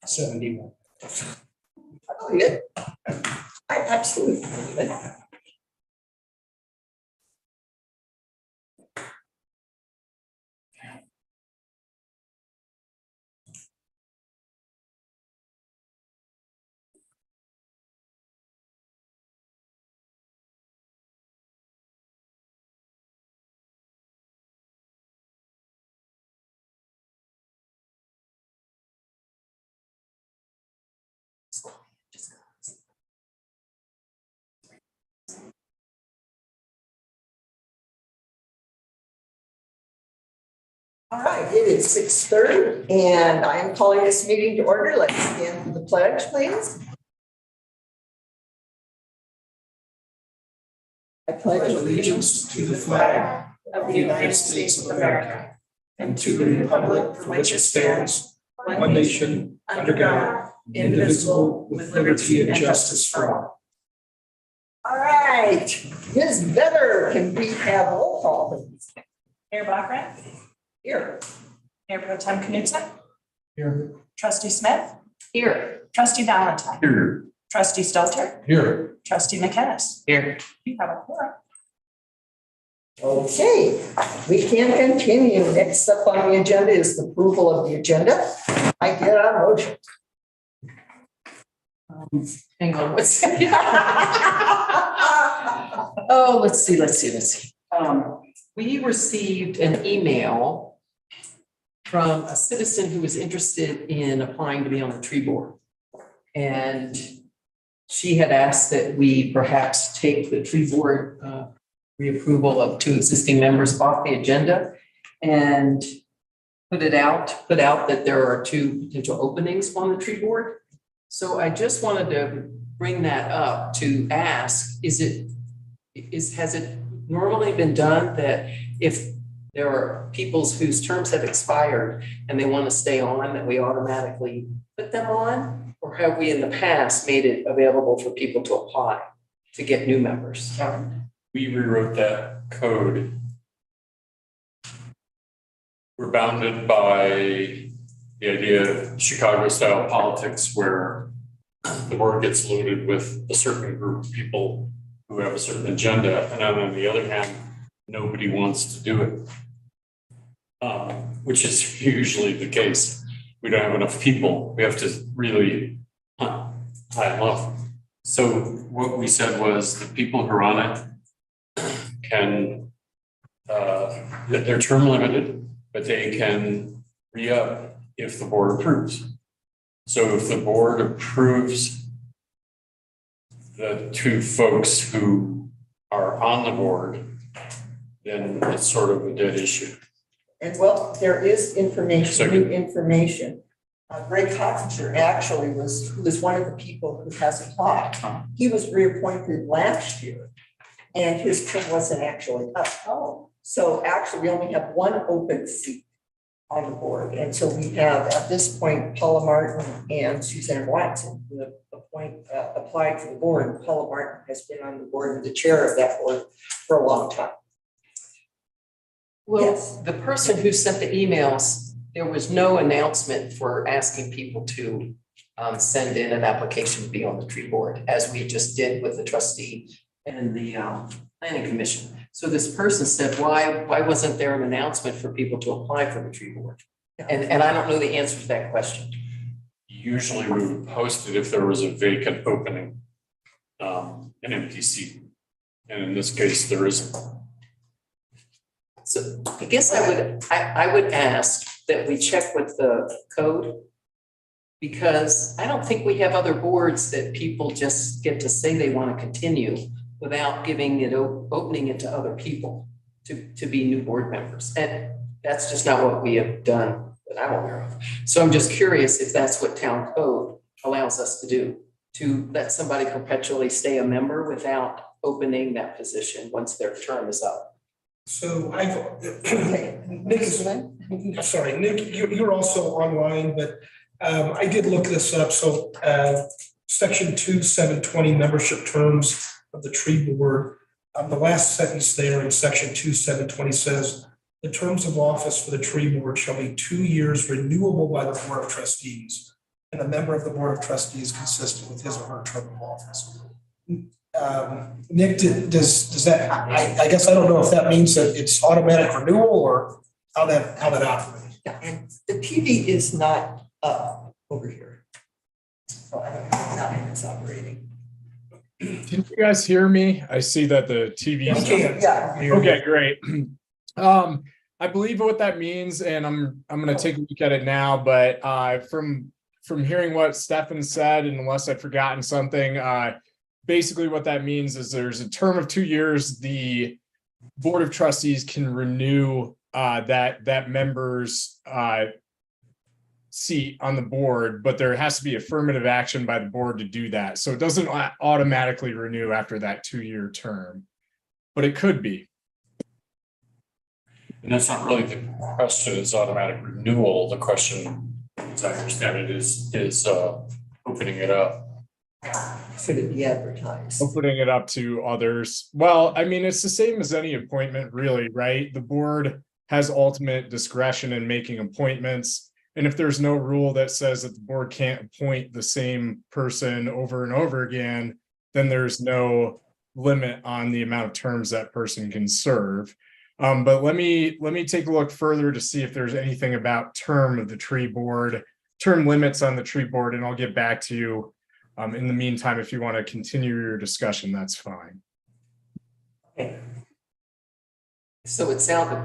71. I believe it. I absolutely believe it. All right, it is 6:30 and I am calling this meeting to order. Let's stand for the pledge, please. I pledge Allegiance to the flag of the United States of America and to the republic for which it stands, one nation, under God, indivisible, with liberty and justice for all. All right, Ms. Vetter, can we have roll call, please? Mayor Bachman, Here. Mayor Pro Tem Knudsen, Here. Trustee Smith, Here. Trustee Valentine, Here. Trustee Stelter, Here. Trustee McKinnis. Here. You have a quorum. Okay, we can continue. Next up on the agenda is the approval of the agenda. I get a motion. Hang on, what's? Oh, let's see. We received an email from a citizen who was interested in applying to be on the tree board. And she had asked that we perhaps take the tree board reapproval of 2 existing members off the agenda and put out that there are 2 potential openings on the tree board. So I just wanted to bring that up to ask, has it normally been done that if there are people whose terms have expired and they want to stay on, that we automatically put them on? Or have we in the past made it available for people to apply to get new members? We rewrote that code. We're bounded by the idea of Chicago style politics where the board gets loaded with a certain group of people who have a certain agenda. And then on the other hand, nobody wants to do it, which is usually the case. We don't have enough people. We have to really high them up. So what we said was the people who are on it can, they're term limited, but they can re-up if the board approves. So if the board approves the 2 folks who are on the board, then it's sort of a dead issue. And well, there is information, Second. new information. Greg Hottinger actually was one of the people who has applied. He was reappointed last year and his term wasn't actually up. Oh. So actually we only have 1 open seat on the board. And so we have at this point, Paula Martin and Suzanne Watson who have applied for the board. Paula Martin has been on the board and the chair of that board for a long time. Well, Yes. the person who sent the emails, there was no announcement for asking people to send in an application to be on the tree board, as we just did with the trustee and the planning commission. So this person said, why wasn't there an announcement for people to apply for the tree board? And I don't know the answer to that question. Usually we would post it if there was a vacant opening, an empty seat. And in this case, there isn't. So I guess I would ask that we check with the code, because I don't think we have other boards that people just get to say they want to continue without giving it, opening it to other people to be new board members. And that's just not what we have done that I'm aware of. So I'm just curious if that's what town code allows us to do, to let somebody perpetually stay a member without opening that position once their term is up. So I've, Okay. Nick is, sorry, Nick, you're also online, but I did look this up. So section 2.720 membership terms of the tree board. The last sentence there in section 2.720 says, the terms of office for the tree board shall be 2 years renewable by the board of trustees. and a member of the Board of Trustees consistent with his or her term of office. Nick, does that, I guess I don't know if that means that it's automatic renewal or how that operates. Yeah, and the TV is not up over here. So I don't know how it's operating. Can you guys hear me? I see that the TV. We can. Yeah. Okay, great. I believe what that means, and I'm gonna take a look at it now, but from hearing what Stefan said, and unless I've forgotten something, basically what that means is there's a term of 2 years. The Board of Trustees can renew that member's seat on the board, but there has to be affirmative action by the board to do that. So it doesn't automatically renew after that 2-year term, but it could be. And that's not really the question, is automatic renewal. The question, as I understand it, is opening it up. Should it be advertised? Opening it up to others. Well, I mean, it's the same as any appointment, really, right? The board has ultimate discretion in making appointments. And if there's no rule that says that the board can't appoint the same person over and over again, then there's no limit on the amount of terms that person can serve. But let me take a look further to see if there's anything about term of the tree board, term limits on the tree board, and I'll get back to you. In the meantime, if you want to continue your discussion, that's fine. Okay. So it sounded,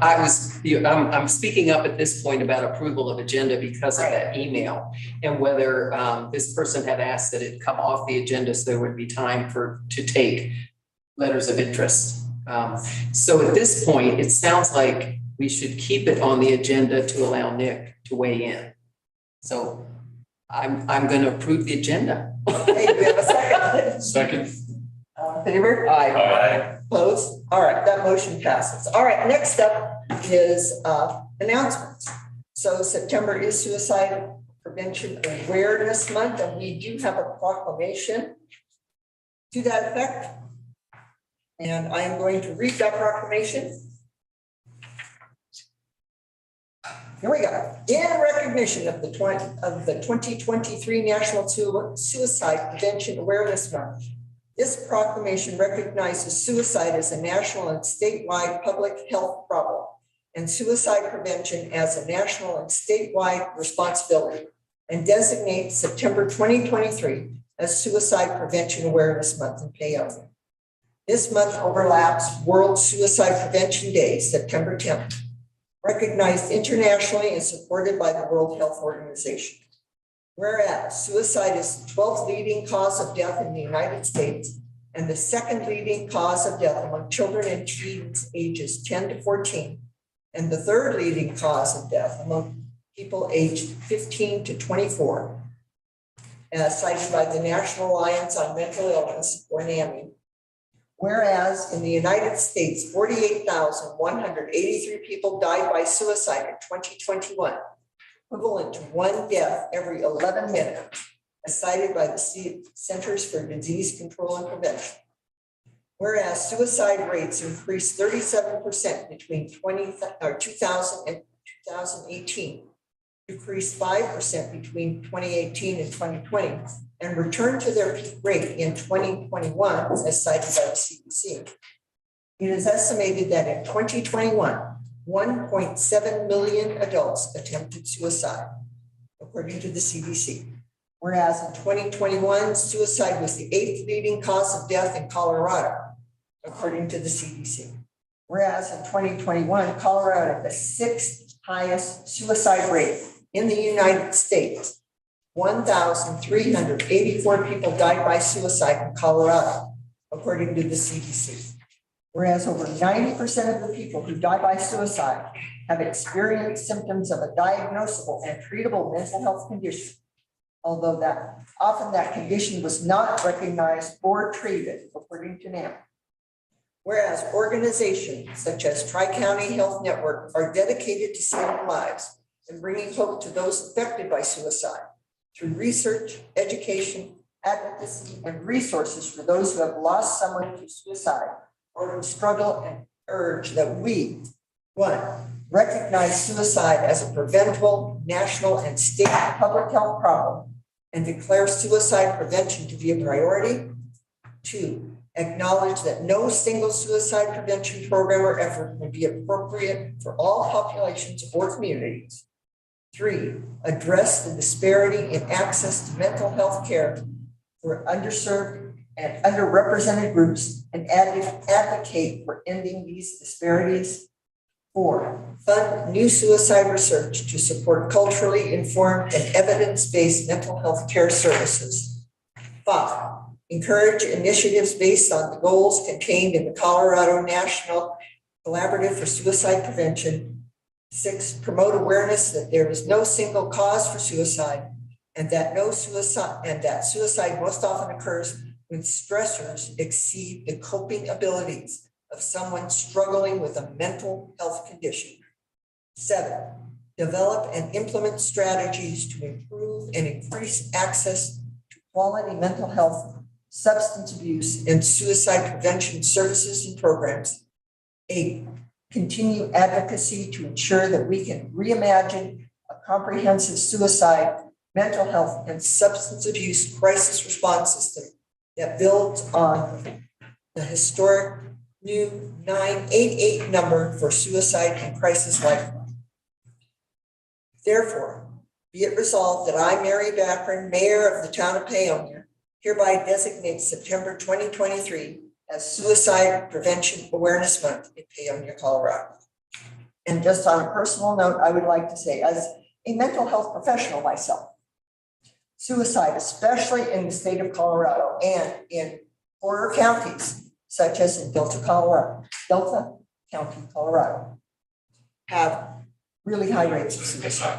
I'm speaking up at this point about approval of agenda because of that email and whether this person had asked that it come off the agenda so there would be time to take letters of interest. So at this point, it sounds like we should keep it on the agenda to allow Nick to weigh in. So I'm going to approve the agenda. Hey, do we have a second? Second. All in favor? Aye. Opposed? All right, that motion passes. All right, next up is announcements. So September is Suicide Prevention Awareness Month, and we do have a proclamation to that effect. And I am going to read that proclamation. Here we go. In recognition of the 2023 National Suicide Prevention Awareness Month, this proclamation recognizes suicide as a national and statewide public health problem and suicide prevention as a national and statewide responsibility, and designates September 2023 as Suicide Prevention Awareness Month in Peonia. This month overlaps World Suicide Prevention Day, September 10th, recognized internationally and supported by the World Health Organization. Whereas suicide is the 12th leading cause of death in the United States and the second leading cause of death among children and teens ages 10 to 14, and the third leading cause of death among people aged 15 to 24, as cited by the National Alliance on Mental Illness, or NAMI. Whereas in the United States, 48,183 people died by suicide in 2021, equivalent to one death every 11 minutes, as cited by the Centers for Disease Control and Prevention. Whereas suicide rates increased 37% between 2000 and 2018, decreased 5% between 2018 and 2020, and returned to their peak rate in 2021, as cited by the CDC. It is estimated that in 2021, 1.7 million adults attempted suicide, according to the CDC. Whereas in 2021, suicide was the 8th leading cause of death in Colorado, according to the CDC. Whereas in 2021, Colorado had the 6th highest suicide rate in the United States. 1,384 people died by suicide in Colorado, according to the CDC. Whereas over 90% of the people who die by suicide have experienced symptoms of a diagnosable and treatable mental health condition, although that often that condition was not recognized or treated, according to NAMI. Whereas organizations such as Tri-County Health Network are dedicated to saving lives and bringing hope to those affected by suicide through research, education, advocacy, and resources for those who have lost someone to suicide or who struggle, and urge that we, 1, recognize suicide as a preventable national and state public health problem and declare suicide prevention to be a priority. 2, acknowledge that no single suicide prevention program or effort would be appropriate for all populations or communities. 3, address the disparity in access to mental health care for underserved and underrepresented groups and advocate for ending these disparities. 4, fund new suicide research to support culturally informed and evidence-based mental health care services. 5, encourage initiatives based on the goals contained in the Colorado National Collaborative for Suicide Prevention. 6, promote awareness that there is no single cause for suicide and that suicide most often occurs when stressors exceed the coping abilities of someone struggling with a mental health condition. 7, develop and implement strategies to improve and increase access to quality mental health, substance abuse, and suicide prevention services and programs. 8, continue advocacy to ensure that we can reimagine a comprehensive suicide, mental health, and substance abuse crisis response system that builds on the historic new 988 number for suicide and crisis lifeline. Therefore, be it resolved that I, Mary Backren, Mayor of the town of Paonia, hereby designate September 2023 as Suicide Prevention Awareness Month in Paonia, Colorado. And just on a personal note, I would like to say, as a mental health professional myself, suicide, especially in the state of Colorado and in border counties, such as in Delta County, Colorado, have really high rates of suicide.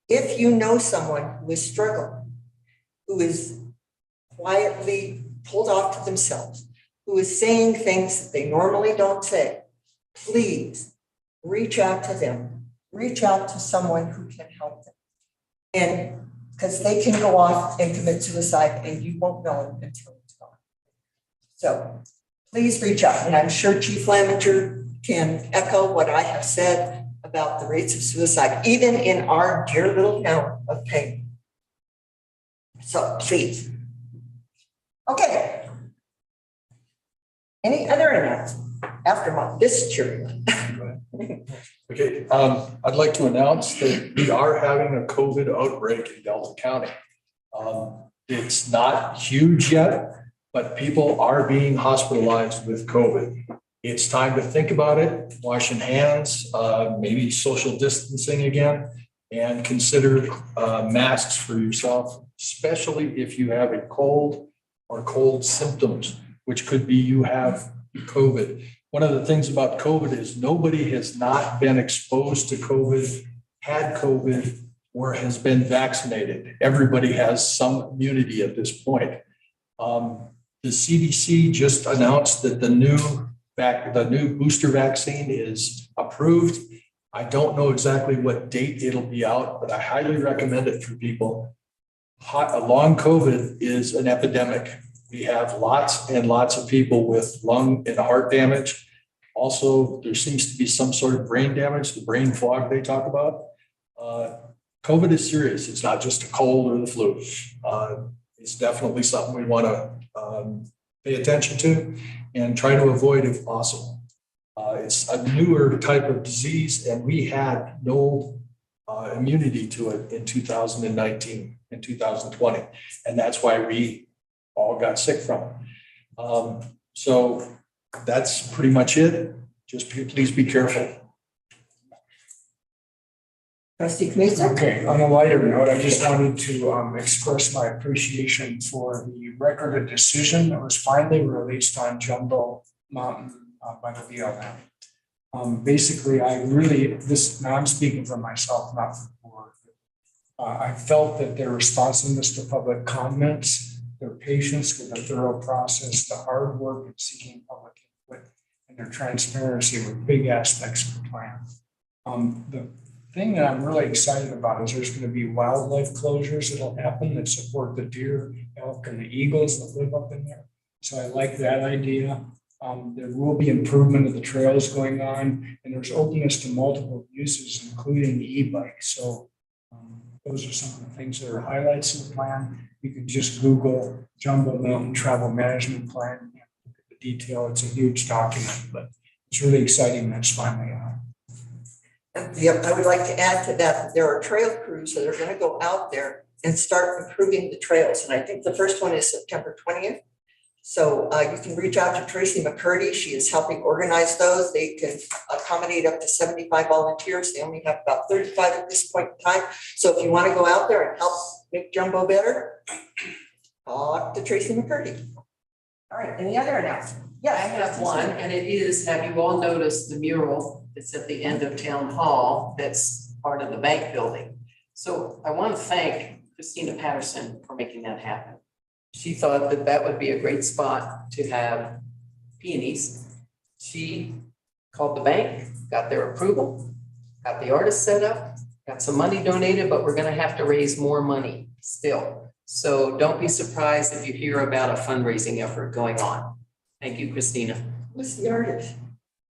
If you know someone who is struggling, who is quietly pulled off to themselves, who is saying things that they normally don't say, please reach out to them. Reach out to someone who can help them. And because they can go off and commit suicide and you won't know it until it's gone. So please reach out. And I'm sure Chief Laminger can echo what I have said about the rates of suicide, even in our dear little town of Paine. So please. Okay. Any other announcements after this cheery one? Okay, I'd like to announce that we are having a COVID outbreak in Delta County. It's not huge yet, but people are being hospitalized with COVID. It's time to think about it, washing hands, maybe social distancing again, and consider masks for yourself, especially if you have a cold or cold symptoms, which could be you have COVID. One of the things about COVID is nobody has not been exposed to COVID, had COVID, or has been vaccinated. Everybody has some immunity at this point. The CDC just announced that the new booster vaccine is approved. I don't know exactly what date it'll be out, but I highly recommend it for people. Long COVID is an epidemic. We have lots and lots of people with lung and heart damage. Also, there seems to be some sort of brain damage, the brain fog they talk about. COVID is serious. It's not just a cold or the flu. It's definitely something we want to pay attention to and try to avoid if possible. It's a newer type of disease, and we had no immunity to it in 2019 and 2020. And that's why we all got sick from it. So that's pretty much it. Just please be careful. Trustee Knutzen? Okay, on a lighter note, I just wanted to express my appreciation for the record of decision that was finally released on Jumbo Mountain by the BLM. Basically, now I'm speaking for myself, not for the board. I felt that their responsiveness to public comments, their patience with the thorough process, the hard work in seeking public input, and their transparency were big aspects of the plan. The thing that I'm really excited about is there's going to be wildlife closures that'll happen that support the deer, elk, and the eagles that live up in there. So I like that idea. There will be improvement of the trails going on, and there's openness to multiple uses, including e-bike. So those are some of the things that are highlights of the plan. You can just Google Jumbo Mountain Travel Management Plan. Look at the detail. It's a huge document, but it's really exciting that's finally on. Yep, I would like to add to that, there are trail crews that are gonna go out there and start improving the trails. And I think the first one is September 20th. So you can reach out to Tracy McCurdy. She is helping organize those. They can accommodate up to 75 volunteers. They only have about 35 at this point in time. So if you want to go out there and help make Jumbo better, talk to Tracy McCurdy. All right, any other announcements? I have one, and it is, have you all noticed the mural that's at the end of Town Hall that's part of the bank building? So I want to thank Christina Patterson for making that happen. She thought that that would be a great spot to have peonies. She called the bank, got their approval, got the artist set up, got some money donated, but we're gonna have to raise more money still. So don't be surprised if you hear about a fundraising effort going on. Thank you, Christina. Who's the artist?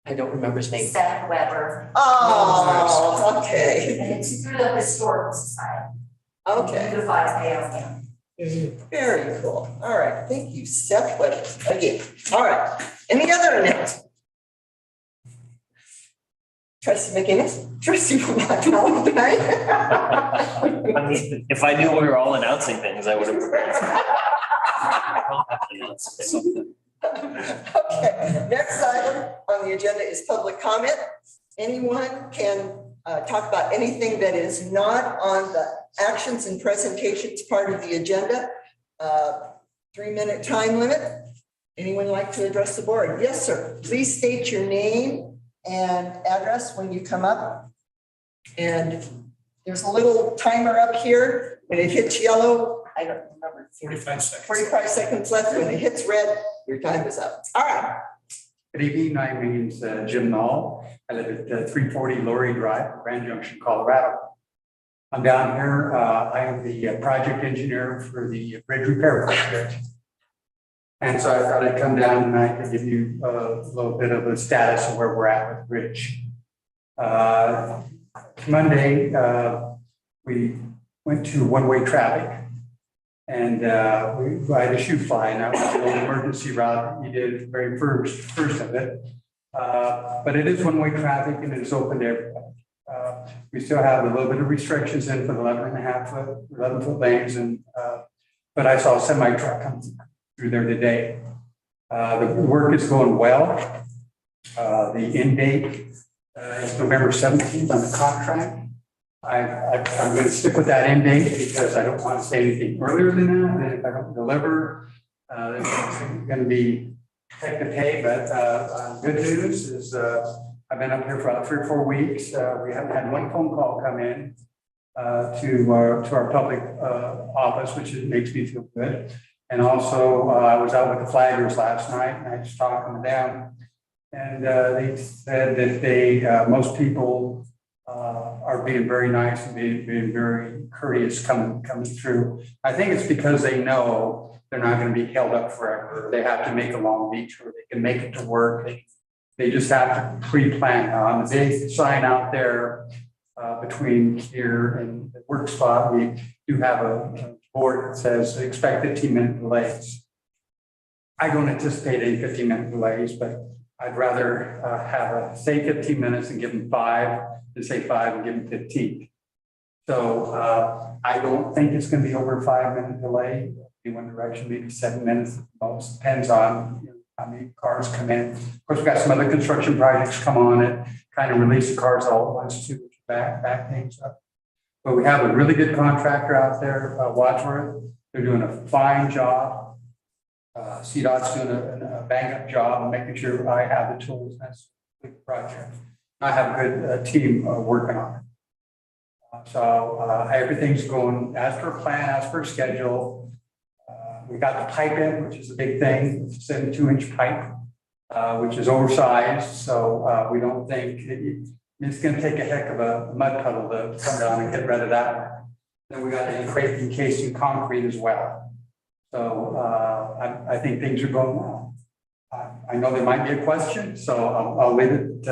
I don't remember his name. Seth Weber. Oh, okay, And it's through the Historical Society. okay. Beautifies ALM. Very cool. All right, thank you, Seth Webb, again. All right, any other announcements? Trustee McGinnis, trustee Valentine. I mean, if I knew we were all announcing things, I would have. Okay, next item on the agenda is public comment. Anyone can talk about anything that is not on the actions and presentations part of the agenda. 3-minute time limit. Anyone like to address the board? Yes, sir. Please state your name and address when you come up. And there's a little timer up here. When it hits yellow, I don't remember. 45 seconds. 45 seconds left. When it hits red, your time is up. All right. Good evening, my name is Jim Knoll. I live at 340 Laurie Drive, Grand Junction, Colorado. I'm down here, I am the project engineer for the bridge repair project. And so I thought I'd come down tonight to give you a little bit of a status of where we're at with the bridge. Monday, we went to one-way traffic. And we had a shoe fly, and that was the little emergency route that you did the very first of it. But it is one-way traffic and it is open to everybody. We still have a little bit of restrictions in for the 11-foot lanes, and but I saw a semi truck come through there today. The work is going well. The end date is November 17th on the contract. I'm going to stick with that end date because I don't want to say anything earlier than that. And if I don't deliver, there's going to be heck to pay. But good news is I've been up here for about 3 or 4 weeks. We haven't had one phone call come in to our public office, which makes me feel good. And also, I was out with the flaggers last night, and I just talked them down, and they said that most people are being very nice and being very courteous coming through. I think it's because they know they're not going to be held up forever. They have to make a long detour. They can make it to work. They just have to pre-plan. On the big sign out there between here and the work spot, we do have a board that says expect 15-minute delays. I don't anticipate any 15-minute delays, but I'd rather have say 15 minutes and give them 5 than say 5 and give them 15. So I don't think it's going to be over a 5-minute delay in one direction, maybe 7 minutes at most. Depends on how many cars come in. Of course, we've got some other construction projects come on it, kind of release the cars all at once to back things up. But we have a really good contractor out there, Wadsworth. They're doing a fine job. CDOT's doing a bang-up job of making sure I have the tools necessary for the project. I have a good team working on it. So everything's going as per plan, as per schedule. We got the pipe in, which is a big thing. It's a 72-inch pipe, which is oversized. So we don't think it's going to take a heck of a mud puddle to come down and get rid of that one. Then we got the encased in concrete as well. So I think things are going well. I know there might be a question, so I'll leave it.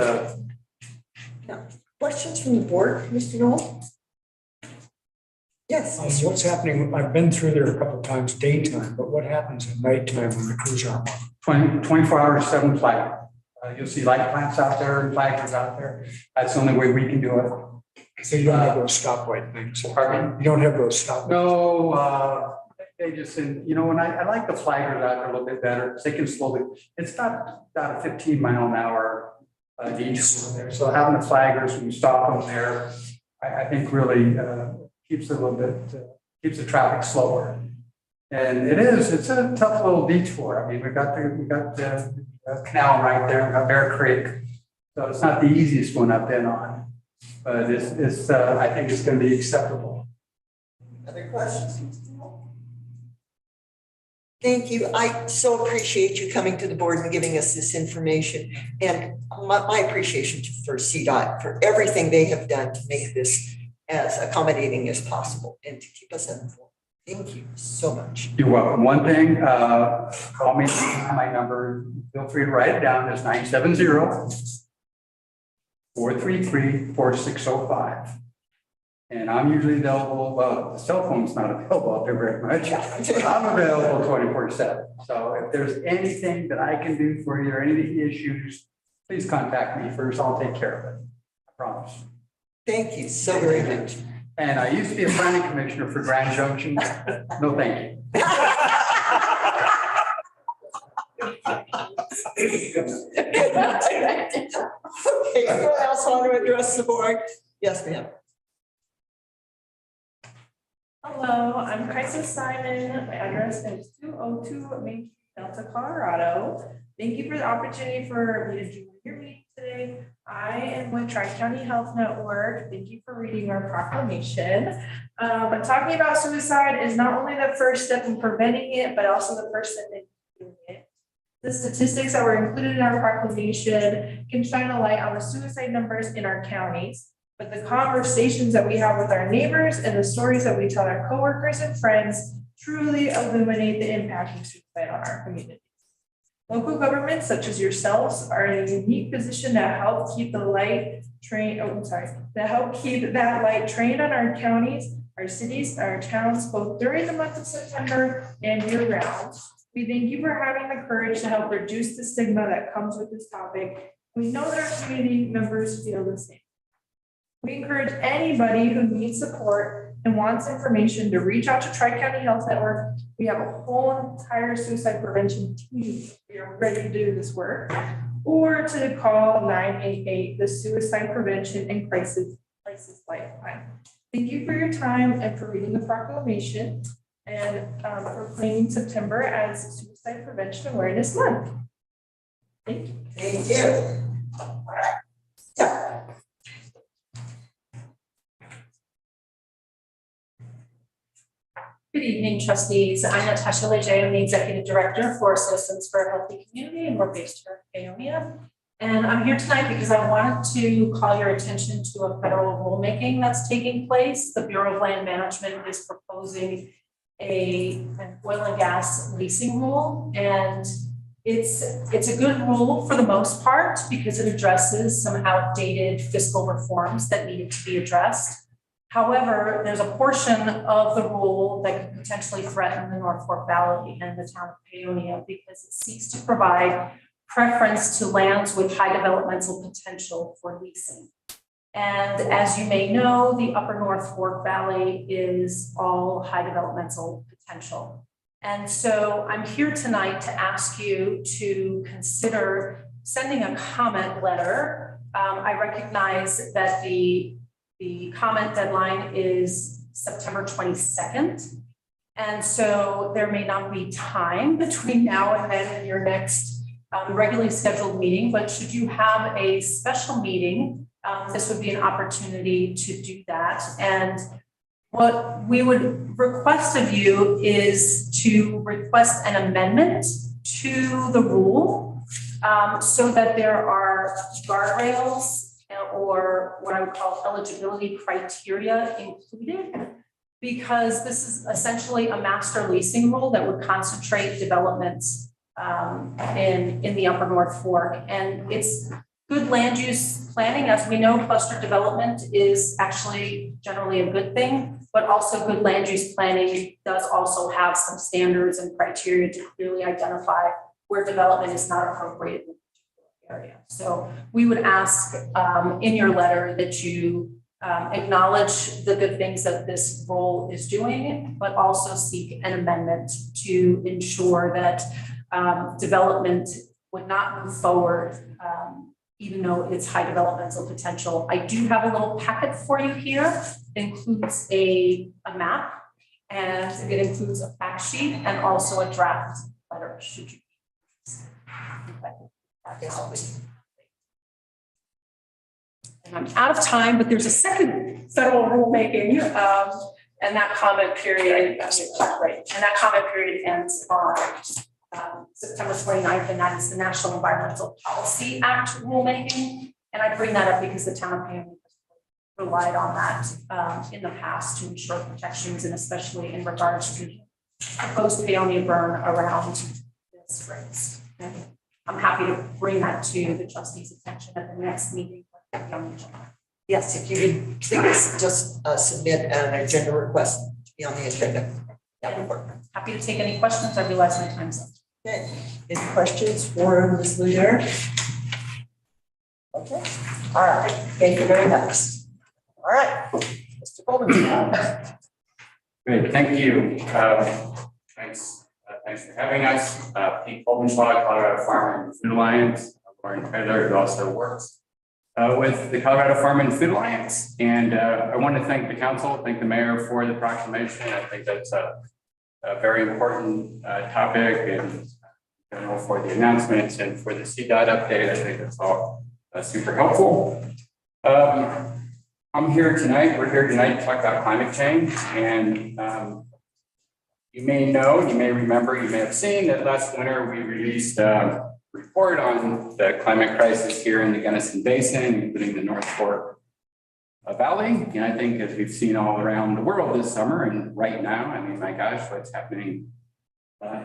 Questions from the board, Mr. Knoll? Yes. What's happening, I've been through there a couple of times daytime, but what happens at nighttime when the crews are on? 24 hours, 7 flag. You'll see light plants out there and flaggers out there. That's the only way we can do it. So you don't have those stoplight things? Pardon? You don't have those stoplights? No, they just, you know, and I like the flaggers out there a little bit better, because they can slowly, it's about a 15-mile-an-hour detour there. So having the flaggers, when you stop them there, I think really keeps it a little bit, keeps the traffic slower. And it's a tough little detour. I mean, we got the canal right there, we got Bear Creek. So it's not the easiest one I've been on, but it's I think it's going to be acceptable. Other questions? Thank you. I so appreciate you coming to the board and giving us this information. And my appreciation for CDOT for everything they have done to make this as accommodating as possible and to keep us informed. Thank you so much. You're welcome. One thing, call me, my number, feel free to write it down, it's 970-433-4605. And I'm usually available, well, the cell phone's not available up there very much. I'm available 24/7. So if there's anything that I can do for you or any issues, please contact me first. I'll take care of it. I promise. Thank you so very much. And I used to be a planning commissioner for Grand Junction. No, thank you. Okay, anyone else want to address the board? Yes, ma'am. Hello, I'm Crisis Simon. My address is 202 Main Street, Delta, Colorado. Thank you for the opportunity for me to join your meeting today. I am with Tri-County Health Network. Thank you for reading our proclamation. Talking about suicide is not only the first step in preventing it, but also the first step in doing it. The statistics that were included in our proclamation can shine a light on the suicide numbers in our counties. But the conversations that we have with our neighbors and the stories that we tell our coworkers and friends truly illuminate the impact of suicide on our communities. Local governments such as yourselves are in a unique position to help keep the light train, to help keep that light trained on our counties, our cities, our towns, both during the month of September and year round. We thank you for having the courage to help reduce the stigma that comes with this topic. We know that our community members feel the same. We encourage anybody who needs support and wants information to reach out to Tri-County Health Network. We have a whole entire suicide prevention team. We are ready to do this work. Or to call 988, the Suicide Prevention and Crisis Lifeline. Thank you for your time and for reading the proclamation and proclaiming September as Suicide Prevention Awareness Month. Thank you. Thank you. Yeah. Good evening, trustees. I'm Natasha Leger. I'm the Executive Director for Citizens for a Healthy Community, and we're based here in Paonia. And I'm here tonight because I wanted to call your attention to a federal rulemaking that's taking place. The Bureau of Land Management is proposing an oil and gas leasing rule, and it's a good rule for the most part because it addresses some outdated fiscal reforms that needed to be addressed. However, there's a portion of the rule that could potentially threaten the North Fork Valley and the town of Paonia because it seeks to provide preference to lands with high developmental potential for leasing. And as you may know, the upper North Fork Valley is all high developmental potential. And so I'm here tonight to ask you to consider sending a comment letter. I recognize that the comment deadline is September 22nd. And so there may not be time between now and then and your next regularly scheduled meeting, but should you have a special meeting, this would be an opportunity to do that. And what we would request of you is to request an amendment to the rule so that there are guardrails or what I would call eligibility criteria included, because this is essentially a master leasing rule that would concentrate developments in the Upper North Fork. And it's good land use planning. As we know, cluster development is actually generally a good thing, but also good land use planning does also have some standards and criteria to clearly identify where development is not appropriate in a particular area. So we would ask in your letter that you acknowledge the good things that this role is doing, but also seek an amendment to ensure that development would not move forward, even though it's high developmental potential. I do have a little packet for you here. It includes a map, and it includes a fact sheet and also a draft letter, should you. And I'm out of time, but there's a second federal rulemaking, and that comment period, right, and that comment period ends on September 29th, and that is the National Environmental Policy Act rulemaking. And I bring that up because the town of Paonia relied on that in the past to ensure protections, and especially in regards to proposed Paonia burn around this race. I'm happy to bring that to the trustees' attention at the next meeting. Yes, if you could please just submit an agenda request to be on the agenda. That would work. Happy to take any questions. I realize my time's up. Okay, any questions for Ms. Leger? Okay, all right, thank you very much. All right, Mr. Goldman. Great, thank you. Thanks for having us. Pete Kolbenschlag, Colorado Farm and Food Alliance. Lauren Fedler, who also works with the Colorado Farm and Food Alliance. And I want to thank the council, thank the mayor for the proclamation. I think that's a very important topic, and for the announcements and for the CDOT update. I think that's all super helpful. I'm here tonight. We're here tonight to talk about climate change. And you may know, you may remember, you may have seen that last winter we released a report on the climate crisis here in the Gunnison Basin, including the North Fork Valley. And I think, as we've seen all around the world this summer and right now, I mean, my gosh, what's happening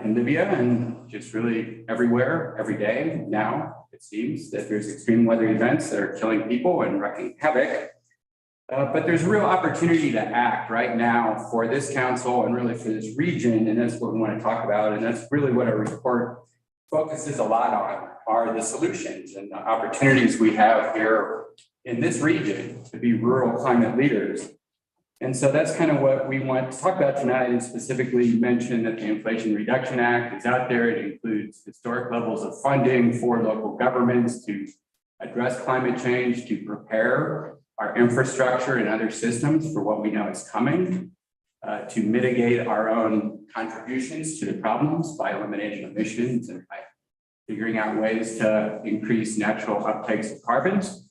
in Libya and just really everywhere, every day now, it seems that there's extreme weather events that are killing people and wreaking havoc. But there's a real opportunity to act right now for this council and really for this region, and that's what we want to talk about. And that's really what our report focuses a lot on, are the solutions and the opportunities we have here in this region to be rural climate leaders. And so that's kind of what we want to talk about tonight, and specifically mention that the Inflation Reduction Act is out there. It includes historic levels of funding for local governments to address climate change, to prepare our infrastructure and other systems for what we know is coming, to mitigate our own contributions to the problems by eliminating emissions and by figuring out ways to increase natural uptakes of carbons.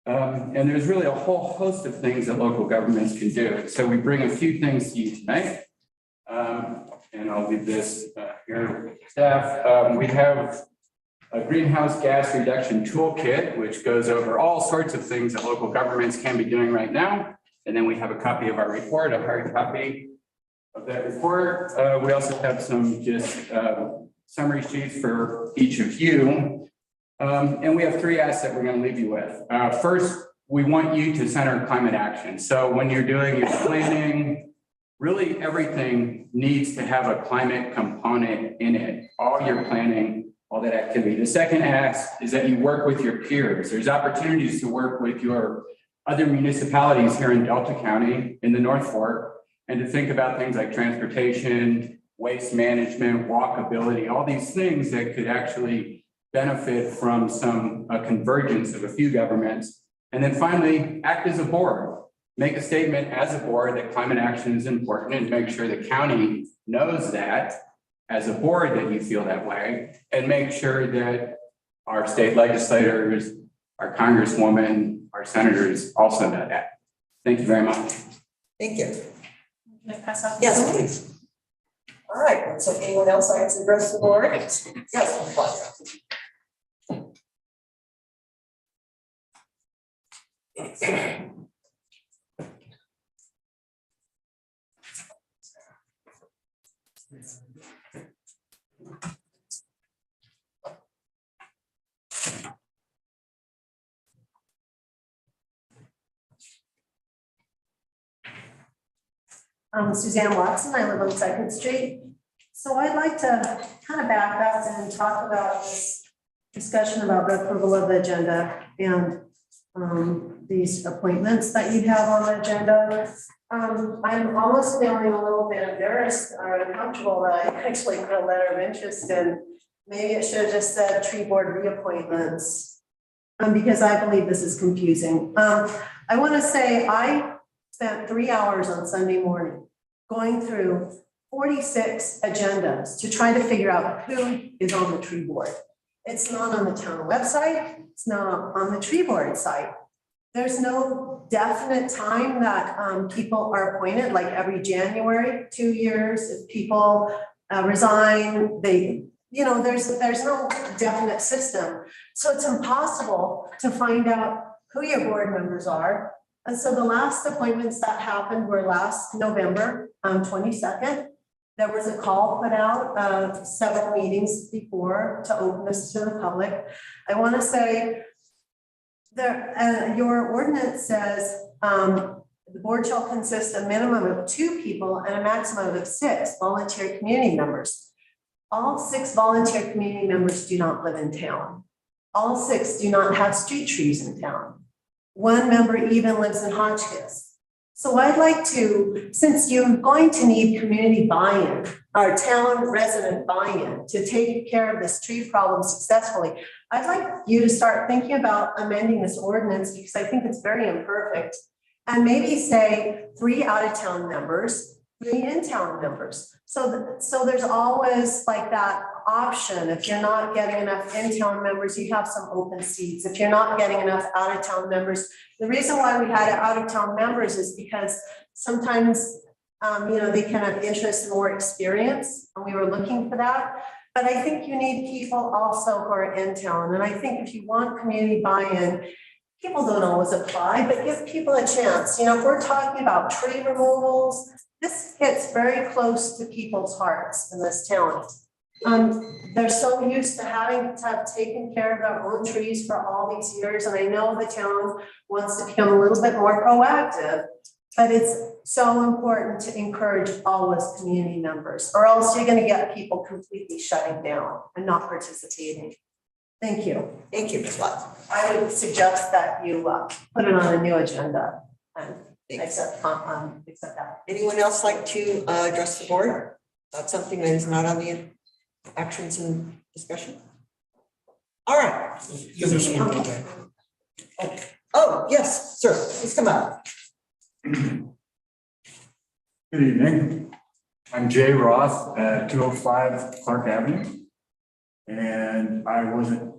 And there's really a whole host of things that local governments can do. So we bring a few things to you tonight. And I'll leave this here with staff. We have a greenhouse gas reduction toolkit, which goes over all sorts of things that local governments can be doing right now. And then we have a copy of our report, a hard copy of that report. We also have some just summary sheets for each of you. And we have three asks that we're going to leave you with. First, we want you to center climate action. So when you're doing your planning, really everything needs to have a climate component in it. All your planning, all that activity. The second ask is that you work with your peers. There's opportunities to work with your other municipalities here in Delta County, in the North Fork, and to think about things like transportation, waste management, walkability, all these things that could actually benefit from some convergence of a few governments. And then finally, act as a board. Make a statement as a board that climate action is important, and make sure the county knows that as a board that you feel that way, and make sure that our state legislators, our congresswoman, our senators also know that. Thank you very much. Thank you. Can I pass out? Yes, please. All right, so anyone else like to address the board? Yes, please. I'm Suzanne Watson. I live on Second Street. So I'd like to kind of back up and talk about this discussion about the approval of the agenda and these appointments that you have on the agenda. I'm almost feeling a little bit embarrassed or uncomfortable that I actually put a letter of interest in. Maybe it should have just said tree board reappointments, because I believe this is confusing. I want to say I spent 3 hours on Sunday morning going through 46 agendas to try to figure out who is on the tree board. It's not on the town website. It's not on the tree board site. There's no definite time that people are appointed, like every January, 2 years. If people resign, they, there's no definite system. So it's impossible to find out who your board members are. And so the last appointments that happened were last November, 22nd. There was a call put out several meetings before to open this to the public. I want to say that your ordinance says the board shall consist of a minimum of 2 people and a maximum of 6 volunteer community members. All 6 volunteer community members do not live in town. All 6 do not have street trees in town. 1 member even lives in Hotchkiss. So I'd like to, since you're going to need community buy-in, our town resident buy-in to take care of this tree problem successfully, I'd like you to start thinking about amending this ordinance because I think it's very imperfect. And maybe say 3 out-of-town members, 3 in-town members. So there's always like that option. If you're not getting enough in-town members, you have some open seats. If you're not getting enough out-of-town members, the reason why we had out-of-town members is because sometimes, they can have interest and more experience, and we were looking for that. But I think you need people also who are in town. And I think if you want community buy-in, people don't always apply, but give people a chance. If we're talking about tree removals, this hits very close to people's hearts in this town. They're so used to having to have taken care of their own trees for all these years. And I know the town wants to become a little bit more proactive, but it's so important to encourage always community members, or else you're going to get people completely shutting down and not participating. Thank you. Thank you, Ms. Watson. I would suggest that you put it on a new agenda and accept that. Anyone else like to address the board about something that is not on the actions and discussion? All right. Yeah, there's one more thing. Oh, yes, sir, please come up. Good evening. I'm Jay Roth at 205 Clark Avenue. And I wasn't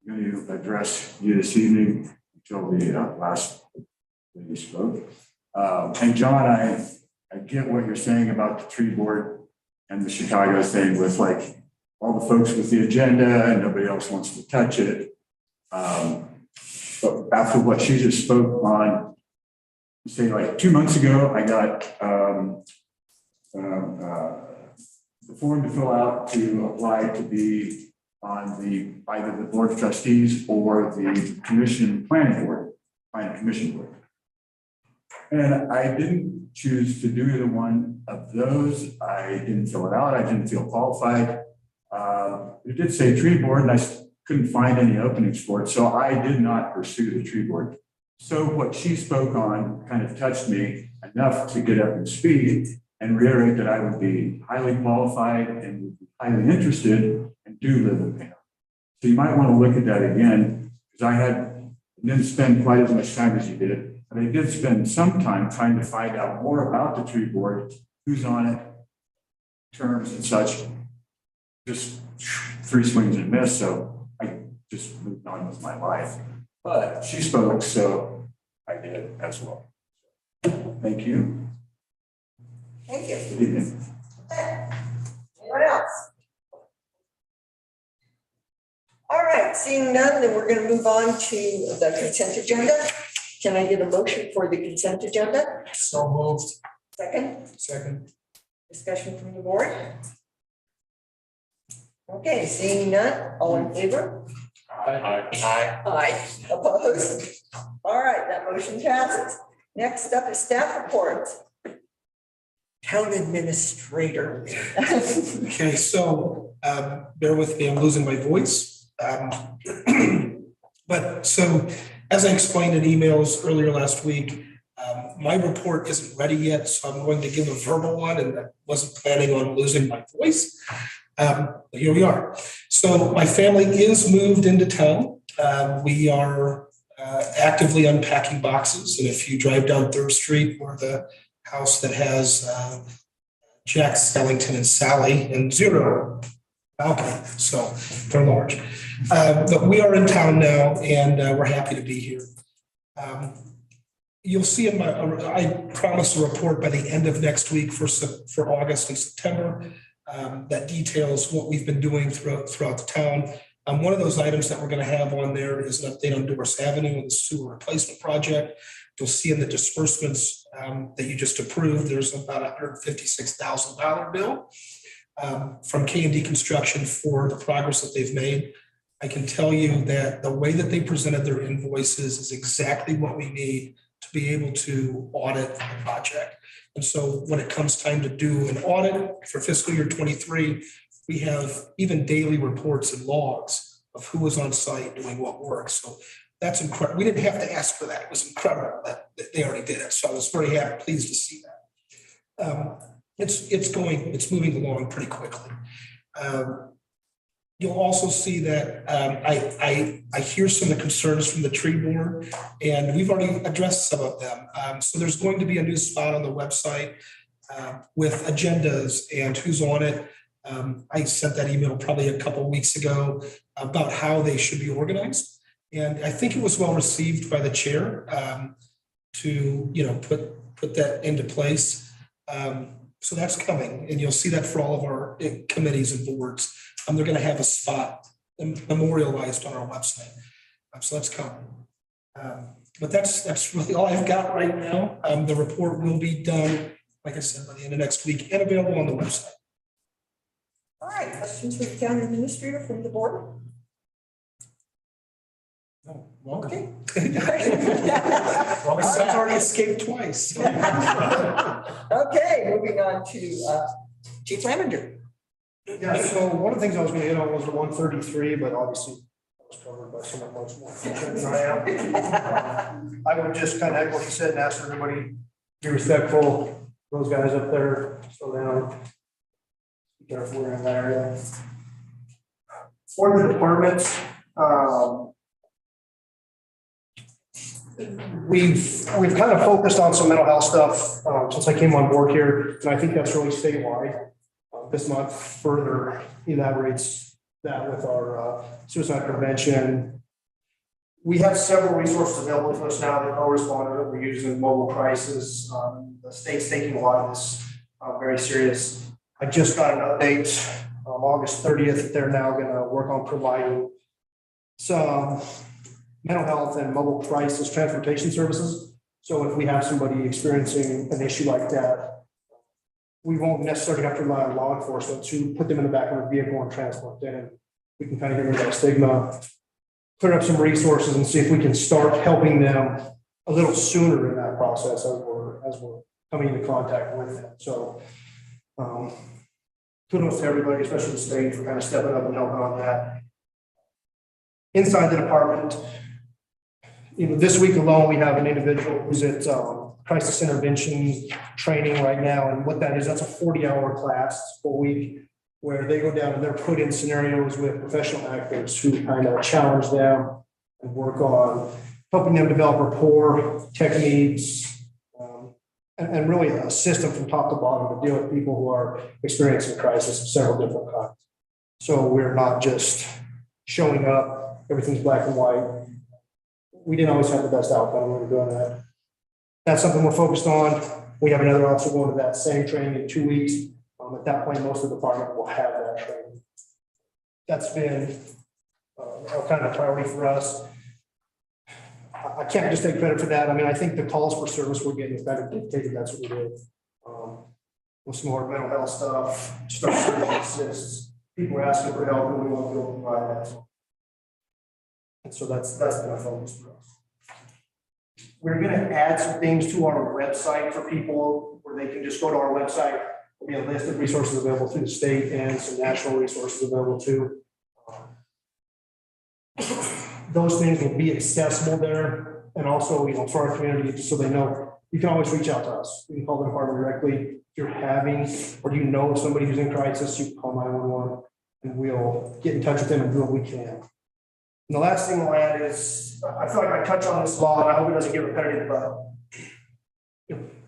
going to address you this evening until the last that you spoke. And John, I get what you're saying about the tree board and the Chicago thing with like all the folks with the agenda and nobody else wants to touch it. But after what she just spoke on, say like 2 months ago, I got the form to fill out to apply to be on the either the board of trustees or the commission planning board, planning commission board. And I didn't choose to do either one of those. I didn't fill it out. I didn't feel qualified. It did say tree board and I couldn't find any openings for it. So I did not pursue the tree board. So what she spoke on kind of touched me enough to get up to speed and reiterate that I would be highly qualified and would be highly interested and do live in Pam. So you might want to look at that again, because I didn't spend quite as much time as you did, but I did spend some time trying to find out more about the tree board, who's on it, terms and such. Just 3 swings and a miss, so I just moved on with my life. But she spoke, so I did as well. Thank you. Thank you. Good evening. Anyone else? All right, seeing none, then we're going to move on to the consent agenda. Can I get a motion for the consent agenda? So moved. Second? Discussion from the board? Okay, seeing none, all in favor? Aye. Opposed? All right, that motion passes. Next up is staff reports. Town administrator. Okay, so bear with me, I'm losing my voice. But so, as I explained in emails earlier last week, my report isn't ready yet, so I'm going to give a verbal one, and I wasn't planning on losing my voice. But here we are. So my family is moved into town. We are actively unpacking boxes, and if you drive down Third Street, we're the house that has Jack Skellington and Sally and 0 balcony, so they're large. But we are in town now, and we're happy to be here. You'll see in my, I promise a report by the end of next week for August and September that details what we've been doing throughout the town. One of those items that we're going to have on there is an update on Doris Avenue and the sewer replacement project. You'll see in the disbursements that you just approved, there's about $156,000 bill from K&D Construction for the progress that they've made. I can tell you that the way that they presented their invoices is exactly what we need to be able to audit the project. And so when it comes time to do an audit for fiscal year 23, we have even daily reports and logs of who was on site doing what work. So that's incredible. We didn't have to ask for that. It was incredible that they already did it. So I was very happy, pleased to see that. It's moving along pretty quickly. You'll also see that I hear some of the concerns from the tree board, and we've already addressed some of them. So there's going to be a new spot on the website with agendas and who's on it. I sent that email probably a couple of weeks ago about how they should be organized. And I think it was well received by the chair to put that into place. So that's coming, and you'll see that for all of our committees and boards. They're going to have a spot memorialized on our website. So that's coming. But that's really all I've got right now. The report will be done, like I said, by the end of next week and available on the website. All right, questions for the town administrator from the board? Oh, well, Okay. Well, I've already escaped twice. Okay, moving on to Chief Lavender. Yeah, so one of the things I was gonna hit on was the 133, but obviously that was covered by someone much more efficient than I am. I would just kind of echo what you said and ask everybody, be respectful, those guys up there, slow down. Be careful, we're in that area. For the departments, we've kind of focused on some mental health stuff since I came on board here, and I think that's really statewide. This month further elaborates that with our suicide prevention. We have several resources available to us now. The co-responder that we're using, mobile crisis. The state's taking a lot of this very serious. I just got an update August 30th. They're now going to work on providing some mental health and mobile crisis transportation services. So if we have somebody experiencing an issue like that, we won't necessarily have to rely on law enforcement to put them in the back of a vehicle and transport them. We can kind of get rid of that stigma, clear up some resources and see if we can start helping them a little sooner in that process as we're coming into contact with them. So kudos to everybody, especially the state, for kind of stepping up and helping on that. Inside the department, this week alone, we have an individual who's at crisis intervention training right now. And what that is, that's a 40-hour class a week where they go down and they're put in scenarios with professional actors who kind of challenge them and work on helping them develop rapport, techniques, and really a system from top to bottom to deal with people who are experiencing crisis of several different kinds. So we're not just showing up, everything's black and white. We didn't always have the best outcome when we were doing that. That's something we're focused on. We have another officer going to that same training in 2 weeks. At that point, most of the department will have that training. That's been a kind of priority for us. I can't just take credit for that. I mean, I think the calls for service we're getting is better dictated. That's what we did. With some more mental health stuff, structural assists, people are asking for help and we want to be able to provide that. And so that's been a focus for us. we're gonna add some things to our website for people where they can just go to our website. There'll be a list of resources available through the state and some national resources available too. Those things will be accessible there, and also, for our community, just so they know, you can always reach out to us. You can call the department directly. If you're having, or you know somebody who's in crisis, you can call 911, and we'll get in touch with them and do what we can. And the last thing I'll add is, I feel like I touch on this a lot, and I hope it doesn't get repetitive, but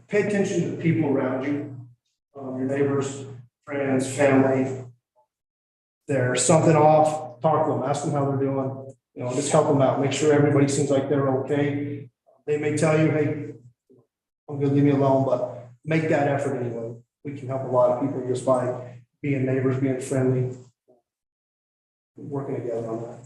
pay attention to the people around you, your neighbors, friends, family. There's something off, talk to them, ask them how they're doing. Just help them out. Make sure everybody seems like they're okay. They may tell you, hey, I'm gonna leave me alone, but make that effort anyway. We can help a lot of people just by being neighbors, being friendly, working together on that.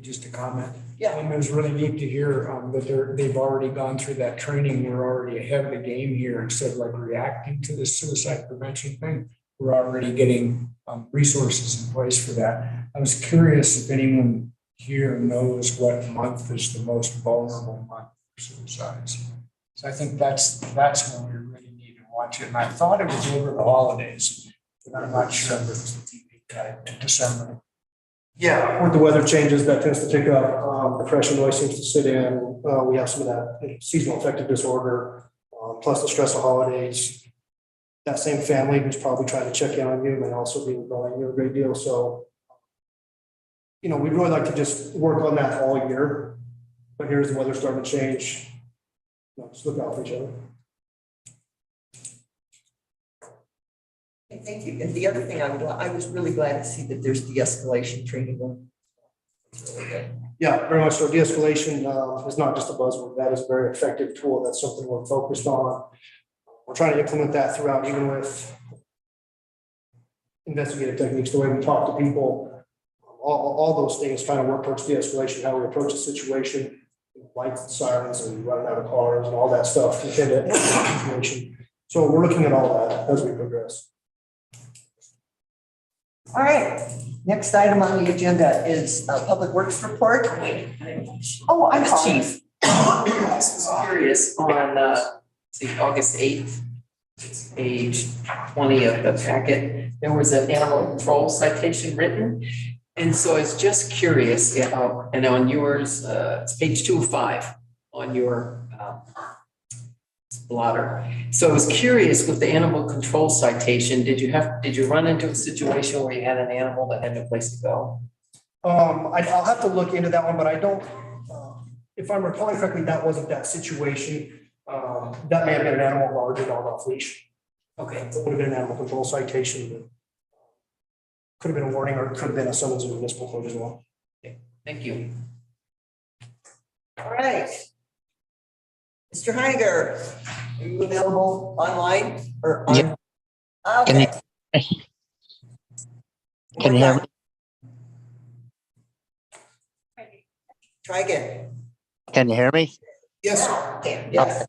Just a comment. Yeah. It was really neat to hear that they've already gone through that training. We're already ahead of the game here. Instead of like reacting to the suicide prevention thing, we're already getting resources in place for that. I was curious if anyone here knows what month is the most vulnerable month for suicides. So I think that's when we really need to watch it. And I thought it was over the holidays, but I'm not sure if it's December. Yeah, with the weather changes, that tends to pick up. Depression always seems to sit in. We have some of that seasonal affective disorder, plus the stress of holidays. That same family who's probably trying to check in on you may also be involving you a great deal. So, we'd really like to just work on that all year. But here's the weather starting to change. Just look out for each other. Okay, thank you. And the other thing I was really glad to see that there's de-escalation training going. It's really good. Yeah, very much so. De-escalation is not just a buzzword. That is a very effective tool. That's something we're focused on. We're trying to implement that throughout, even with investigative techniques, the way we talk to people, all those things trying to work towards de-escalation, how we approach the situation, lights and sirens and running out of cars and all that stuff to tend to situation. So we're looking at all that as we progress. All right, next item on the agenda is Public Works Report. Oh, I'm sorry. Chief. I was curious on, August 8th, page 20 of the packet, there was an animal control citation written. And so I was just curious, and on yours, it's page 205 on your blotter. So I was curious with the animal control citation, did you run into a situation where you had an animal that had no place to go? I'll have to look into that one, but I don't, if I'm recalling correctly, that wasn't that situation. That may have been an animal larger dog off leash. Okay. It would have been an animal control citation, but could have been a warning or it could have been a summons in municipal code as well. Okay. Thank you. All right. Mr. Heiniger, are you available online or on? Yeah. Okay. Can you hear me? Try again. Can you hear me? Yes. Okay, yes.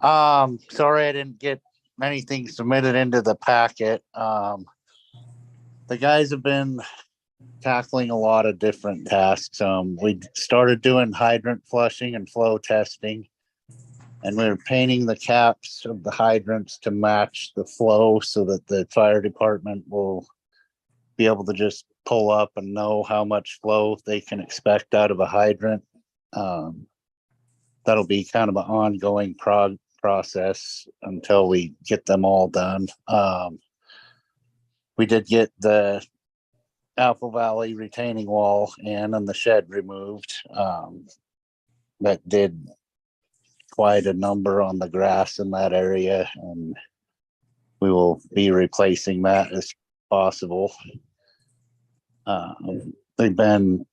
Sorry, I didn't get anything submitted into the packet. The guys have been tackling a lot of different tasks. We started doing hydrant flushing and flow testing, and we were painting the caps of the hydrants to match the flow so that the fire department will be able to just pull up and know how much flow they can expect out of a hydrant. That'll be kind of an ongoing process until we get them all done. We did get the Apple Valley retaining wall and the shed removed. That did quite a number on the grass in that area, and we will be replacing that as possible. They've been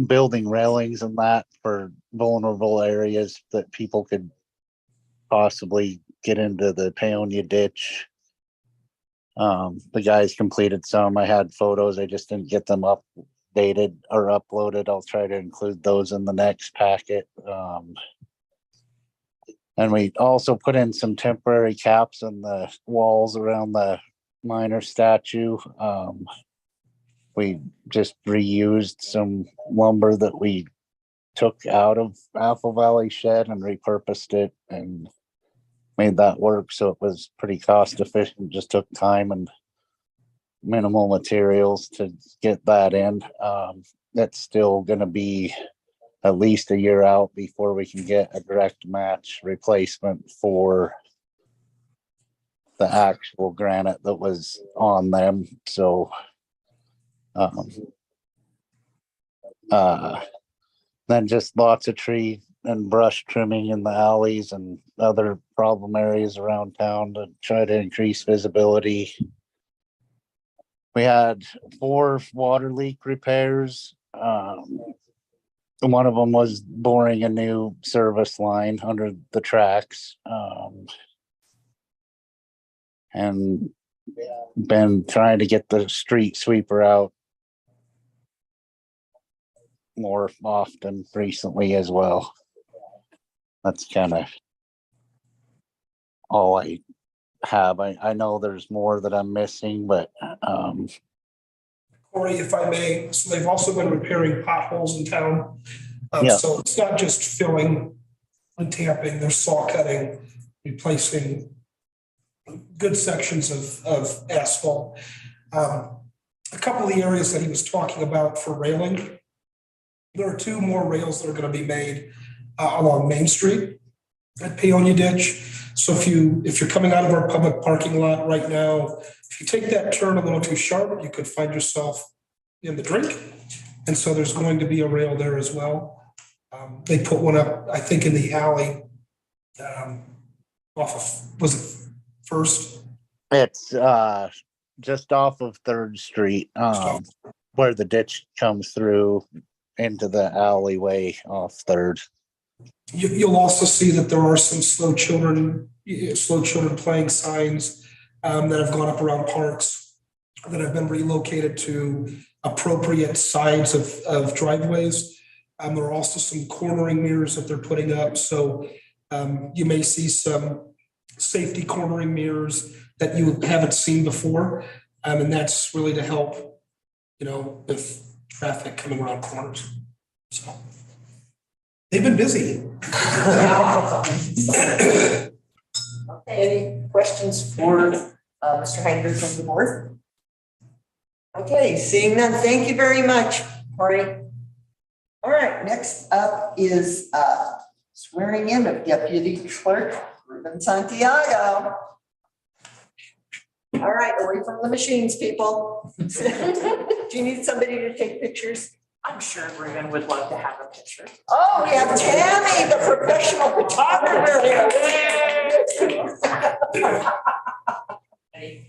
building railings and that for vulnerable areas that people could possibly get into the Paonia ditch. The guys completed some. I had photos. I just didn't get them updated or uploaded. I'll try to include those in the next packet. And we also put in some temporary caps on the walls around the minor statue. we just reused some lumber that we took out of Apple Valley Shed and repurposed it and made that work. So it was pretty cost efficient, just took time and minimal materials to get that in. That's still gonna be at least a year out before we can get a direct match replacement for the actual granite that was on them. So then just lots of tree and brush trimming in the alleys and other problem areas around town to try to increase visibility. We had 4 water leak repairs. One of them was boring a new service line under the tracks. And been trying to get the street sweeper out more often recently as well. That's kind of all I have. I know there's more that I'm missing, but Corey, if I may, so they've also been repairing potholes in town. Yeah. So it's not just filling and tamping, they're saw cutting, replacing good sections of asphalt. A couple of the areas that he was talking about for railing, there are 2 more rails that are going to be made along Main Street at Paonia Ditch. So if you're coming out of our public parking lot right now, if you take that turn a little too sharp, you could find yourself in the drink. And so there's going to be a rail there as well. They put one up, I think, in the alley off of, was it First? it's just off of 3rd Street, where the ditch comes through into the alleyway off 3rd. You'll also see that there are some slow children playing signs that have gone up around parks that have been relocated to appropriate sides of driveways. There are also some cornering mirrors that they're putting up. So you may see some safety cornering mirrors that you haven't seen before. And that's really to help, with traffic coming around corners. So they've been busy. Any questions for Mr. Heinrich from the board? Okay, seeing none, thank you very much, Corey. All right, next up is swearing in of Deputy Clerk Ruben Santiago. All right, away from the machines, people. Do you need somebody to take pictures? I'm sure Ruben would love to have a picture. Oh, we have Tammy, the professional photographer.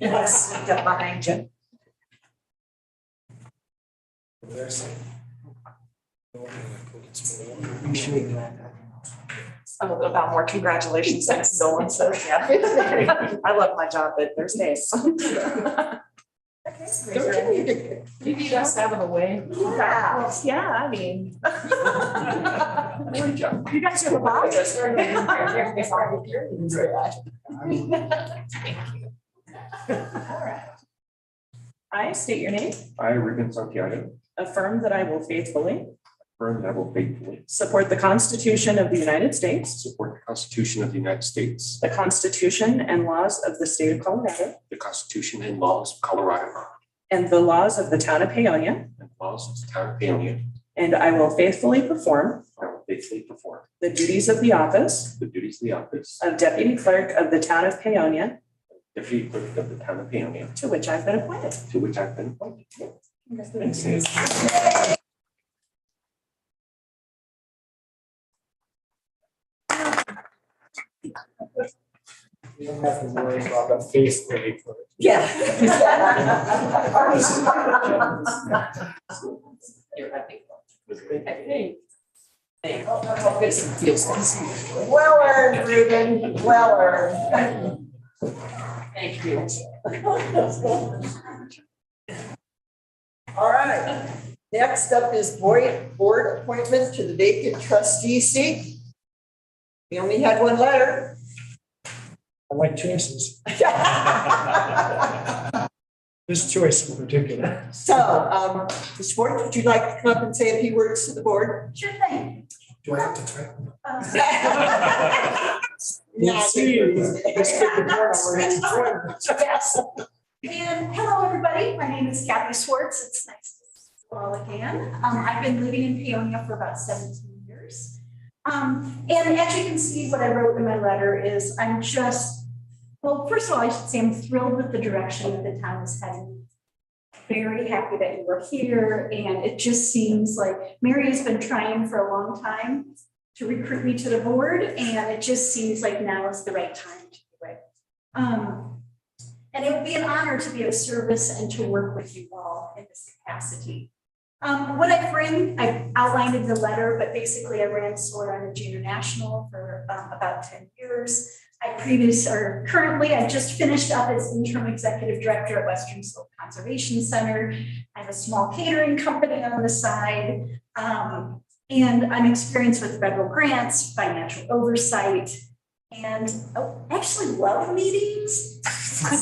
Yes, get behind you. About more congratulations, thanks, no one says, yeah. I love my job, but there's days. You need us to have it away. Yeah, I mean. You guys are about us. I state your name, I, Ruben Santiago, affirm that I will faithfully affirm that I will faithfully support the Constitution of the United States, support the Constitution of the United States, the Constitution and laws of the state of Colorado, the Constitution and laws of Colorado, and the laws of the town of Paonia, and laws of the town of Paonia. and I will faithfully perform I will faithfully perform the duties of the office the duties of the office of Deputy Clerk of the town of Paonia, Deputy Clerk of the town of Paonia, to which I've been appointed. to which I've been appointed. Congratulations. You don't have to worry about the face really for it. Yeah. You're happy. Well earned, Ruben, well earned. Thank you. All right, next up is board appointment to the vacant trustee seat. We only had one letter. I like choices. This choice in particular. So, Ms. Ford, would you like to come up and say a few words to the board? Sure thing. Do I have to type? We'll see. Let's get the board on. Yes. And hello, everybody. My name is Kathy Schwartz. It's nice to see you all again. I've been living in Peonia for about 17 years. And as you can see, what I wrote in my letter is I'm just, well, first of all, I should say I'm thrilled with the direction that the town is heading. Very happy that you were here. And it just seems like Mary has been trying for a long time to recruit me to the board. And it just seems like now is the right time to do it. And it would be an honor to be of service and to work with you all in this capacity. What I've outlined in the letter, but basically I ran Solar Energy International for about 10 years. Currently, I just finished up as interim executive director at Western Slope Conservation Center. I have a small catering company on the side. And I'm experienced with federal grants, financial oversight, and actually love meetings. And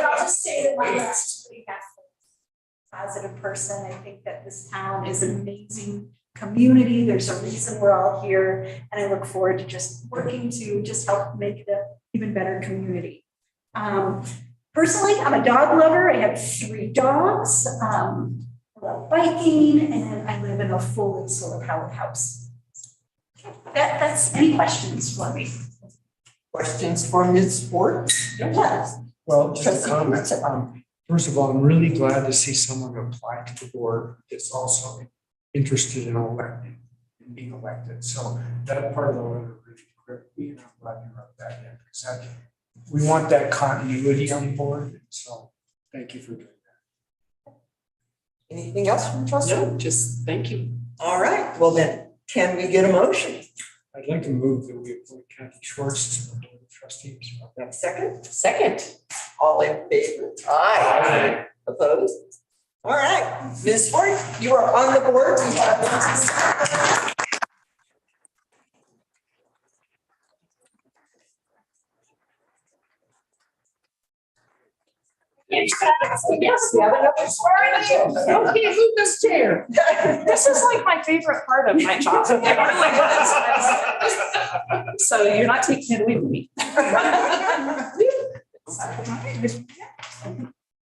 I'll just say that my last pretty positive person. I think that this town is an amazing community. There's a reason we're all here, and I look forward to just working to just help make it an even better community. Personally, I'm a dog lover. I have 3 dogs. I love biking, and I live in a fully solar powered house. That's any questions for me? Questions for Ms. Ford? Yes. Well, just a comment. First of all, I'm really glad to see someone apply to the board that's also interested in electing and being elected. So that part of the letter really gripped me, and I'm glad you wrote that in, because we want that continuity on the board. So thank you for doing that. Anything else from trustee? No, just thank you. All right, well then, can we get a motion? I'd like to move that we appoint Kathy Schwartz to the board of trustees. Second? Second. All in favor? Aye. Opposed? All right, Ms. Ford, you are on the board. We have Yes, we have another swearing in. Okay, move this chair. This is like my favorite part of my job. So you're not taking it away from me.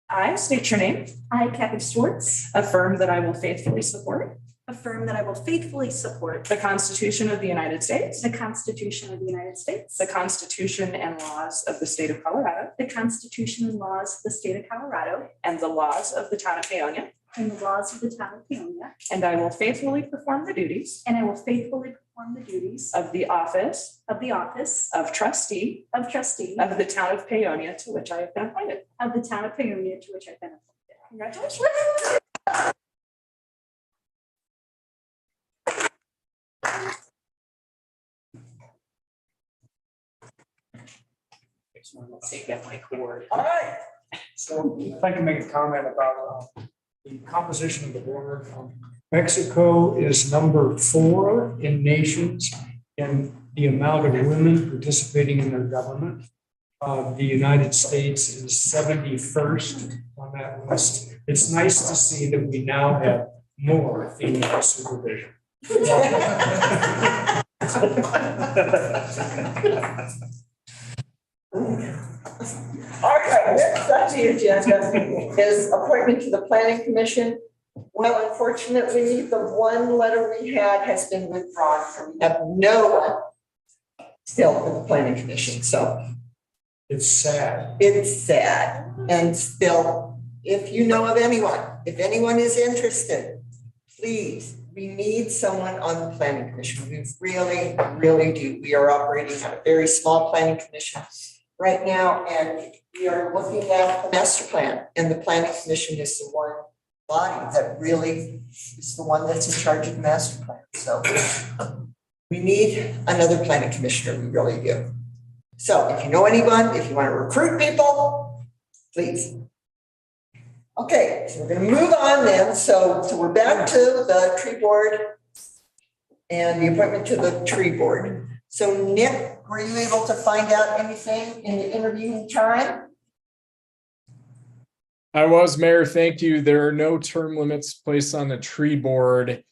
I state your name. I, Kathy Schwartz, Affirm that I will faithfully support affirm that I will faithfully support the Constitution of the United States, the Constitution of the United States, the Constitution and laws of the state of Colorado, the Constitution and laws of the state of Colorado, and the laws of the town of Paonia, and the laws of the town of Peonia, and I will faithfully perform the duties and I will faithfully perform the duties of the office of the office of trustee of trustee of the town of Paonia to which I have been appointed. of the town of Peonia to which I've been appointed. Congratulations. Take out my cord. All right. So if I can make a comment about the composition of the board. Mexico is number 4 in nations in the amount of women participating in their government. The United States is 71st on that list. It's nice to see that we now have more female supervision. All right, next on the agenda is appointment to the planning commission. Well, unfortunately, the one letter we had has been withdrawn, so we have no one still in the planning commission, so. It's sad. It's sad, and still, if you know of anyone, if anyone is interested, please, we need someone on the planning commission. We really, really do. We are operating on a very small planning commission right now, and we are looking at the master plan, and the planning commission is the one body that really is the one that's in charge of the master plan. So we need another planning commissioner, we really do. So if you know anyone, if you want to recruit people, please. Okay, so we're going to move on then. So we're back to the tree board and the appointment to the tree board. So Nick, were you able to find out anything in the interviewing time? I was, Mayor, thank you. There are no term limits placed on the tree board,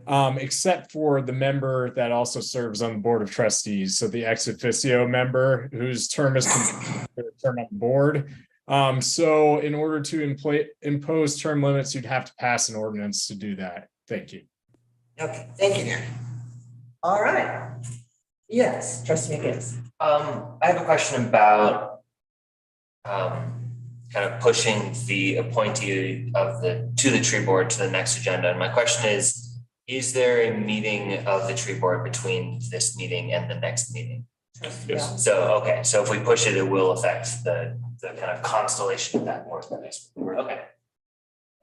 except for the member that also serves on the Board of Trustees. So the ex officio member whose term is term on the board. So in order to impose term limits, you'd have to pass an ordinance to do that. Thank you. Okay, thank you. All right. Yes, trustee McGinnis. I have a question about kind of pushing the appointee to the tree board to the next agenda. And my question is there a meeting of the tree board between this meeting and the next meeting? Yes. So, okay, so if we push it, it will affect the kind of constellation of that board. Okay.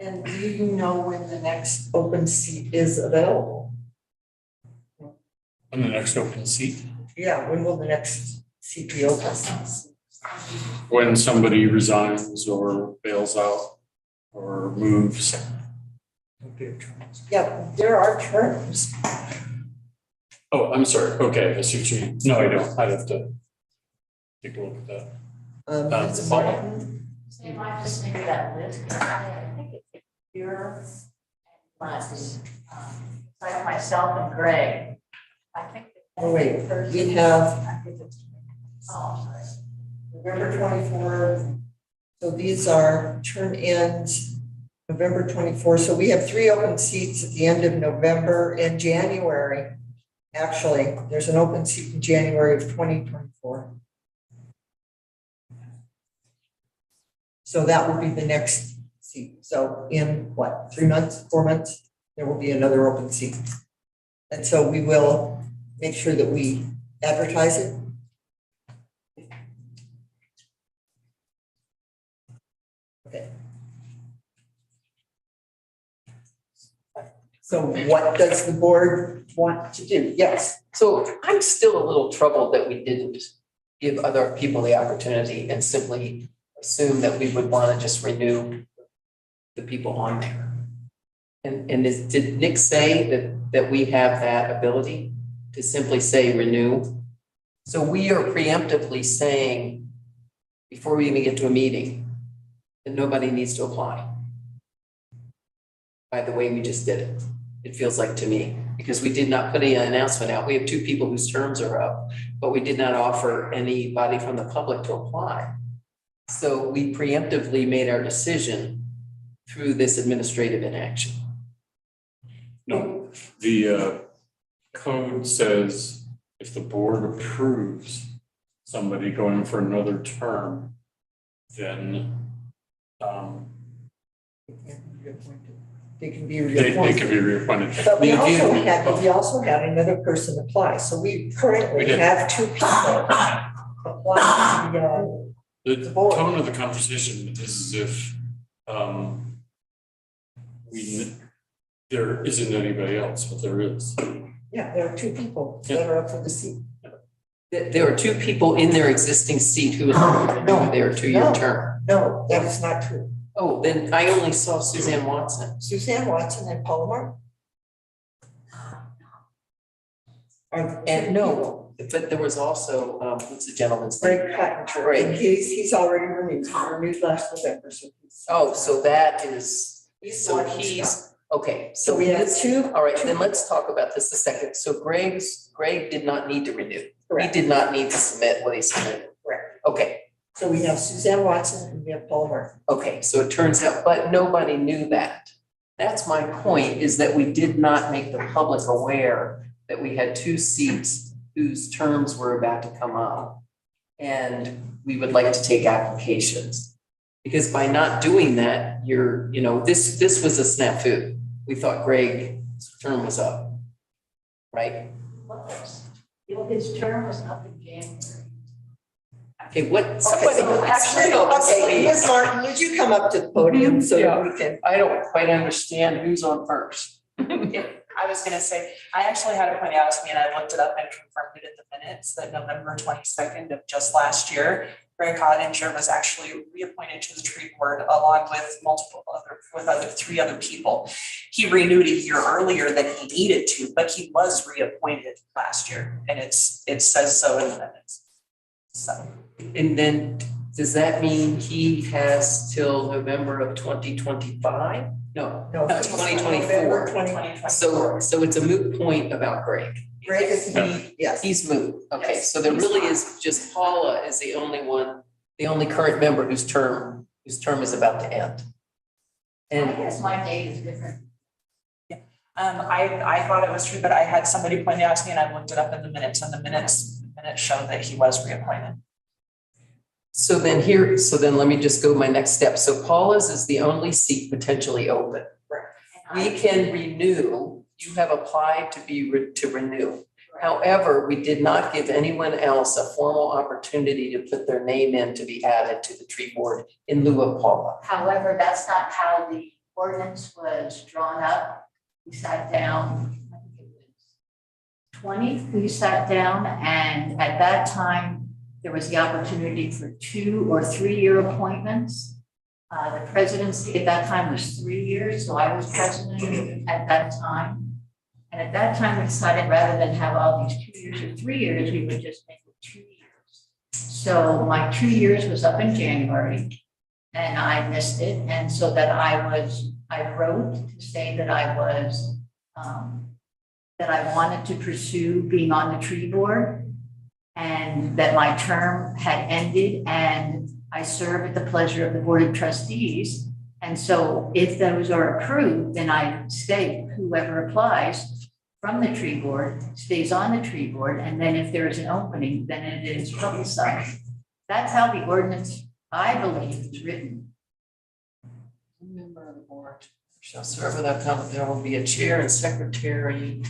And do you know when the next open seat is available? On the next open seat, Yeah, when will the next seat be open? when somebody resigns or bails out or moves. Yeah, there are terms. Oh, I'm sorry. Okay, I see what you mean. No, I don't. I'd have to take a look at that. Ms. Martin? So you might just maybe that list, I think it's pure classes, like myself and Greg. I think. Oh, wait, we have Oh, sorry. November 24th. So these are term ends, November 24th. So we have 3 open seats at the end of November and January. Actually, there's an open seat in January of 2024. So that will be the next seat. So in what, 3 months, 4 months, there will be another open seat. And so we will make sure that we advertise it. Okay. So what does the board want to do? Yes. So I'm still a little troubled that we didn't give other people the opportunity and simply assume that we would want to just renew the people on there. And did Nick say that we have that ability to simply say renew? So we are preemptively saying, before we even get to a meeting, that nobody needs to apply. By the way we just did it, it feels like to me, because we did not put any announcement out. We have 2 people whose terms are up, but we did not offer anybody from the public to apply. So we preemptively made our decision through this administrative inaction. No, the code says if the board approves somebody going for another term, then they can be they reappointed. can be reappointed. But we also had another person apply. So we currently have 2 people apply to The tone of the conversation is as if there isn't anybody else, but there is. yeah, there are 2 people that are up for the seat. There are 2 people in their existing seat who are their 2-year term. No, that is not true. Oh, then I only saw Suzanne Watson. Suzanne Watson and Paula Martin. And no, but there was also, what's the gentleman's name? Greg Cottinger, Greg. and he's already renewed. He renewed last November, so he's. Oh, so that is, so wanting to he's, stop. okay, So so we have this, 2. all right, then let's talk about this a second. So Greg did not need to renew. He Correct. did not need to submit what he submitted. Correct. Okay, So we have Suzanne Watson and we have Paula Martin. okay, so it turns out, but nobody knew that. That's my point, is that we did not make the public aware that we had 2 seats whose terms were about to come up. And we would like to take applications. Because by not doing that, this was a snafu. We thought Greg's term was up, right? His term was up in January. Okay, what, Okay, somebody, so actually, Ms. Martin, would you come up to the podium so that we can? I don't quite understand who's on first. I was gonna say, I actually had it pointed out to me and I looked it up and confirmed it in the minutes that November 22nd of just last year Greg Ottinger was actually reappointed to the tree board along with three other people. He renewed a year earlier than he needed to, but he was reappointed last year, and it says so in the minutes. So. And then, does that mean he has till November of 2025? No, 2024. 2024. So it's a moot point about Greg. Greg is, yes. He's moot. Okay, so there really is just Paula is the only one, the only current member whose term is about to end. I And guess my date is different. I thought it was true, but I had somebody point it out to me and I looked it up in the minutes, and the minutes showed that he was reappointed. so then let me just go my next step. So Paula's is the only seat potentially open. We can renew, you have applied to renew. However, we did not give anyone else a formal opportunity to put their name in to be added to the tree board in lieu of Paula. However, that's not how the ordinance was drawn up. We sat down, I think it was 20, we sat down, and at that time, there was the opportunity for 2 or 3 year appointments. The presidency at that time was 3 years, so I was president at that time. And at that time, we decided rather than have all these 2 years or 3 years, we would just make it 2 years. So my 2 years was up in January, and I missed it. And so that I wrote to say that I was, that I wanted to pursue being on the tree board, and that my term had ended, and I serve at the pleasure of the Board of Trustees. And so if those are approved, then I state whoever applies from the tree board stays on the tree board. And then if there is an opening, then it is publicized. That's how the ordinance, I believe, is written. Member of the board shall serve without conflict. There will be a chair and secretary.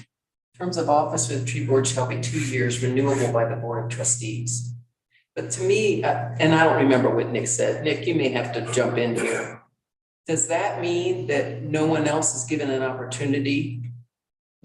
Terms of office for the tree board shall be 2 years, renewable by the board of trustees. But to me, and I don't remember what Nick said. Nick, you may have to jump in here. Does that mean that no one else is given an opportunity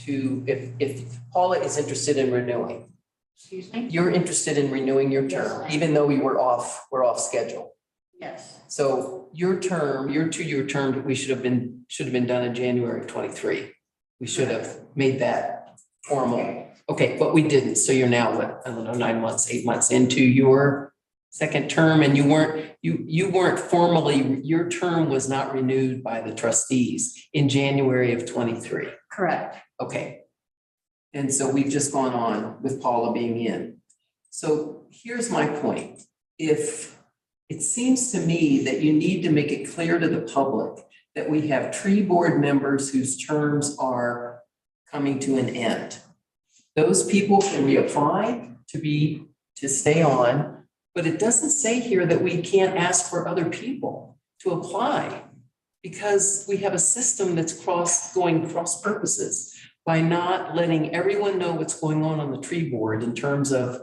to, if Paula is interested in renewing? Excuse me? You're interested in renewing your term, even though we're off schedule. Yes. So your term, your 2-year term, we should have been done in January of 23. We should have made that formal. Okay, but we didn't. So you're now what, I don't know, 9 months, 8 months into your second term, and you weren't formally, your term was not renewed by the trustees in January of 23. Correct. Okay. And so we've just gone on with Paula being in. So here's my point. If it seems to me that you need to make it clear to the public that we have tree board members whose terms are coming to an end. Those people can reapply to stay on, but it doesn't say here that we can't ask for other people to apply, because we have a system that's going cross purposes by not letting everyone know what's going on the tree board in terms of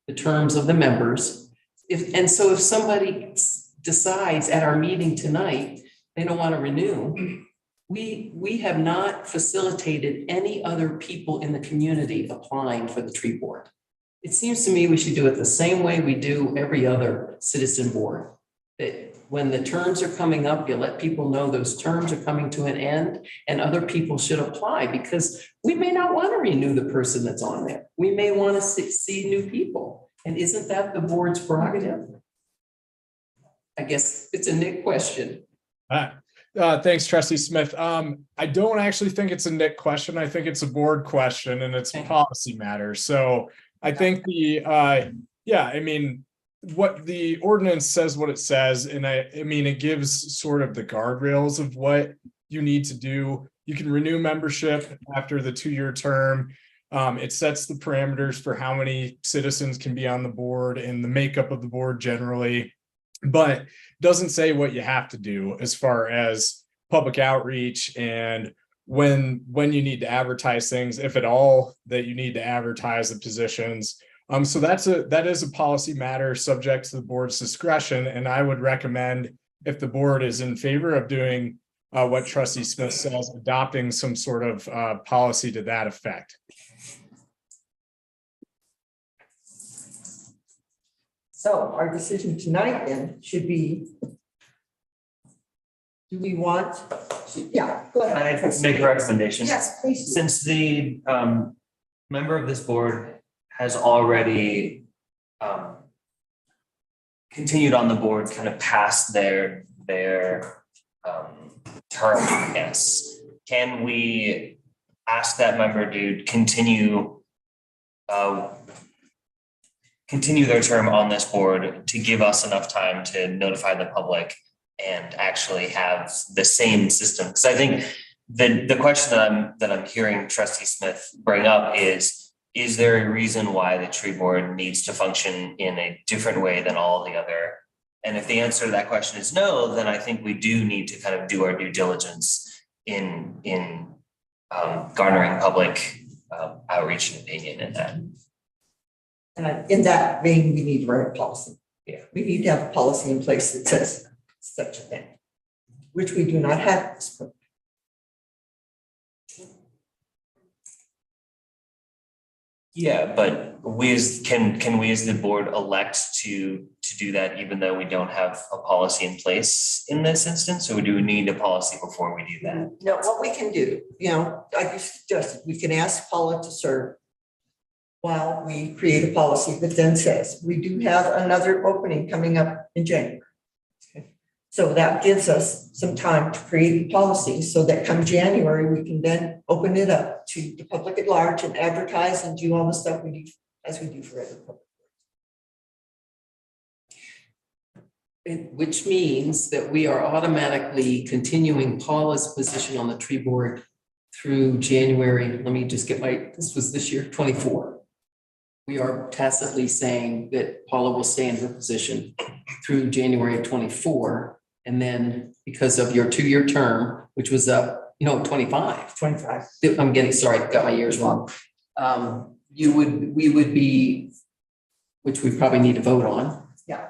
the members. And so if somebody decides at our meeting tonight they don't want to renew, we have not facilitated any other people in the community applying for the tree board. It seems to me we should do it the same way we do every other citizen board. That when the terms are coming up, you let people know those terms are coming to an end, and other people should apply, because we may not want to renew the person that's on there. We may want to see new people. And isn't that the board's prerogative? I guess it's a Nick question. Thanks, Trustee Smith. I don't actually think it's a Nick question. I think it's a board question, and it's a policy matter. So I think what the ordinance says, what it says, and I mean, it gives sort of the guardrails of what you need to do. You can renew membership after the 2-year term. It sets the parameters for how many citizens can be on the board and the makeup of the board generally, but doesn't say what you have to do as far as public outreach and when you need to advertise things, if at all, that you need to advertise the positions. So that is a policy matter subject to the board's discretion. And I would recommend, if the board is in favor of doing what Trustee Smith says, adopting some sort of policy to that effect. So our decision tonight then should be, do we want, yeah, go Can ahead. I make a recommendation? Yes, please. Since the member of this board has already continued on the board kind of past their term, I guess, can we ask that member to continue their term on this board to give us enough time to notify the public and actually have the same system? Because I think the question that I'm hearing Trustee Smith bring up is there a reason why the tree board needs to function in a different way than all the other? And if the answer to that question is no, then I think we do need to kind of do our due diligence in garnering public outreach and opinion in that. And in that vein, we need to write a policy. Yeah. We need to have a policy in place that says such a thing, which we do not have at this point. Yeah, but can we as the board elect to do that even though we don't have a policy in place in this instance? Or do we need a policy before we do that? No, what we can do, like you suggested, we can ask Paula to serve while we create a policy that then says, we do have another opening coming up in January. Okay. So that gives us some time to create a policy so that come January, we can then open it up to the public at large and advertise and do all the stuff we do as we do for other public. Which means that we are automatically continuing Paula's position on the tree board through January. Let me just get this was this year, 24. We are tacitly saying that Paula will stay in her position through January of 24. And then because of your 2-year term, which was up, 25. 25. I'm got my years wrong. We would be, which we probably need to vote on. Yeah.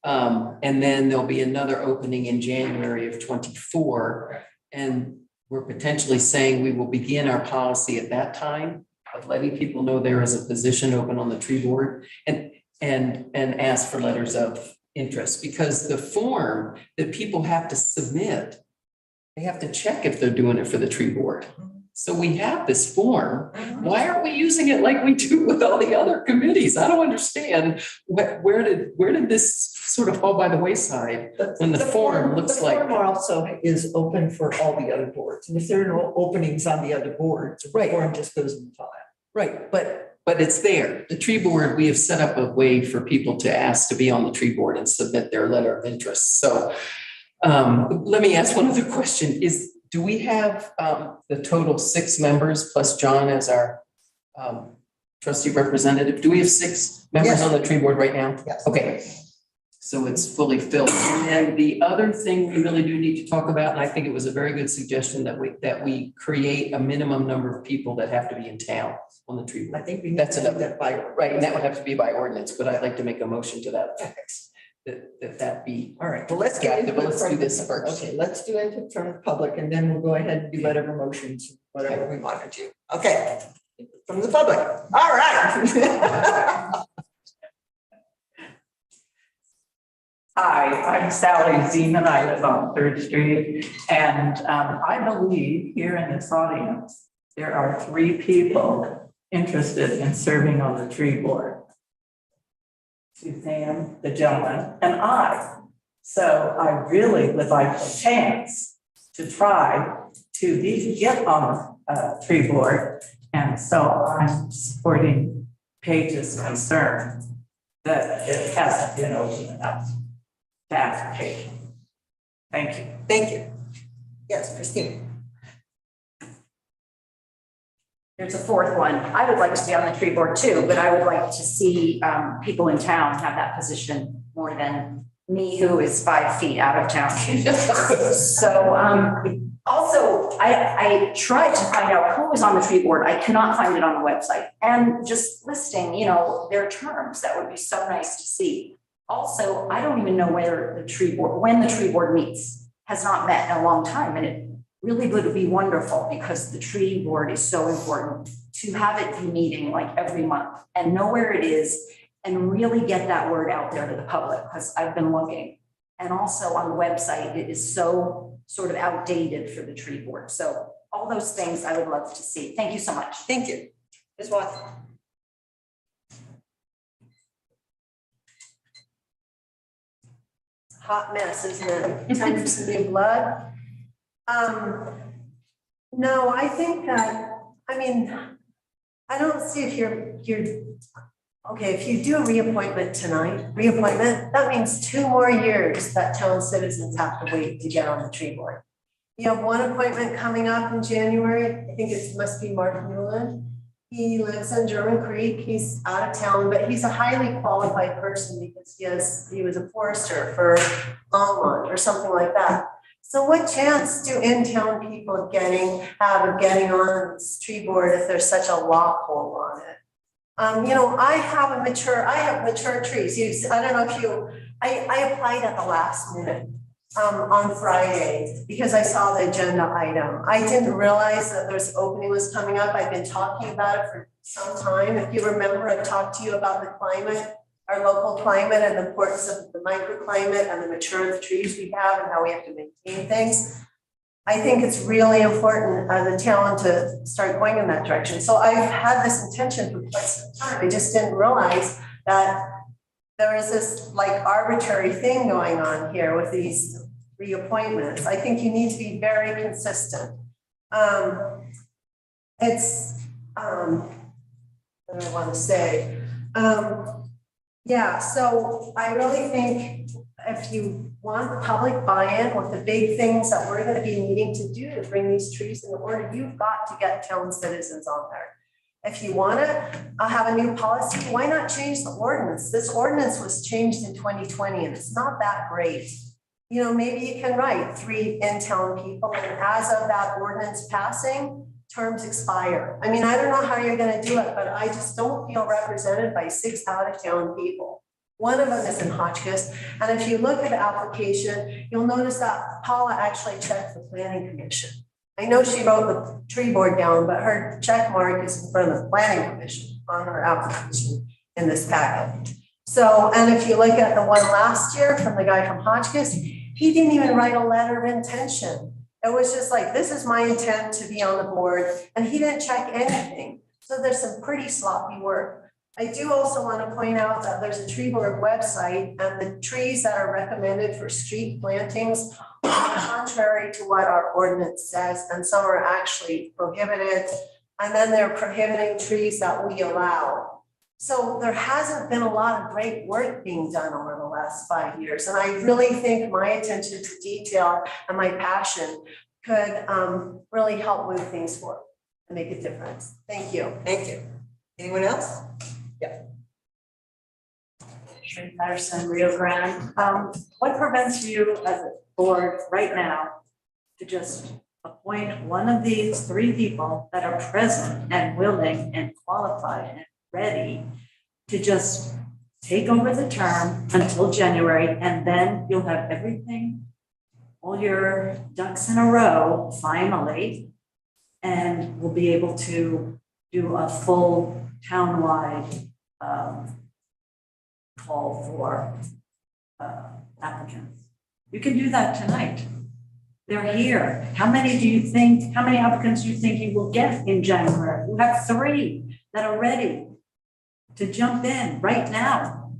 And then there'll be another opening in January of 24. And we're potentially saying we will begin our policy at that time of letting people know there is a position open on the tree board and ask for letters of interest, because the form that people have to submit, they have to check if they're doing it for the tree board. So we have this form. Why aren't we using it like we do with all the other committees? I don't understand. Where did this sort of fall by the wayside when the form looks like? The form also is open for all the other boards. And if there are no openings on the other boards, the form just goes in the file. Right, but it's there. The tree board, we have set up a way for people to ask to be on the tree board and submit their letter of interest. So let me ask one other question. Do we have the total 6 members plus John as our trustee representative? Do we have 6 members on the tree board right now? Yes. Okay. So it's fully filled. And the other thing we really do need to talk about, and I think it was a very good suggestion that we create a minimum number of people that have to be in town on the tree board. I think we need to do that by Right, and that would have to be by ordinance, but I'd like to make a motion to that effect. That be. All right, well, let's get into it. Let's do this first. Okay, let's do it from the public and then we'll go ahead and do whatever motions, whatever we want to do. Okay, from the public. All right. Hi, I'm Sally Zeman. I live on 3rd Street. And I believe here in this audience, there are 3 people interested in serving on the tree board. Suzanne, the gentleman, and I. So I really would like a chance to try to even get on a tree board. And so I'm supporting Paige's concern that it hasn't been open enough to application. Thank you. Thank you. Yes, Christine. There's a 4th one. I would like to be on the tree board too, but I would like to see people in town have that position more than me, who is 5 feet out of town. So also, I tried to find out who was on the tree board. I cannot find it on the website. And just listing, their terms, that would be so nice to see. Also, I don't even know where when the tree board meets, has not met in a long time. And it really would be wonderful, because the tree board is so important, to have it be meeting like every month and know where it is and really get that word out there to the public, because I've been looking. And also on the website, it is so sort of outdated for the tree board. So all those things I would love to see. Thank you so much. Thank you. Ms. Watson. Hot mess, isn't it? Time for some new blood. No, I think that, I mean, I don't see if you're, okay, if you do a reappointment tonight, that means 2 more years that town citizens have to wait to get on the tree board. You have one appointment coming up in January. I think it must be Mark Newland. He lives in German Creek. He's out of town, but he's a highly qualified person because he was a forester for Longmont or something like that. So what chance do in-town people have of getting on this tree board if there's such a lockhole on it? You know, I have mature trees. I don't know if you, I applied at the last minute on Friday because I saw the agenda item. I didn't realize that this opening was coming up. I've been talking about it for some time. If you remember, I've talked to you about the climate, our local climate, and the importance of the microclimate and the mature of the trees we have and how we have to maintain things. I think it's really important as a town to start going in that direction. So I've had this intention for quite some time. I just didn't realize that there is this like arbitrary thing going on here with these reappointments. I think you need to be very consistent. What do I want to say? Yeah, so I really think if you want public buy-in with the big things that we're going to be needing to do to bring these trees into order, you've got to get town citizens on there. If you want to have a new policy, why not change the ordinance? This ordinance was changed in 2020 and it's not that great. You know, maybe you can write 3 in-town people, and as of that ordinance passing, terms expire. I mean, I don't know how you're going to do it, but I just don't feel represented by 6 out-of-town people. One of them is in Hotchkiss, and if you look at the application, you'll notice that Paula actually checked the planning commission. I know she wrote the tree board down, but her check mark is in front of the planning commission on her application in this packet. So, and if you look at the one last year from the guy from Hotchkiss, he didn't even write a letter of intention. It was just like, this is my intent to be on the board, and he didn't check anything. So there's some pretty sloppy work. I do also want to point out that there's a tree board website, and the trees that are recommended for street plantings are contrary to what our ordinance says, and some are actually prohibited. And then they're prohibiting trees that we allow. So there hasn't been a lot of great work being done over the last 5 years. And I really think my attention to detail and my passion could really help move things forward and make a difference. Thank you. Thank you. Anyone else? Yeah. Sherry Patterson, Rio Grande. What prevents you as a board right now to just appoint one of these 3 people that are present and willing and qualified and ready to just take over the term until January, and then you'll have everything, all your ducks in a row finally, and we'll be able to do a full townwide call for applicants. You can do that tonight. They're here. How many applicants do you think you will get in January? You have 3 that are ready to jump in right now.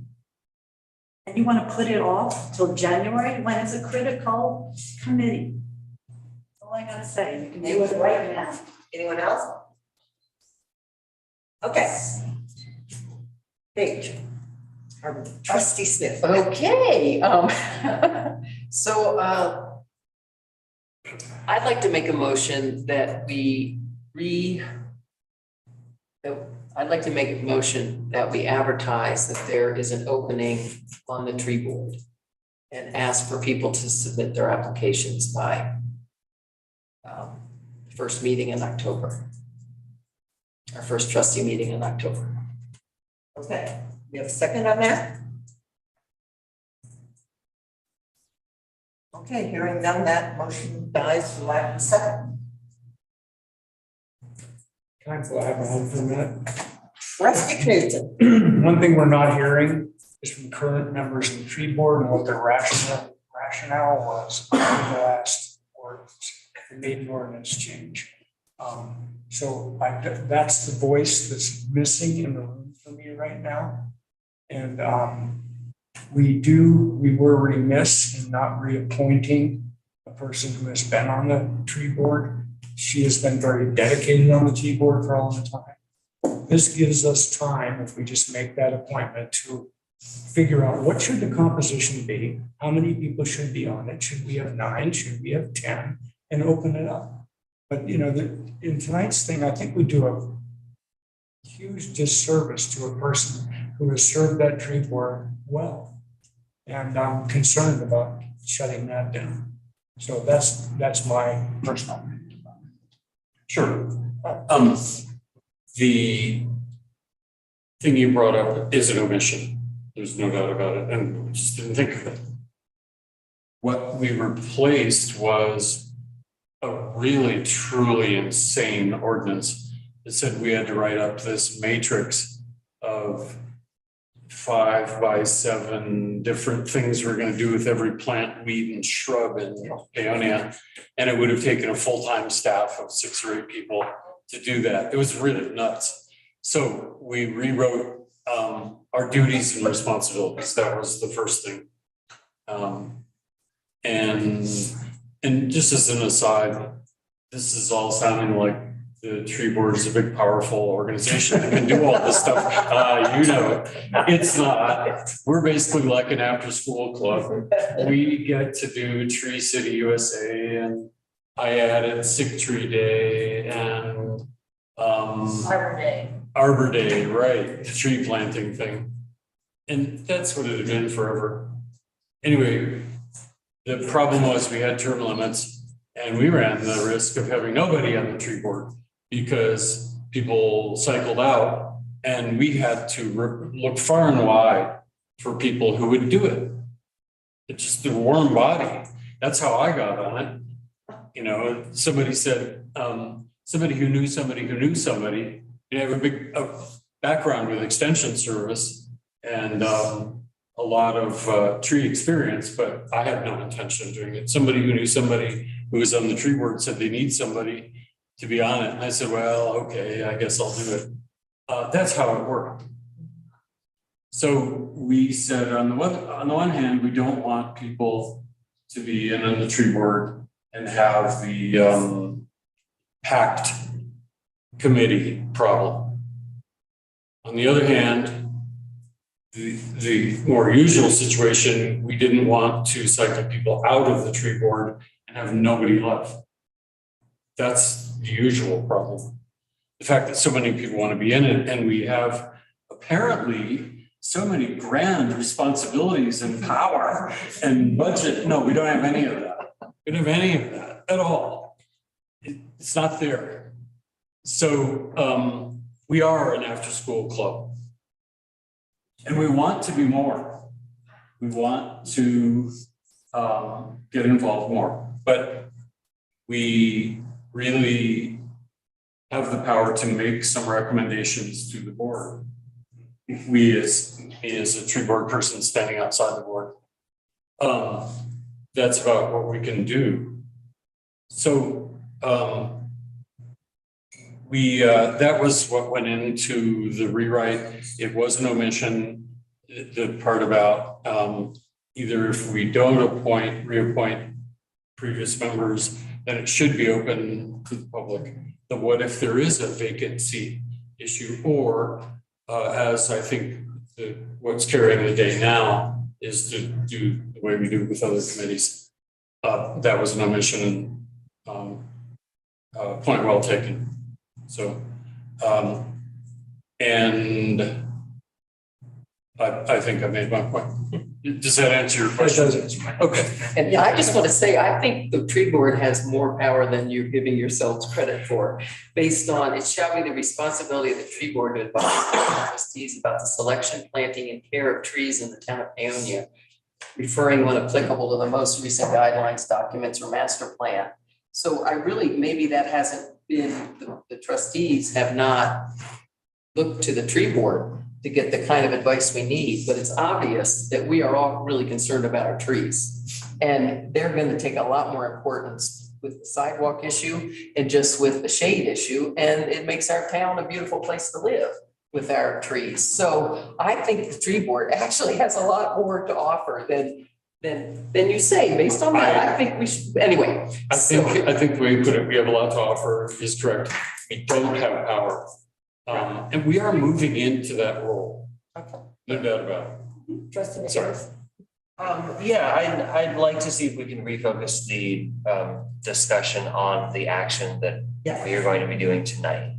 And you want to put it off till January when it's a critical committee. That's all I gotta say. You can do it right now. Anyone else? Okay. Paige, our trustee Smith. Okay, so I'd like to make a motion that I'd like to make a motion that we advertise that there is an opening on the tree board and ask for people to submit their applications by first meeting in October. Our first trustee meeting in October. Okay, we have a second on that? Okay, hearing none, that motion dies for lack of a second. Can I fly behind for a minute? Trustee Knudsen. One thing we're not hearing is from current members of the tree board and what their rationale was in the last ordinance, the maiden ordinance change. So that's the voice that's missing in the room for me right now. And we were remiss in not reappointing a person who has been on the tree board. She has been very dedicated on the tree board for a long time. This gives us time, if we just make that appointment, to figure out what should the composition be, how many people should be on it, should we have 9, should we have 10, and open it up. But you know, in tonight's thing, I think we do a huge disservice to a person who has served that tree board well. And I'm concerned about shutting that down. So that's my personal opinion. Sure. The thing you brought up is an omission. There's no doubt about it, and we just didn't think of it. What we replaced was a really, truly insane ordinance that said we had to write up this matrix of 5 by 7 different things we're going to do with every plant, weed, and shrub in Paonia. And it would have taken a full-time staff of 6 or 8 people to do that. It was really nuts. So we rewrote our duties and responsibilities. That was the first thing. And just as an aside, this is all sounding like the tree board is a big, powerful organization that can do all this stuff. You know it. It's not. We're basically like an after-school club. We get to do Tree City USA, and I added Sick Tree Day and Arbor Day, right? The tree planting thing. And that's what it had been forever. Anyway, the problem was we had term limits, and we ran the risk of having nobody on the tree board because people cycled out, and we had to look far and wide for people who would do it. It's just a warm body. That's how I got on it. You know, somebody said, somebody who knew somebody who knew somebody. You have a big background with extension service and a lot of tree experience, but I had no intention of doing it. Somebody who knew somebody who was on the tree board said they need somebody to be on it. And I said, well, okay, I guess I'll do it. That's how it worked. So we said on the one hand, we don't want people to be in on the tree board and have the packed committee problem. On the other hand, the more usual situation, we didn't want to cycle people out of the tree board and have nobody left. That's the usual problem. The fact that so many people want to be in it, and we have apparently so many grand responsibilities and power and budget. No, we don't have any of that. We don't have any of that at all. It's not there. So we are an after-school club. And we want to be more. We want to get involved more. But we really have the power to make some recommendations to the board. We as a tree board person standing outside the board. That's about what we can do. So that was what went into the rewrite. It was an omission. The part about either if we don't reappoint previous members, then it should be open to the public. The what if there is a vacant seat issue, or as I think what's carrying the day now is to do the way we do with other committees. That was an omission and point well taken. So, and I think I made my point. Does that answer your question? Okay. And yeah, I just want to say, I think the tree board has more power than you're giving yourselves credit for, based on it shall be the responsibility of the tree board to advise the trustees about the selection, planting, and care of trees in the town of Paonia, referring when applicable to the most recent guidelines, documents, or master plan. So I really, maybe that hasn't been, the trustees have not look to the tree board to get the kind of advice we need, but it's obvious that we are all really concerned about our trees. And they're gonna take a lot more importance with the sidewalk issue and just with the shade issue. And it makes our town a beautiful place to live with our trees. So I think the tree board actually has a lot more to offer than you say. Based on that, I think we should, anyway. I think the way you put it, we have a lot to offer is correct. We don't have power. And we are moving into that role. No doubt about it. Trustee Sorry. Yeah, I'd like to see if we can refocus the discussion on the action that we are going to be doing tonight.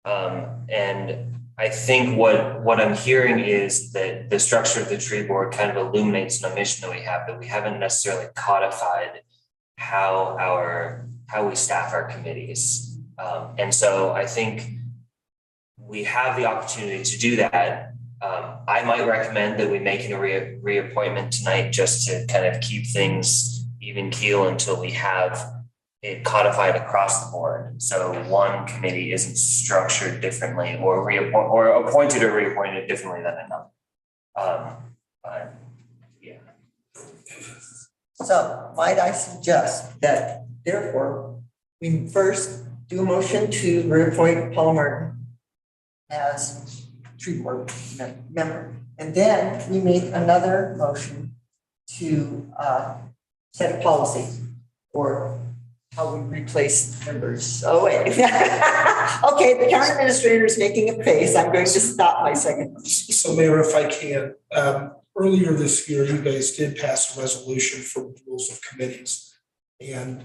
And I think what I'm hearing is that the structure of the tree board kind of illuminates an omission that we haven't necessarily codified how we staff our committees. And so I think we have the opportunity to do that. I might recommend that we make a reappointment tonight just to kind of keep things even keel until we have it codified across the board. So one committee isn't structured differently or appointed or reappointed differently than another. But yeah. So might I suggest that therefore we first do a motion to reappoint Paul Martin as tree board member, and then we make another motion to set a policy for how we replace members. Oh, wait. Okay, the town administrator is making a face. I'm going to stop my second. So Mayor, if I can, earlier this year, you guys did pass a resolution for rules of committees and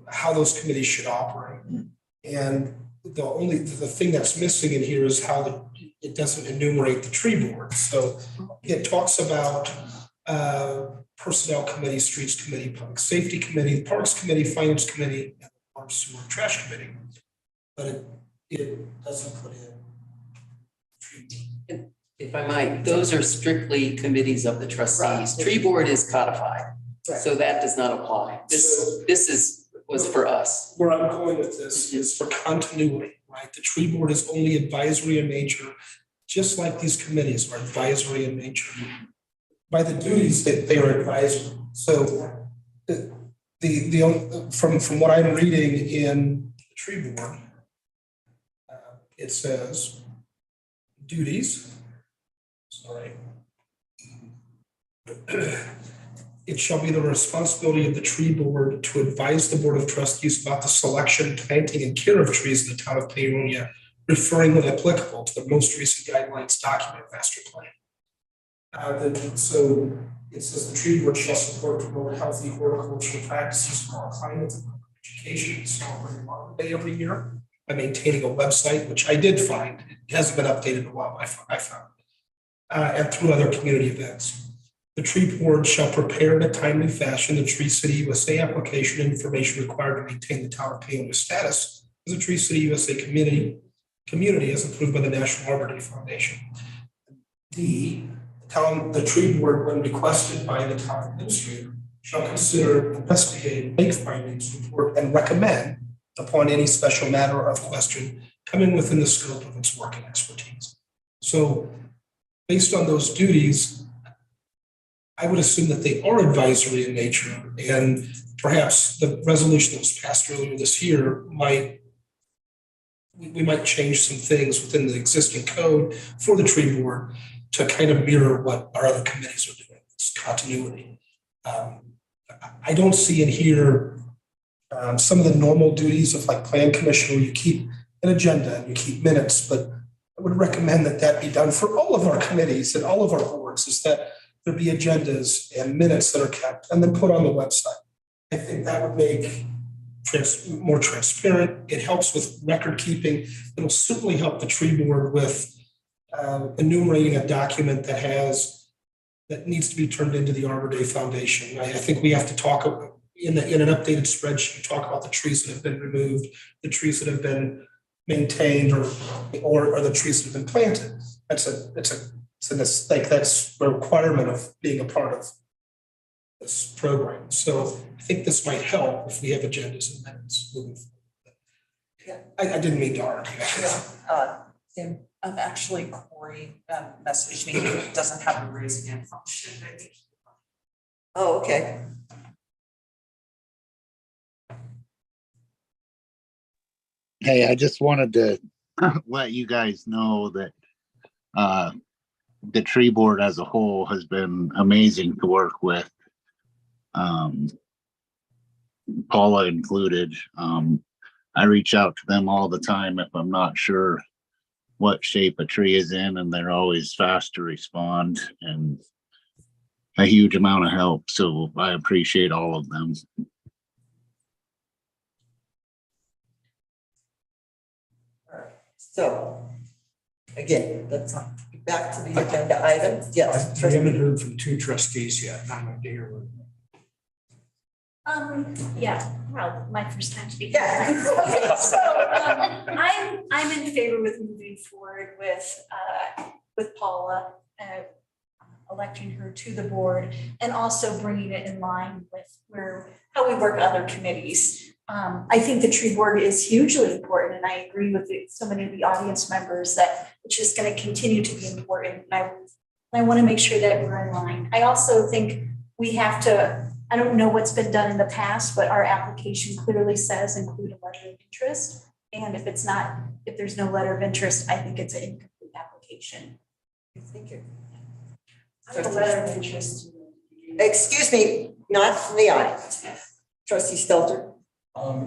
how those committees should operate. And the thing that's missing in here is how it doesn't enumerate the tree board. So it talks about personnel committee, streets committee, public safety committee, parks committee, finance committee, and water sewer trash committee. But it doesn't put in. If I might, those are strictly committees of the trustees. Tree board is codified, so that does not apply. This was for us. Where I'm going with this is for continuity, right? The tree board is only advisory in nature, just like these committees are advisory in nature. By the duties that they are advisory. So from what I'm reading in the tree board, it says duties. Sorry. It shall be the responsibility of the tree board to advise the board of trustees about the selection, planting, and care of trees in the town of Paonia, referring when applicable to the most recent guidelines document master plan. So it says the tree board shall support and promote healthy horticultural practices in all climates and education, celebrating Martin Day every year by maintaining a website, which I did find. It hasn't been updated in a while, I found, and through other community events. The tree board shall prepare in a timely fashion the Tree City USA application and information required to maintain the town of Paonia status as a Tree City USA community as approved by the National Arbor Day Foundation. The tree board, when requested by the town administrator, shall consider, investigate, make findings, report, and recommend upon any special matter of question coming within the scope of its working expertise. So based on those duties, I would assume that they are advisory in nature, and perhaps the resolution that was passed earlier this year we might change some things within the existing code for the tree board to kind of mirror what our other committees are doing. It's continuity. I don't see in here some of the normal duties of like plan commission where you keep an agenda and you keep minutes, but I would recommend that be done for all of our committees and all of our boards, is that there be agendas and minutes that are kept and then put on the website. I think that would make more transparent. It helps with record keeping. It'll certainly help the tree board with enumerating a document that needs to be turned into the Arbor Day Foundation. I think we have to talk in an updated spreadsheet, talk about the trees that have been removed, the trees that have been maintained, or the trees that have been planted. That's a requirement of being a part of this program. So I think this might help if we have agendas and minutes moving forward. I didn't mean to argue. Tim? Actually, Corey messaged me, he doesn't have a raise hand function. Oh, okay. Hey, I just wanted to let you guys know that the tree board as a whole has been amazing to work with. Paula included. I reach out to them all the time if I'm not sure what shape a tree is in, and they're always fast to respond and a huge amount of help. So I appreciate all of them. So, again, let's back to the agenda item. Yes. We haven't heard from two trustees yet, not a day or. Yeah, well, my first time speaking. Yeah. So, I'm in favor with moving forward with Paula, electing her to the board and also bringing it in line with how we work other committees. I think the tree board is hugely important, and I agree with so many of the audience members that it's just going to continue to be important. And I want to make sure that we're in line. I also think we have to, I don't know what's been done in the past, but our application clearly says include a letter of interest. And if there's no letter of interest, I think it's an incomplete application. Thank you. I have a letter of interest. Excuse me, not from the audience. Trustee Stelter.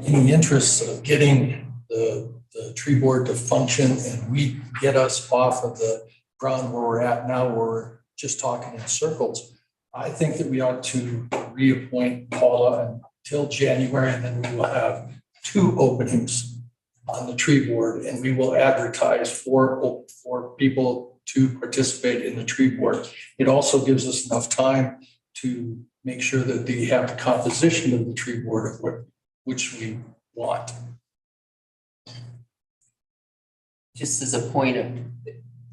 In the interest of getting the tree board to function and we get us off of the ground where we're at now, where we're just talking in circles, I think that we ought to reappoint Paula until January, and then we will have 2 openings on the tree board, and we will advertise for people to participate in the tree board. It also gives us enough time to make sure that they have the composition of the tree board of which we want. Just as a point of,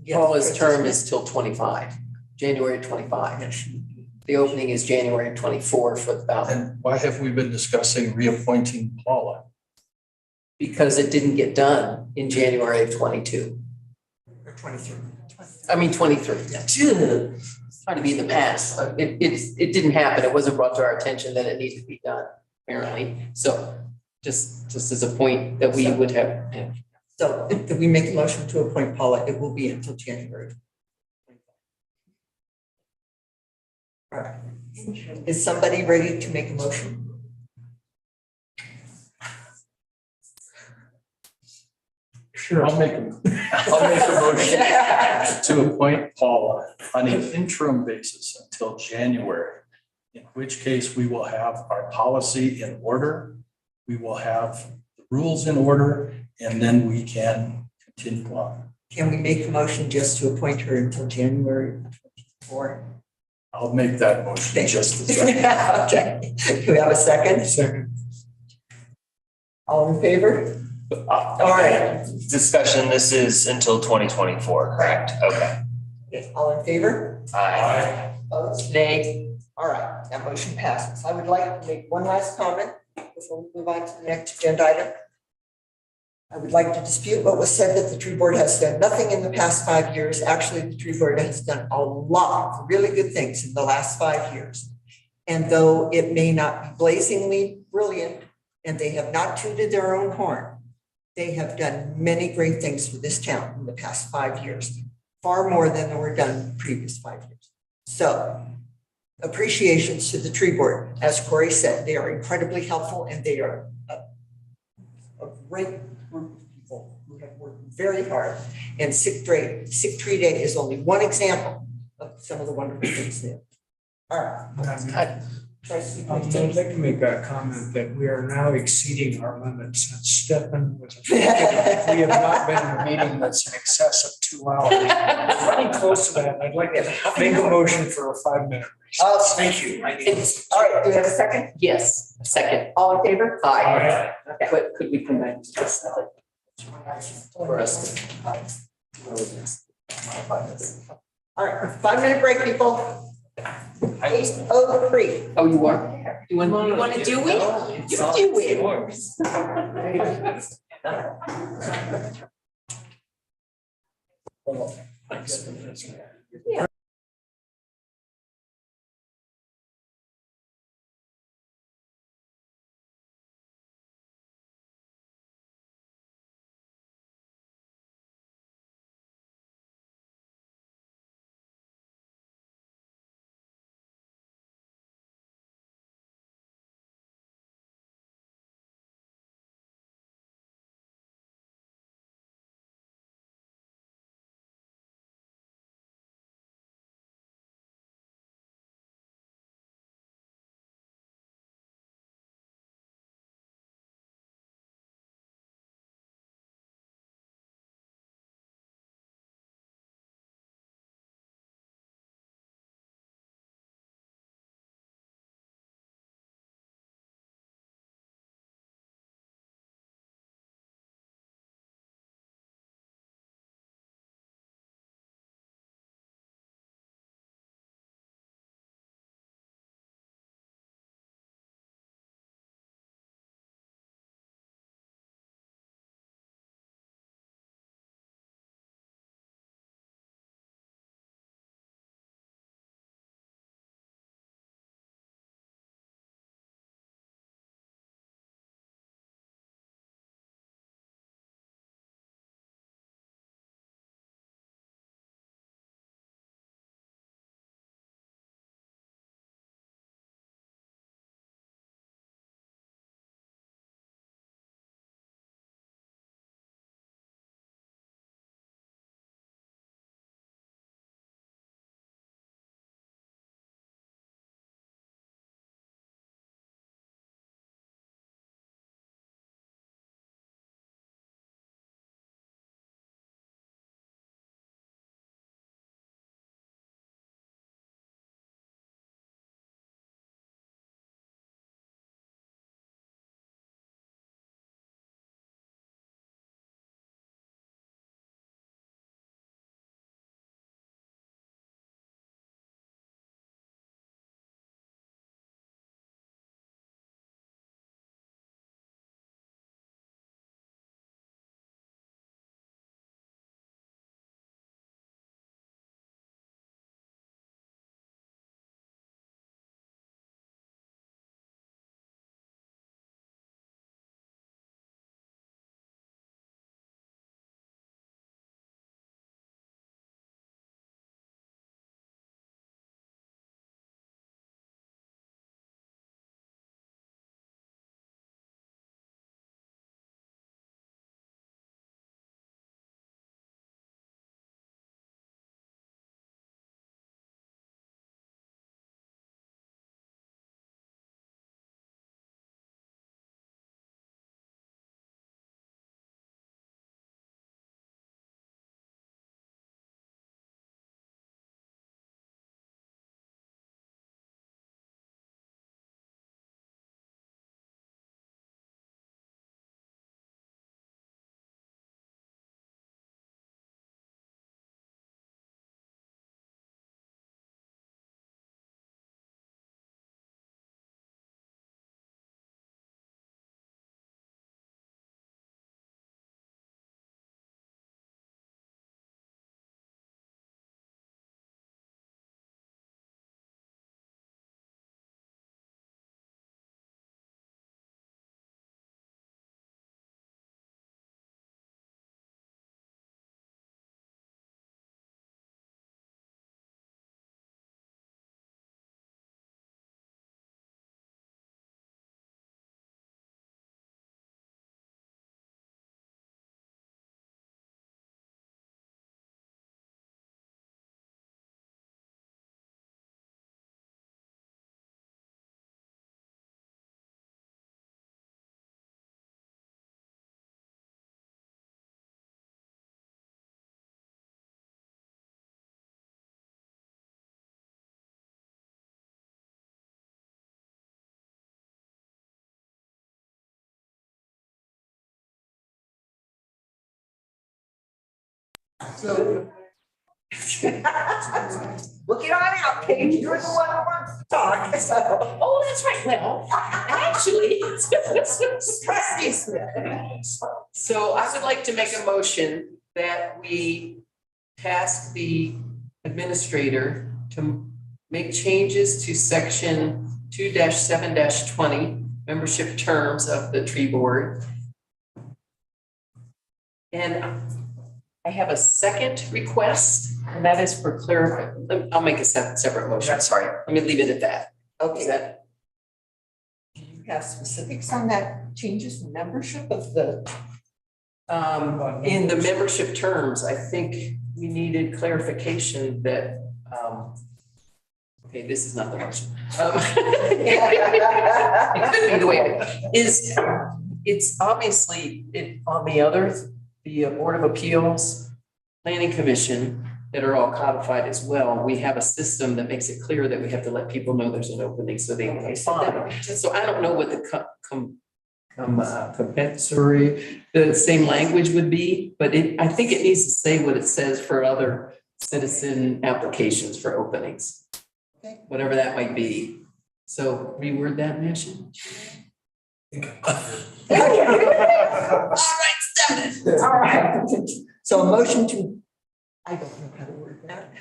Paula's term is till 25, January 25. The opening is January 24 for the ballot. And why have we been discussing reappointing Paula? Because it didn't get done in January of 22. Or 23. I mean, 23. Trying to be in the past. It didn't happen. It wasn't brought to our attention that it needed to be done, apparently. So just as a point that we would have. Yeah. So if we make a motion to appoint Paula, it will be until January. All right. Is somebody ready to make a motion? Sure. I'll make a motion to appoint Paula on an interim basis until January, in which case we will have our policy in order. We will have the rules in order, and then we can continue on. Can we make a motion just to appoint her until January 24? I'll make that motion just a second. Okay. Do we have a second? Second. All in favor? All right. Discussion, this is until 2024, correct? Okay. Okay. All in favor? Aye. Opposed? Nay. All right, that motion passes. I would like to make one last comment before we move on to the next agenda item. I would like to dispute what was said that the tree board has done nothing in the past 5 years. Actually, the tree board has done a lot of really good things in the last 5 years. And though it may not be blazingly brilliant and they have not tooted their own horn, they have done many great things for this town in the past 5 years, far more than were done in the previous 5 years. So appreciations to the tree board. As Corey said, they are incredibly helpful and they are a great group of people who have worked very hard. And Sick Tree Day is only one example of some of the wonderful things there. All right. I'd like to make a comment that we are now exceeding our limits. Stefan was, we have not been in a meeting that's in excess of 2 hours. We're running close to that. I'd like to make a motion for a 5-minute recess. Thank you. All right, do we have a second? Yes, second. All in favor? Aye. But could we come back to this? For us to. All right, 5-minute break, people. 8:03. Oh, you are? You want to do it? You do it. Well, Thanks. So. Look it on out, Paige, you're the one who wants to talk, so. Oh, that's right. Well, actually. Trustee Smith. So I would like to make a motion that we task the administrator to make changes to section 2-7-20, membership terms of the tree board. And I have a second request, and that is for I'll make a separate motion, sorry. Let me leave it at that. Okay. Is that, Do you have specifics on that changes in membership of the? in the membership terms, I think we needed clarification that, okay, this is not the motion. It could be the way it's obviously on the Board of Appeals, Planning Commission, that are all codified as well. We have a system that makes it clear that we have to let people know there's an opening so they can apply. So I don't know what the compensatory, the same language would be, but I think it needs to say what it says for other citizen applications for openings. Okay. Whatever that might be. So reword that, Mission. All right. So a motion to, I don't know how to word that.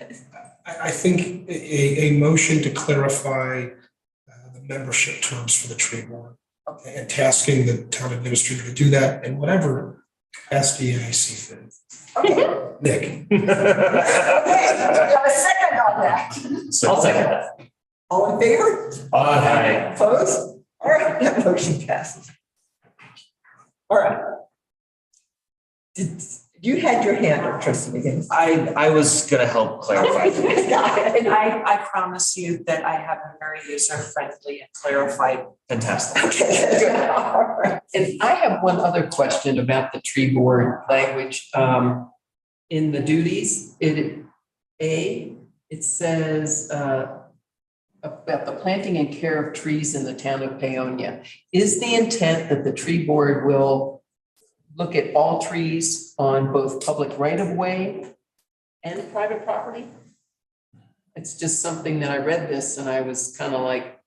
I think a motion to clarify the membership terms for the tree board. Okay, and tasking the town administrator to do that in whatever capacity I see fit. Okay. Nick. Okay, do you have a second on that? I'll second that. All in favor? Aye. Opposed? All right, that motion passes. All right. You had your hand up, trustee McGinnis. I was gonna help clarify. And I promise you that I have a very user-friendly and clarified. Fantastic. Okay, good. All right. And I have one other question about the tree board language. In the duties, it says about the planting and care of trees in the town of Paonia. Is the intent that the tree board will look at all trees on both public right-of-way and private property? It's just something that I read this and I was kind of like.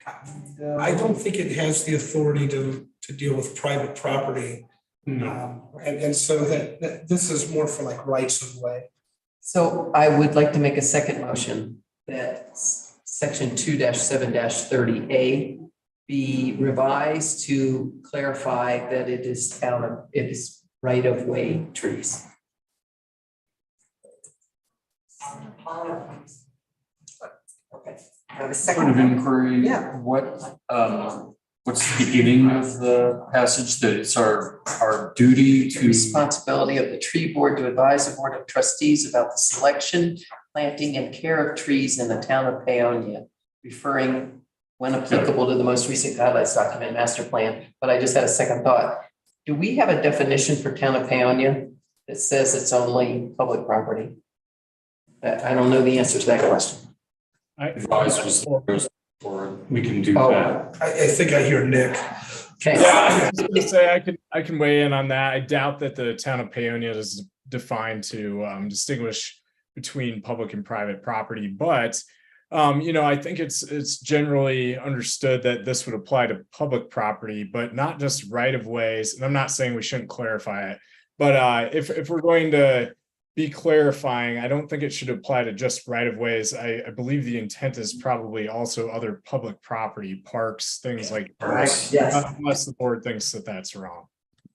I don't think it has the authority to deal with private property. And so that this is more for like rights of way. So I would like to make a second motion that section 2-7-30A be revised to clarify that it is right-of-way trees. Okay. Have a Point of second. inquiry, Yeah. what's the beginning of the passage that it's our duty The to? responsibility of the tree board to advise the board of trustees about the selection, planting, and care of trees in the town of Paonia, referring when applicable to the most recent guidelines document master plan. But I just had a second thought. Do we have a definition for town of Paonia that says it's only public property? I don't know the answer to that question. Advise was the first, or we can do Oh. that. I think I hear Nick. Okay. Yeah, I was gonna say I can weigh in on that. I doubt that the town of Paonia is defined to distinguish between public and private property, but I think it's generally understood that this would apply to public property, but not just right of ways. And I'm not saying we shouldn't clarify it, but if we're going to be clarifying, I don't think it should apply to just right of ways. I believe the intent is probably also other public property, parks, things like that. Yes. Unless the board thinks that that's wrong.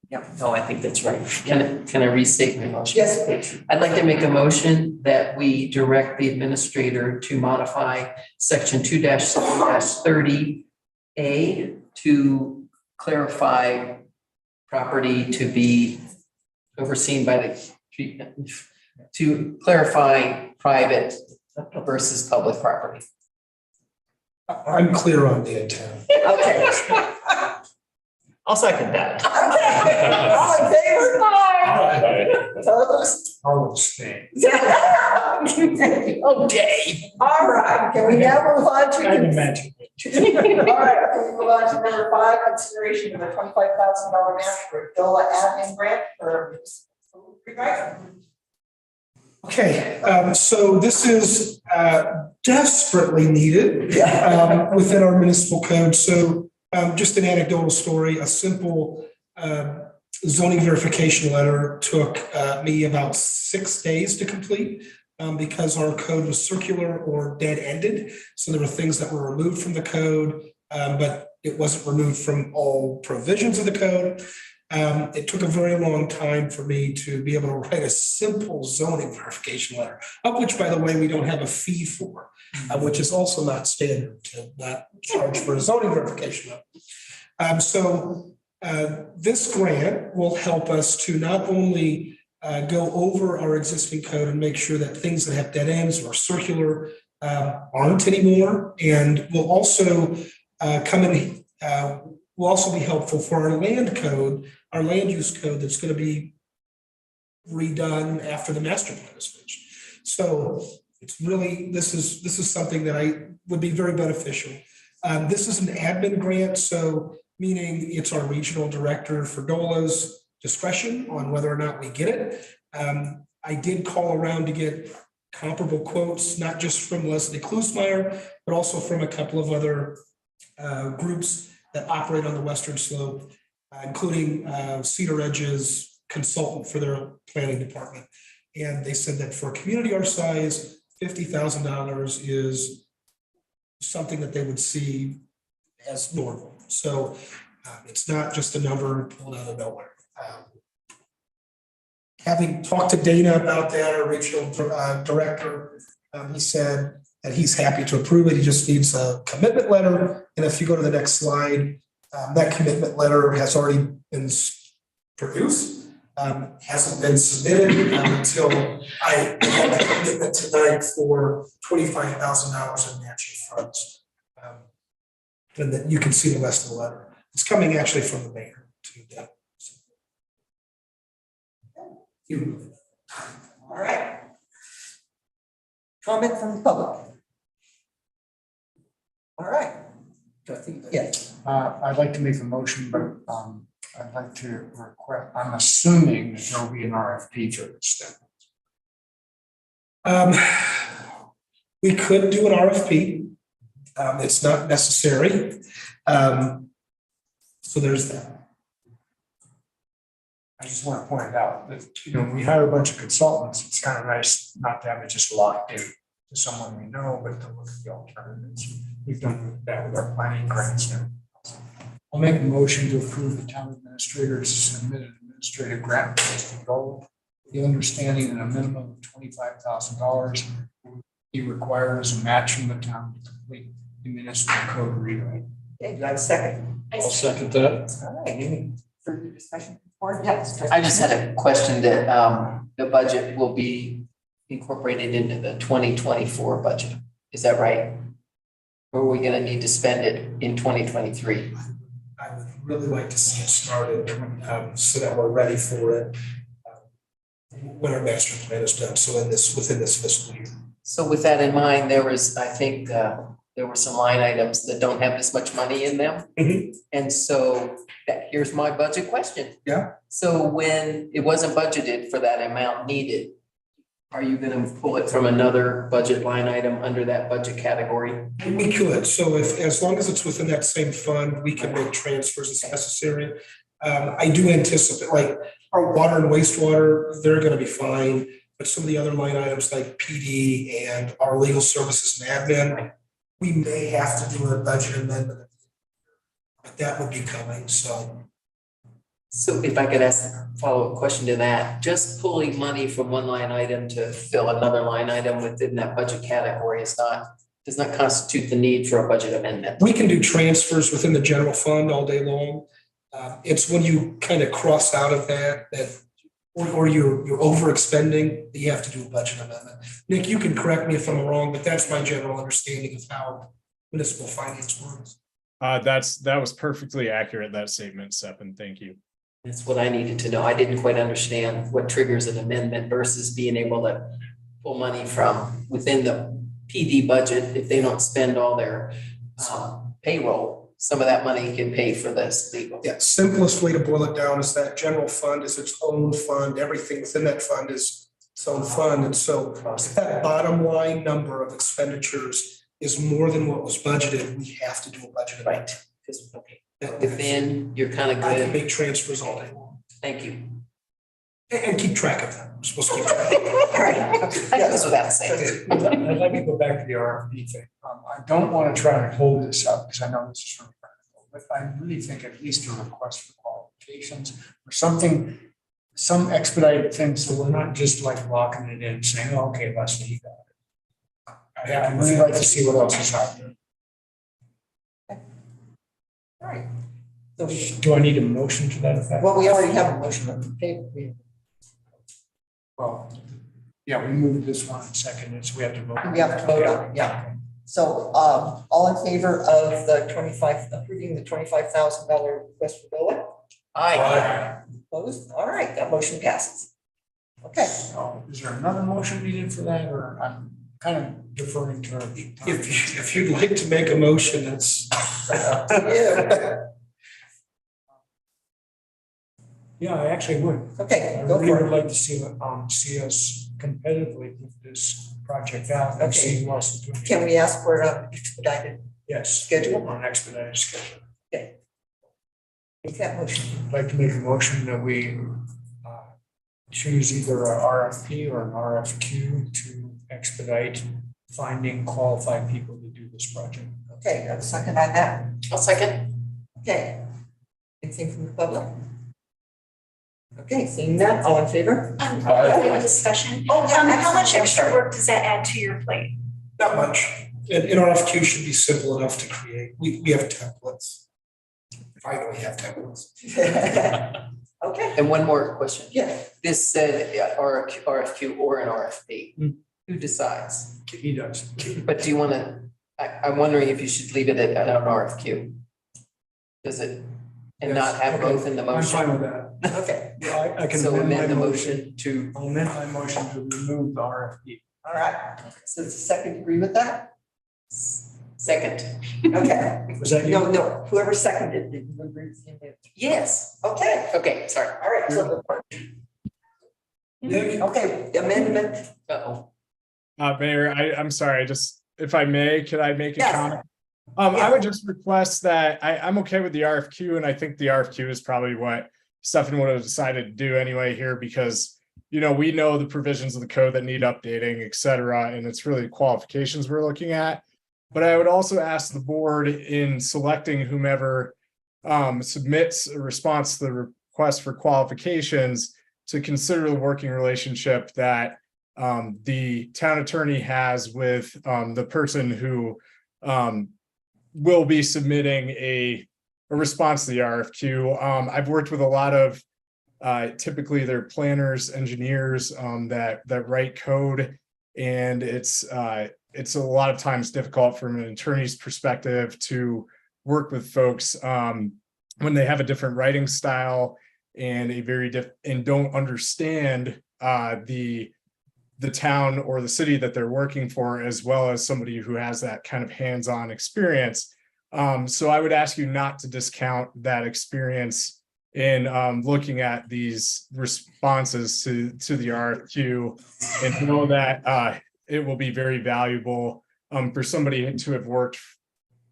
Yeah, no, I think that's right. Can I restate my motion? Yes, please. I'd like to make a motion that we direct the administrator to modify section 2-7-30A to clarify property to be overseen by the, to clarify private versus public property. I'm clear on the intent. Okay. I'll second that. Okay. All in favor? Opposed? I'll abstain. Oh, Dave. All right, can we now move on to? I imagine. All right, can we move on to number 5, consideration of a $25,000 match for DOLA admin grant for recycling. Okay, so this is desperately needed within our municipal code. So just an anecdotal story, a simple zoning verification letter took me about 6 days to complete because our code was circular or dead-ended. So there were things that were removed from the code, but it wasn't removed from all provisions of the code. It took a very long time for me to be able to write a simple zoning verification letter, of which, by the way, we don't have a fee for, which is also not standard to not charge for a zoning verification letter. This grant will help us to not only go over our existing code and make sure that things that have dead ends or circular aren't anymore, and will also will also be helpful for our land code, our land use code that's going to be redone after the master plan is finished. So it's really, this is something that would be very beneficial. This is an admin grant, so meaning it's our regional director for DOLA's discretion on whether or not we get it. I did call around to get comparable quotes, not just from Leslie Klusmeyer, but also from a couple of other groups that operate on the Western Slope, including Cedar Edge's consultant for their planning department. And they said that for a community our size, $50,000 is something that they would see as normal. So it's not just a number pulled out of nowhere. Having talked to Dana about that, our regional director, he said that he's happy to approve it. He just needs a commitment letter. And if you go to the next slide, that commitment letter has already been produced, hasn't been submitted until I had the commitment tonight for $25,000 in matching funds. And then you can see the rest of the letter. It's coming actually from the mayor to them. All right. Comment from the public. All right. Yes. I'd like to make a motion, but I'd like to request, I'm assuming that there'll be an RFP for this then. We could do an RFP. It's not necessary. So there's that. I just want to point out that, we hire a bunch of consultants. It's kind of nice not to have it just locked in to someone we know, but to look at the alternatives. We've done that with our planning grants now. I'll make a motion to approve the town administrator to submit an administrative grant to goal. The understanding that a minimum of $25,000 will be required as a match from the town to complete the municipal code rewrite. Okay, do I have a second? I'll second that. All right, any further discussion? Or yes. I just had a question that the budget will be incorporated into the 2024 budget. Is that right? Or are we going to need to spend it in 2023? I would really like to see it started so that we're ready for it when our master plan is done. So within this fiscal year. So with that in mind, there was, I think, there were some line items that don't have this much money in them. Mhm. And so here's my budget question. Yeah. So when it wasn't budgeted for that amount needed, are you gonna pull it from another budget line item under that budget category? We could. So as long as it's within that same fund, we can make transfers as necessary. I do anticipate, like our water and wastewater, they're gonna be fine. But some of the other line items like PD and our legal services and admin, we may have to do a budget amendment. But that would be coming, so. So if I could ask a follow-up question to that, just pulling money from one line item to fill another line item within that budget category does not constitute the need for a budget amendment. We can do transfers within the general fund all day long. It's when you kind of cross out of that or you're overexpending, that you have to do a budget amendment. Nick, you can correct me if I'm wrong, but that's my general understanding of how municipal finance works. That was perfectly accurate, that statement, Seppen. Thank you. That's what I needed to know. I didn't quite understand what triggers an amendment versus being able to pull money from within the PD budget. If they don't spend all their payroll, some of that money can pay for this legal. Yeah, simplest way to boil it down is that general fund is its own fund. Everything within that fund is its own fund. And so if that bottom line number of expenditures is more than what was budgeted, we have to do a budget amendment. Right. Okay. Within, you're kind of I can good. make transfers all day long. Thank you. And keep track of that. We're supposed to keep track. All right. That goes without saying. I'd like to go back to the RFP thing. I don't want to try to hold this up because I know this is really practical, but I really think at least a request for qualifications or something, some expedited thing, so we're not just like locking it in, saying, oh, okay, Leslie, you got it. I'd really like to see what else is out there. All right. So Do I need a motion to that effect? well, we already have a motion on the table. Well, yeah, we moved this one and seconded, so we have to vote. We have to vote on it, yeah. So, all in favor of approving the $25,000 request for BOA? Aye. Opposed? All right, that motion passes. Okay. So is there another motion needed for that, or I'm kind of deferring to? If you'd like to make a motion, it's up to you. Yeah, I actually would. Okay, I go really for would it. like to see us competitively put this project out and see who else is doing it. Can we ask for an expedited Yes. schedule? On an expedited schedule. Make that motion. I'd like to make a motion that we choose either a RFP or an RFQ to expedite finding qualified people to do this project. Okay, got a second on that? I'll second. Okay. Anything from the public? Okay, seeing that, all in favor? We have a discussion. Oh, yeah, How much absolutely. I'm extra sorry. work does that add to your plate? Not much. An RFQ should be simple enough to create. We have templates. Finally have templates. Okay, And one more question. yeah. This said RFQ or an RFP. Who decides? He does. But do you want to, I'm wondering if you should leave it at an RFQ? Does it, and not Yes, have okay. both in the I'm motion? fine with that. Okay, Well, I can So amend my amend the motion. motion to, I'll amend my motion to remove the RFP. all right. So does the second agree with that? second. Okay. Was that you? No, whoever seconded it, you agree with him? Yes. Okay, Okay, sorry. all right, so Nick, okay, amendment, Uh-oh. Mayor, I'm sorry, just if I may, could I make a Yes. comment? I would just request that I'm okay with the RFQ, and I think the RFQ is probably what Stefan would have decided to do anyway here, because we know the provisions of the code that need updating, et cetera, and it's really qualifications we're looking at. But I would also ask the board in selecting whomever submits a response to the request for qualifications to consider the working relationship that the town attorney has with the person who will be submitting a response to the RFQ. I've worked with a lot of typically they're planners, engineers that write code, and it's a lot of times difficult from an attorney's perspective to work with folks when they have a different writing style and and don't understand the town or the city that they're working for, as well as somebody who has that kind of hands-on experience. So I would ask you not to discount that experience in looking at these responses to the RFQ, and know that it will be very valuable for somebody to have worked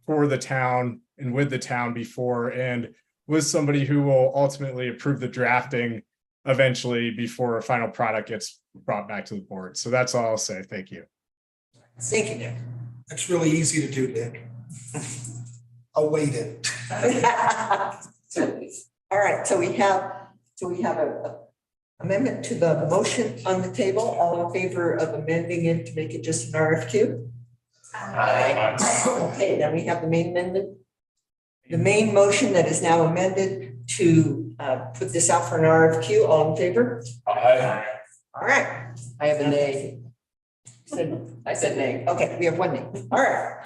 for the town and with the town before, and with somebody who will ultimately approve the drafting eventually before a final product gets brought back to the board. So that's all I'll say. Thank you. thank you, Nick. that's really easy to do, Nick. I'll wait it. All right, so we have a amendment to the motion on the table. All in favor of amending it to make it just an RFQ? Okay, then we have the main amendment. The main motion that is now amended to put this out for an RFQ. All in favor? Aye. All right. I have a nay. I said nay. Okay, we have one nay. All right.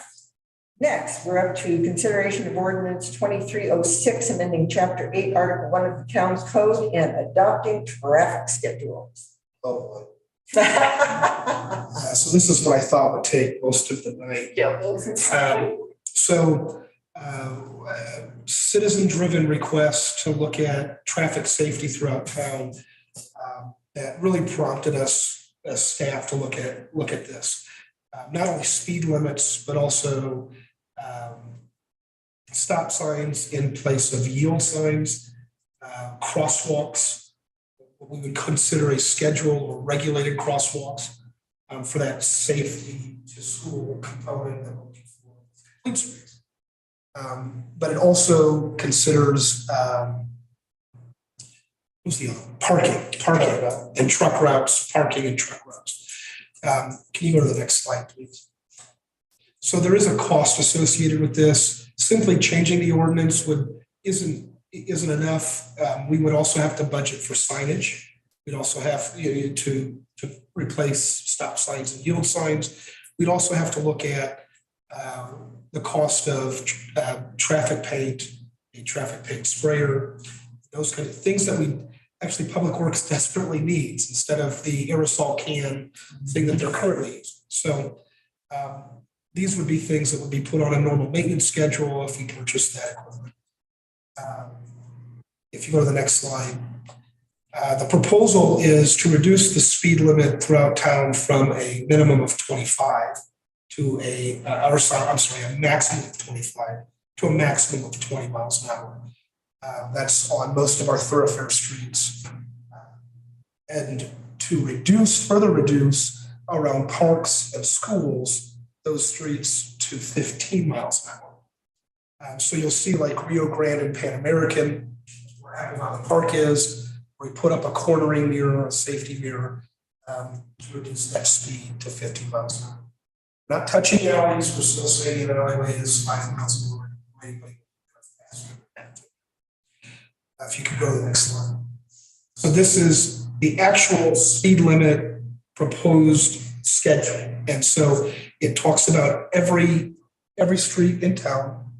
Next, we're up to consideration of ordinance 2306, amending chapter 8, article 1 of the town's code and adopting traffic schedules. Oh, boy. So this is what I thought would take most of the night. Citizen-driven requests to look at traffic safety throughout town that really prompted us as staff to look at this. Not only speed limits, but also stop signs in place of yield signs. crosswalks, what we would consider a scheduled or regulated crosswalks for that safety to school component that we're looking for. Complete streets. But it also considers what's the other? Parking and truck routes, parking and truck routes. Can you go to the next slide, please? So there is a cost associated with this. Simply changing the ordinance isn't enough. We would also have to budget for signage. We'd also have to replace stop signs and yield signs. We'd also have to look at the cost of traffic paint, a traffic paint sprayer, those kind of things that Public Works desperately needs instead of the aerosol can thing that they're currently using. So these would be things that would be put on a normal maintenance schedule if we purchase that equipment. If you go to the next slide, the proposal is to reduce the speed limit throughout town from a minimum of 25 to a maximum of 25 to a maximum of 20 miles an hour. That's on most of our thoroughfare streets. And to further reduce around parks and schools, those streets to 15 miles an hour. So you'll see like Rio Grande and Pan American, where Apple Valley Park is, where we put up a cornering mirror, a safety mirror, to reduce that speed to 50 miles an hour. Not touching alleys, we're still saying an alleyway is 5 miles an hour. If you could go to the next slide. So this is the actual speed limit proposed schedule. And so it talks about every street in town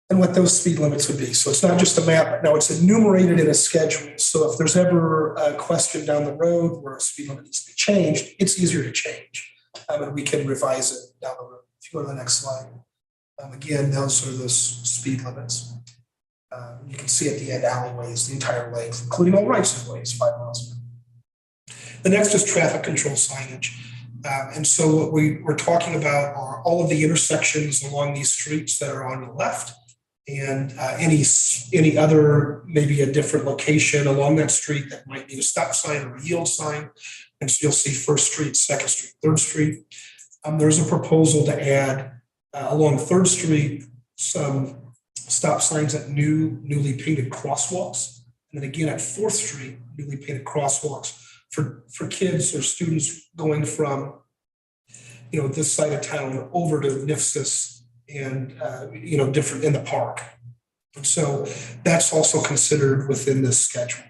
and what those speed limits would be. So it's not just a map. Now it's enumerated in a schedule. So if there's ever a question down the road where a speed limit needs to be changed, it's easier to change. And we can revise it down the road. If you go to the next slide. Again, those are the speed limits. You can see at the end alleyways, the entire length, including all rights of ways, 5 miles an hour. The next is traffic control signage. And so what we're talking about are all of the intersections along these streets that are on the left and any other, maybe a different location along that street that might need a stop sign or a yield sign. And so you'll see First Street, Second Street, Third Street. There's a proposal to add along Third Street some stop signs at newly painted crosswalks. And then again at Fourth Street, newly painted crosswalks for kids or students going from, this side of town over to Nifsis and, different in the park. And so that's also considered within this schedule.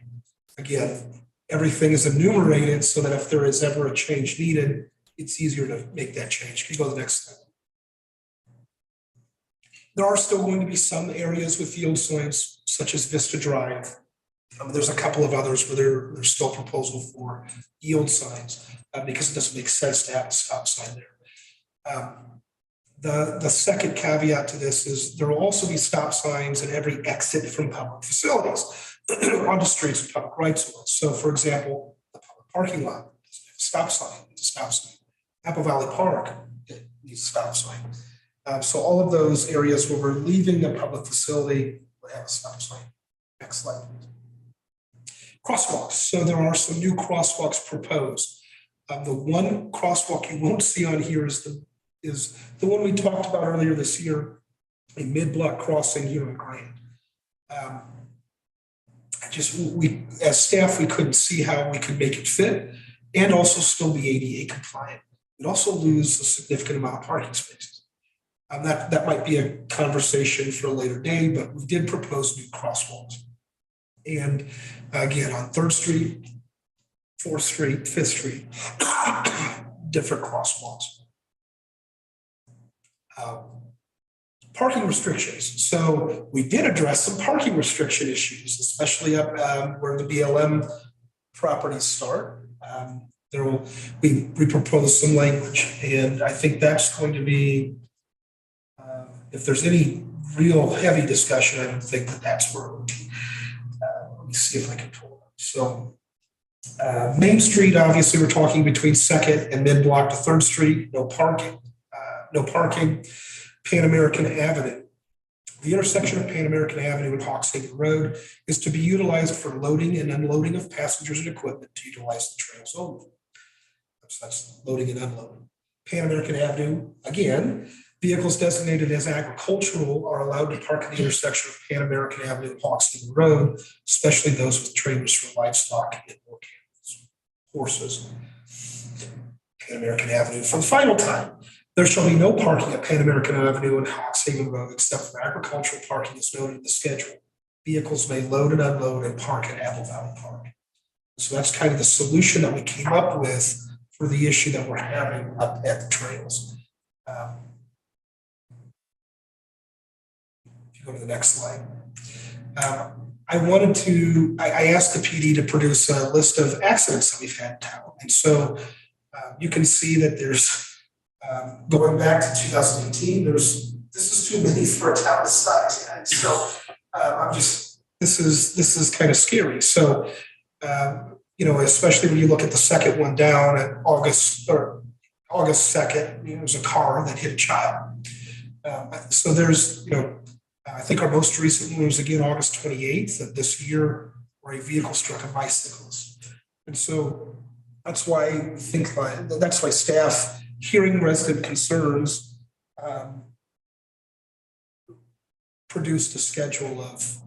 Again, everything is enumerated so that if there is ever a change needed, it's easier to make that change. Can you go to the next slide? There are still going to be some areas with yield signs, such as Vista Drive. There's a couple of others where there's still a proposal for yield signs because it doesn't make sense to have a stop sign there. The second caveat to this is there will also be stop signs at every exit from public facilities onto streets and public rights of way. So, for example, the public parking lot needs a stop sign. Apple Valley Park needs a stop sign. So all of those areas where we're leaving the public facility will have a stop sign. Next slide, please. Crosswalks. So there are some new crosswalks proposed. The one crosswalk you won't see on here is the one we talked about earlier this year, a mid-block crossing here in Grand. As staff, we couldn't see how we could make it fit and also still be ADA compliant. We'd also lose a significant amount of parking spaces. That might be a conversation for a later day, but we did propose new crosswalks. And again, on 3rd Street, 4th Street, 5th Street, different crosswalks. Parking restrictions. So we did address some parking restriction issues, especially up where the BLM properties start. We proposed some language, and I think that's going to be, if there's any real heavy discussion, I don't think that's where it would be. Let me see if I can pull it up. So Main Street, obviously, we're talking between 2nd and mid-block to 3rd Street, no parking. Pan American Avenue. the intersection of Pan American Avenue and Hawkshaven Road is to be utilized for loading and unloading of passengers and equipment to utilize the trails only. So that's loading and unloading. Pan American Avenue, again, vehicles designated as agricultural are allowed to park at the intersection of Pan American Avenue and Hawkshaven Road, especially those with trailers for livestock and work animals, horses. Pan American Avenue. For the final time, there shall be no parking at Pan American Avenue and Hawkshaven Road except for agricultural parking as noted in the schedule. Vehicles may load and unload and park at Apple Valley Park. So that's kind of the solution that we came up with for the issue that we're having up at the trails. If you go to the next slide. I asked the PD to produce a list of accidents that we've had in town. And so you can see that there's, going back to 2018, this is too many for a town this size. And so this is kind of scary. So, especially when you look at the second one down at August 2nd, there was a car that hit a child. So there's, I think our most recent one was again August 28th of this year, where a vehicle struck a bicyclist. And so that's why staff, hearing resident concerns, produced a schedule of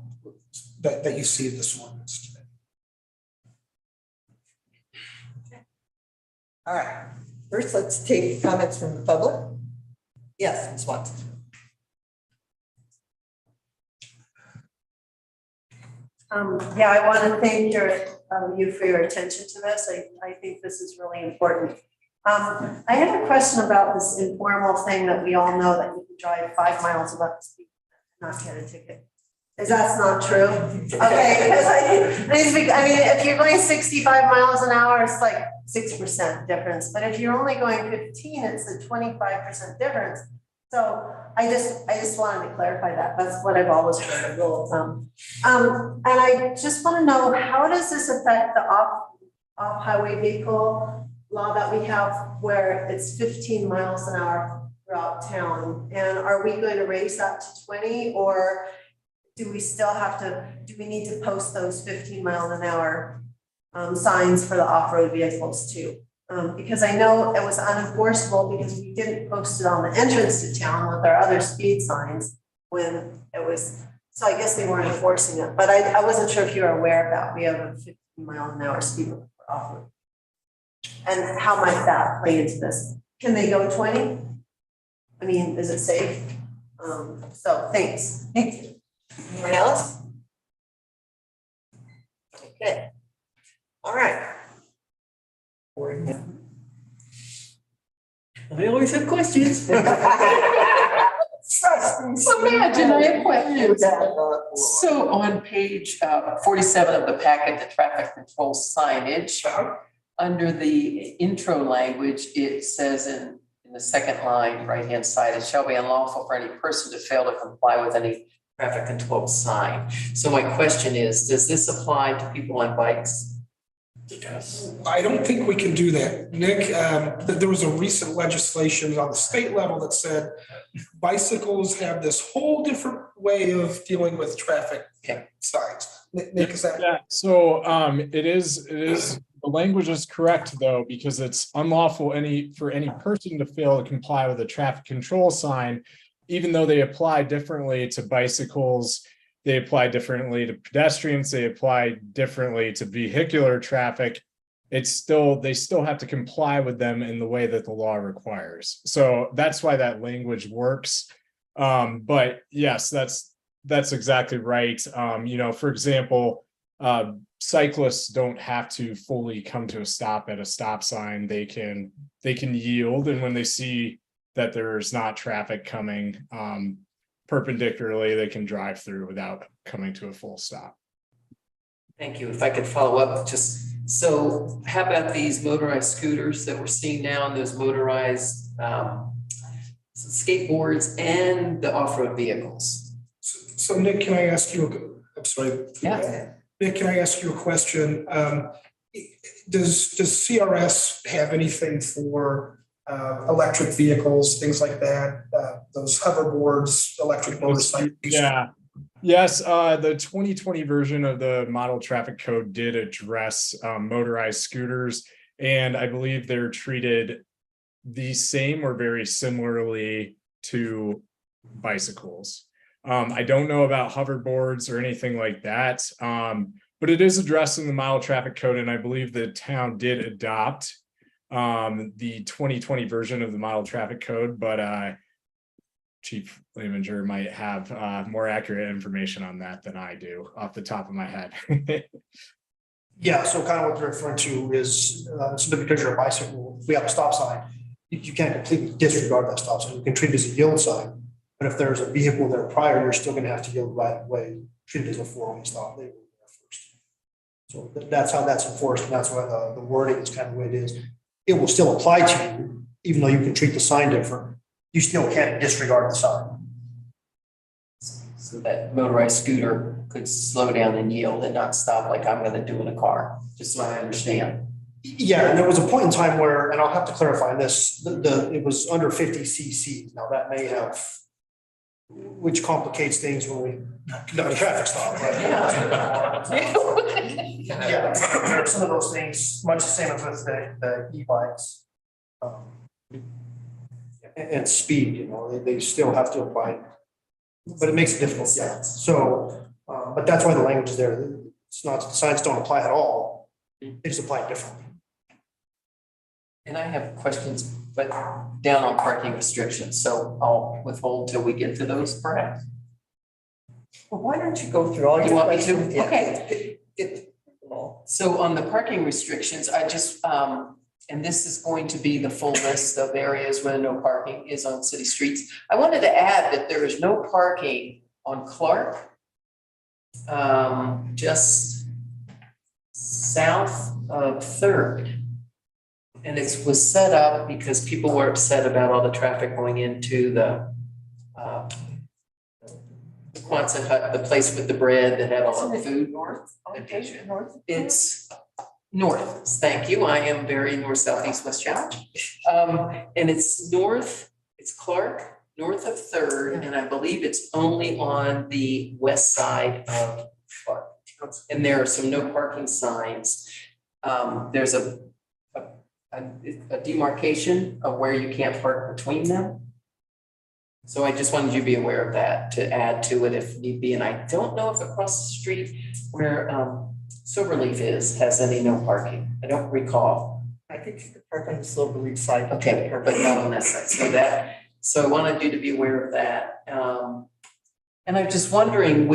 that you see in this ordinance today. All right, first let's take comments from the public. Yes, Ms. Watson. I want to thank you for your attention to this. I think this is really important. I had a question about this informal thing that we all know that you can drive 5 miles above the speed limit and not get a ticket. Is that not true? Okay, because if you're going 65 miles an hour, it's like 6% difference. But if you're only going 15, it's a 25% difference. So I just wanted to clarify that. That's what I've always heard, a rule of thumb. And I just want to know, how does this affect the off-highway vehicle law that we have, where it's 15 miles an hour throughout town? And are we going to raise that to 20, or do we need to post those 15 mile an hour signs for the off-road vehicles too? Because I know it was unenforceable because we didn't post it on the entrance to town with our other speed signs when it was, so I guess they weren't enforcing it. But I wasn't sure if you were aware of that. We have a 15 mile an hour speed limit for off-road. And how might that play into this? Can they go 20? I mean, is it safe? So thanks. Thank you. Anyone else? Okay. All right. I always have questions. Imagine I have questions. So on page 47 of the packet, the traffic control signage, under the intro language, it says in the second line, right-hand side, it shall be unlawful for any person to fail to comply with any traffic control sign. So my question is, does this apply to people on bikes? Yes. I don't think we can do that, Nick. There was a recent legislation on the state level that said bicycles have this whole different way of dealing with traffic signs. Nick, is that? Yeah, so it is the language is correct though, because it's unlawful for any person to fail to comply with a traffic control sign, even though they apply differently to bicycles. They apply differently to pedestrians, they apply differently to vehicular traffic. They still have to comply with them in the way that the law requires. So that's why that language works. But yes, that's exactly right. For example, cyclists don't have to fully come to a stop at a stop sign. They can yield, and when they see that there's not traffic coming perpendicularly, they can drive through without coming to a full stop. Thank you. If I could follow up, so how about these motorized scooters that we're seeing now, and those motorized skateboards and the off-road vehicles? So Nick, can I ask you, I'm sorry. Yeah. Nick, can I ask you a question? Does CRS have anything for electric vehicles, things like that, those hoverboards, electric motorcycles. Yeah. Yes, the 2020 version of the model traffic code did address motorized scooters, and I believe they're treated the same or very similarly to bicycles. I don't know about hoverboards or anything like that, but it is addressed in the model traffic code, and I believe the town did adopt the 2020 version of the model traffic code, but Chief Lehmanger might have more accurate information on that than I do off the top of my head. Yeah, so kind of what they're referring to is, so the picture of a bicycle, if we have a stop sign, you can't completely disregard that stop sign. You can treat it as a yield sign. But if there's a vehicle there prior, you're still gonna have to yield right away, treat it as a four-way stop. They were there first. So that's how that's enforced, and that's why the wording is kind of the way it is. It will still apply to you, even though you can treat the sign different. You still can't disregard the sign. So that motorized scooter could slow down and yield and not stop like I'm gonna do in a car, just so I understand. Yeah, and there was a point in time where, and I'll have to clarify this, it was under 50 cc. Now that may have, which complicates things when we conduct a traffic stop. Right? Yeah, some of those things, much the same as with the e-bikes. And speed, you know, they still have to apply, but it makes it difficult. Yeah. So, but that's why the language is there. It's not, the signs don't apply at all. They just apply differently. And I have questions, but down on parking restrictions, so I'll withhold till we get to those perhaps. Well, why don't you go through all You your want me to? questions? Yeah. Okay. So on the parking restrictions, I just, and this is going to be the full list of areas where no parking is on city streets. I wanted to add that there is no parking on Clark, just south of Third. And it was set up because people were upset about all the traffic going into the Quonset hut, the place with the bread that had all the food. North. It's north, thank you. I am very north, south, east, west challenge. And it's north, it's Clark, north of Third, and I believe it's only on the west side of Clark. And there are some no parking signs. There's a demarcation of where you can't park between them. So I just wanted you to be aware of that, to add to it if need be. And I don't know if across the street where Silverleaf has any no parking. I don't recall. I think you could park on the Silverleaf side. Okay, but not on that side. So I wanted you to be aware of that. And I'm just wondering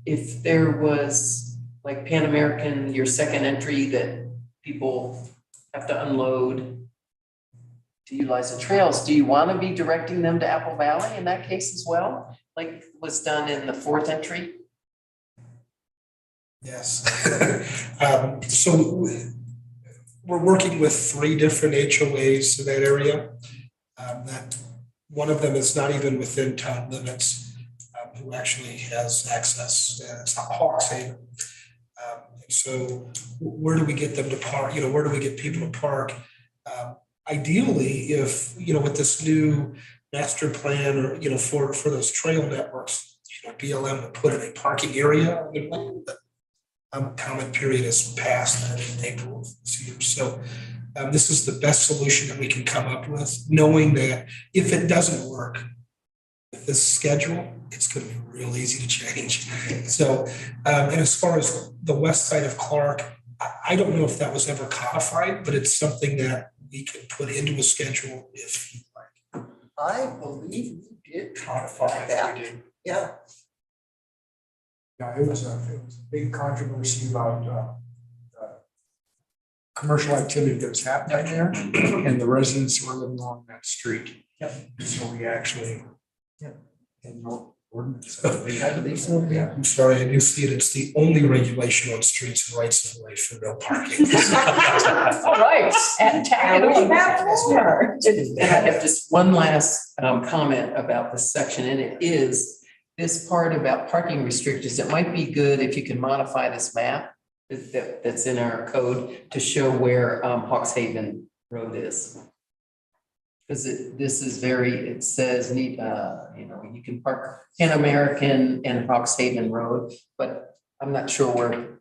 if there was like Pan American, your second entry that people have to unload to utilize the trails, do you want to be directing them to Apple Valley in that case as well? Like was done in the fourth entry? Yes. So we're working with 3 different HOAs in that area. That one of them is not even within town limits, who actually has access. It's not Hawks Haven. So where do we get them to park? You know, where do we get people to park? Ideally, if, you know, with this new master plan or, you know, for those trail networks, you know, BLM would put in a parking area. Comment period is passed in April of this year. So this is the best solution that we can come up with, knowing that if it doesn't work with this schedule, it's going to be real easy to change. So, and as far as the west side of Clark, I don't know if that was ever codified, but it's something that we can put into a schedule if you like. I believe we did codify that. Yeah. Yeah, it was a big controversy about commercial activity that was happening there, and the residents who were living along that street. So we actually had no ordinance. I'm sorry, I do see it. It's the only regulation on streets and rights of way for no parking. All right, and tag it on. And I have just one last comment about this section, and it is this part about parking restrictions. It might be good if you can modify this map that's in our code to show where Hawks Haven Road is. Because this is it says need, you can park Pan American and Foxhaven Road, but I'm not sure where.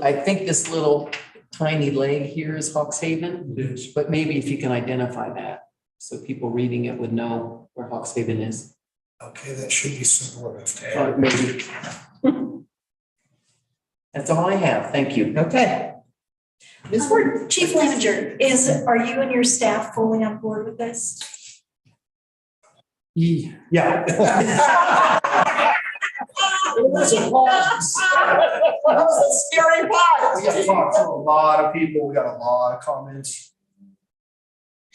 I think this little tiny leg here is Foxhaven, but maybe if you can identify that, so people reading it would know where Foxhaven is. Okay, that should be simple enough to add. Maybe. That's all I have. Thank you. Okay. Ms. Ward. Chief Manager, are you and your staff fully on board with this? Yeah. That's a scary part. We got to talk to a lot of people, we got a lot of comments.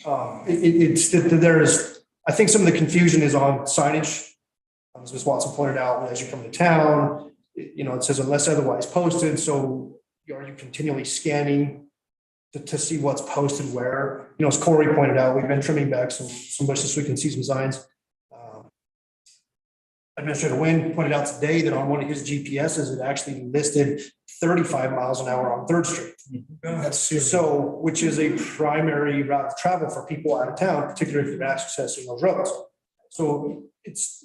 I think some of the confusion is on signage. As Ms. Watson pointed out, as you come to town, it says unless otherwise posted, so are you continually scanning to see what's posted where? As Corey pointed out, we've been trimming back some bushes so we can see some signs. Administrator Nguyen pointed out today that on one of his GPSs, it actually listed 35 miles an hour on 3rd Street. That's serious. So, which is a primary route of travel for people out of town, particularly if you're accessing those roads. So it's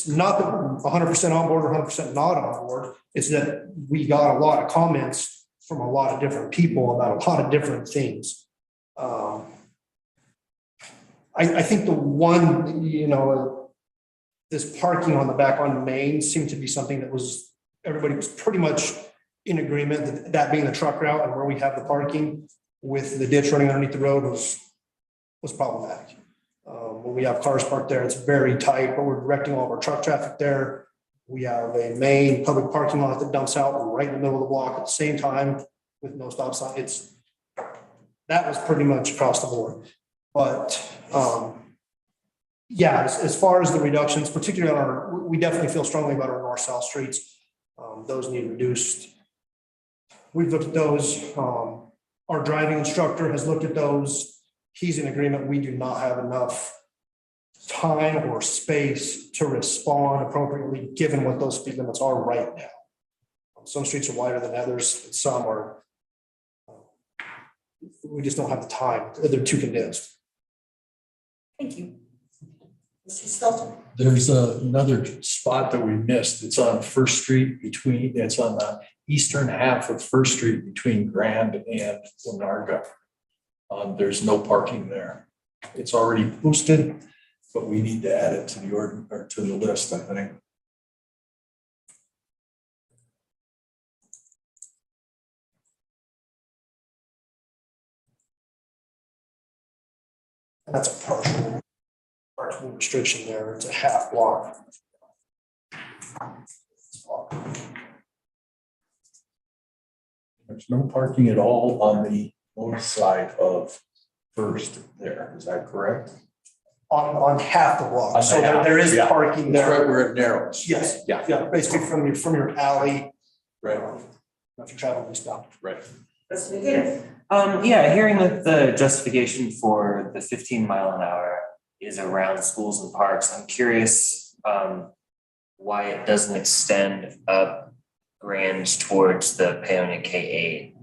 not that we're 100% on board or 100% not on board. It's that we got a lot of comments from a lot of different people about a lot of different things. I think the one, this parking on the back on Main seemed to be something that everybody was pretty much in agreement that being the truck route and where we have the parking with the ditch running underneath the road was problematic. When we have cars parked there, it's very tight, but we're directing all of our truck traffic there. We have a main public parking lot that dumps out right in the middle of the block at the same time with no stop sign. That was pretty much across the board. But yeah, as far as the reductions, particularly we definitely feel strongly about our north-south streets. Those need reduced. We've looked at those. Our driving instructor has looked at those. He's in agreement. We do not have enough time or space to respond appropriately, given what those speed limits are right now. Some streets are wider than others. Some are, we just don't have the time. They're too condensed. Thank you. Mrs. Stelter. There's another spot that we missed. It's on First Street it's on the eastern half of First Street between Grand and Winarga. There's no parking there. It's already posted, but we need to add it to the list, I think. That's a partial restriction there. It's a half block. There's no parking at all on the north side of First there. Is that correct? On half the block. So there is parking there. Right where it narrows. Yes. Yeah. Basically from your alley. Right. If you travel eastbound. Right. Hearing that the justification for the 15 mile an hour is around schools and parks, I'm curious why it doesn't extend up Grand towards the Paonia K8.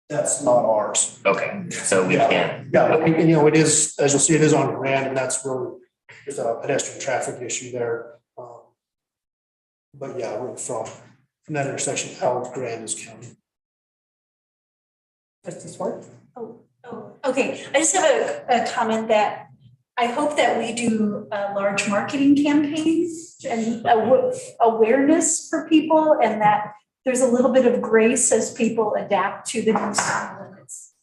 That's not ours. Okay, so we can. Yeah, but it is, as you'll see, it is on Grand, and that's really, there's a pedestrian traffic issue there. But yeah, we're from that intersection out of Grand is county. Trustee Swartz? Okay, I just have a comment that I hope that we do large marketing campaigns and awareness for people, and that there's a little bit of grace as people adapt to the new speed limits.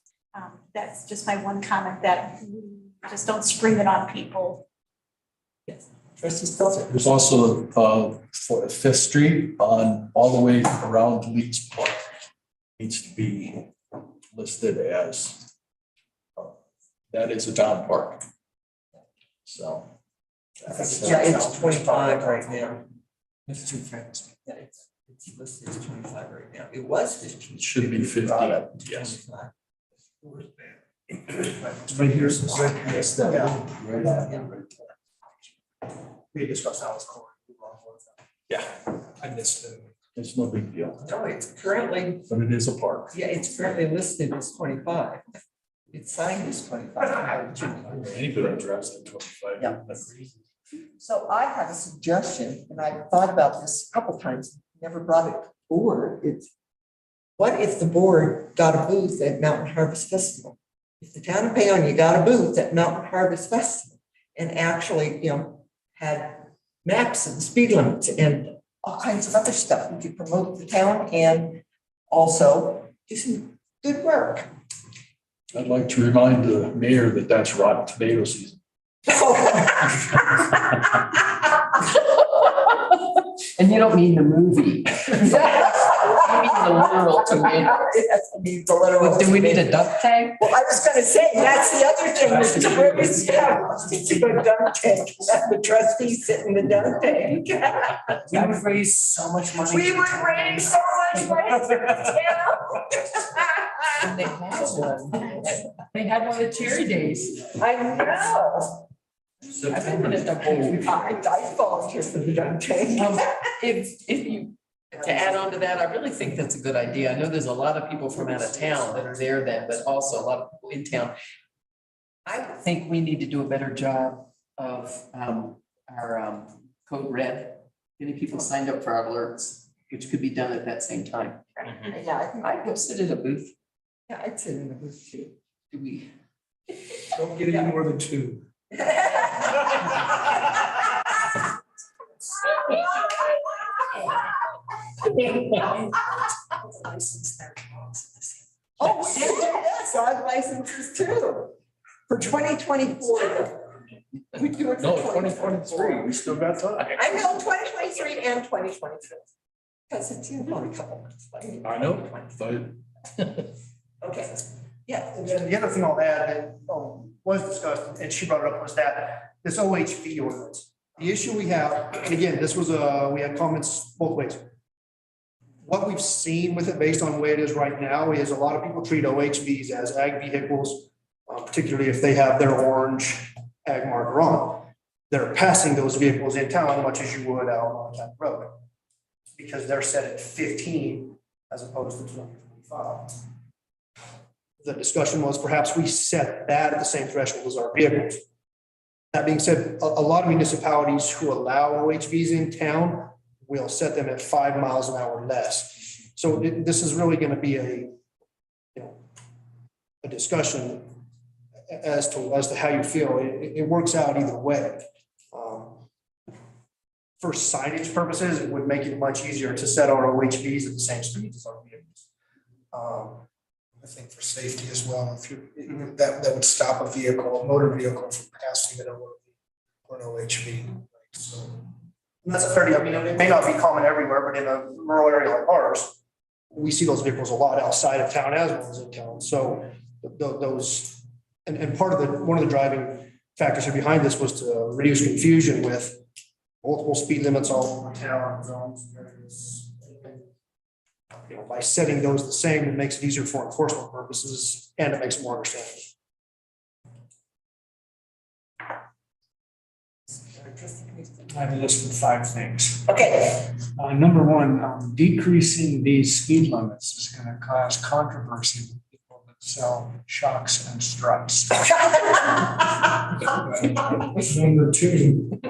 That's just my one comment, that we just don't spring it on people. Yes. Trustee Stelter? There's also for Fifth Street on all the way around Leeds Park. Needs to be listed as that is a town park. So. Yeah, it's 25 right now. It's too fast. Yeah, it's listed as 25 right now. It was 15. It should be 50. Yes. Right here. Yes, that Yeah. right. We discussed that with Corey. Yeah, I missed it. It's no big deal, No, it's currently, but it is a park. it's currently listed as 25. Its sign is 25. Anybody drives at 25. Yeah. So I have a suggestion, and I've thought about this a couple times, never brought it forward. It's, what if the board got a booth at Mountain Harvest Festival? If the town of Paonia got a booth at Mountain Harvest Festival and actually, had maps and speed limits and all kinds of other stuff, we could promote the town and also do some good work. I'd like to remind the mayor that that's rotten tomato season. And you don't mean the movie. You mean the literal tomato. Yes, I mean the literal. Do we need a duck tank? Well, I was gonna say, that's the other thing, is where is, it's a good dunk tank, have the trustees sit in the dunk tank. We would raise so much money. We would raise so much money for the And they had one. They had one at Cherry Days. I know. I've been in a duck tank. I volunteer for the dunk tank. If you, to add on to that, I really think that's a good idea. I know there's a lot of people from out of town that are there then, but also a lot of people in town. I think we need to do a better job of our code red, getting people signed up for our alerts, which could be done at that same time. Yeah, I'd go sit at a booth. Yeah, I'd sit in the booth too. Do we? Don't get any more than two. Oh, yes, dog licenses too. For 2024. We do it for No, 2023, we still got time. I know, 2023 and 2024. Because it's only a couple months. I know, but Okay, yeah. And then the other thing I'll add that was discussed, and she brought it up, was that this OHV ordinance. The issue we have, and again, this was we had comments both ways. What we've seen with it based on the way it is right now is a lot of people treat OHVs as ag vehicles, particularly if they have their orange ag marker on. They're passing those vehicles in town much as you would out on that road. Because they're set at 15 as opposed to 25. The discussion was perhaps we set that at the same threshold as our vehicles. That being said, a lot of municipalities who allow OHVs in town will set them at 5 miles an hour less. So this is really going to be a discussion as to how you feel. It works out either way. For signage purposes, it would make it much easier to set our OHVs at the same speed as our vehicles. I think for safety as well, if you, that would stop a vehicle, a motor vehicle from passing it over or an OHV. So. And that's a fair deal. I mean, it may not be common everywhere, but in a rural area like ours, we see those vehicles a lot outside of town as well as in town. So those, and part of one of the driving factors here behind this was to reduce confusion with multiple speed limits all over town zones. By setting those the same, it makes it easier for enforcement purposes and it makes it more understandable. I have a list of 5 things. Okay. Number 1, decreasing these speed limits is going to cause controversy with people that sell shocks and struts. Number 2,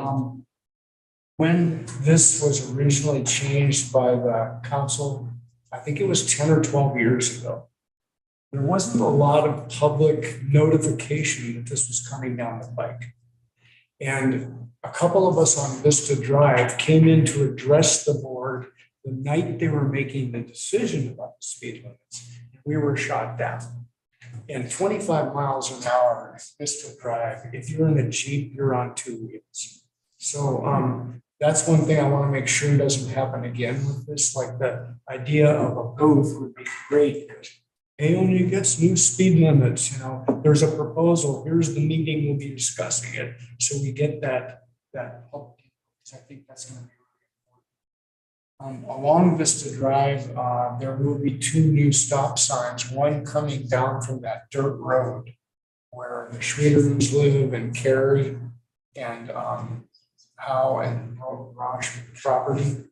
when this was originally changed by the council, I think it was 10 or 12 years ago, there wasn't a lot of public notification that this was coming down the pike. And a couple of us on Vista Drive came in to address the board the night they were making the decision about the speed limits. We were shot down. And 25 miles an hour, Vista Drive, if you're in a Jeep, you're on 2 wheels. So that's one thing I want to make sure doesn't happen again with this. Like the idea of a booth would be great. Paonia gets new speed limits, there's a proposal, here's the meeting, we'll be discussing it. So we get that public, I think that's going to be really important. Along Vista Drive, there will be 2 new stop signs, one coming down from that dirt road where the Schroeders live and Carrie and Howe and Raj property.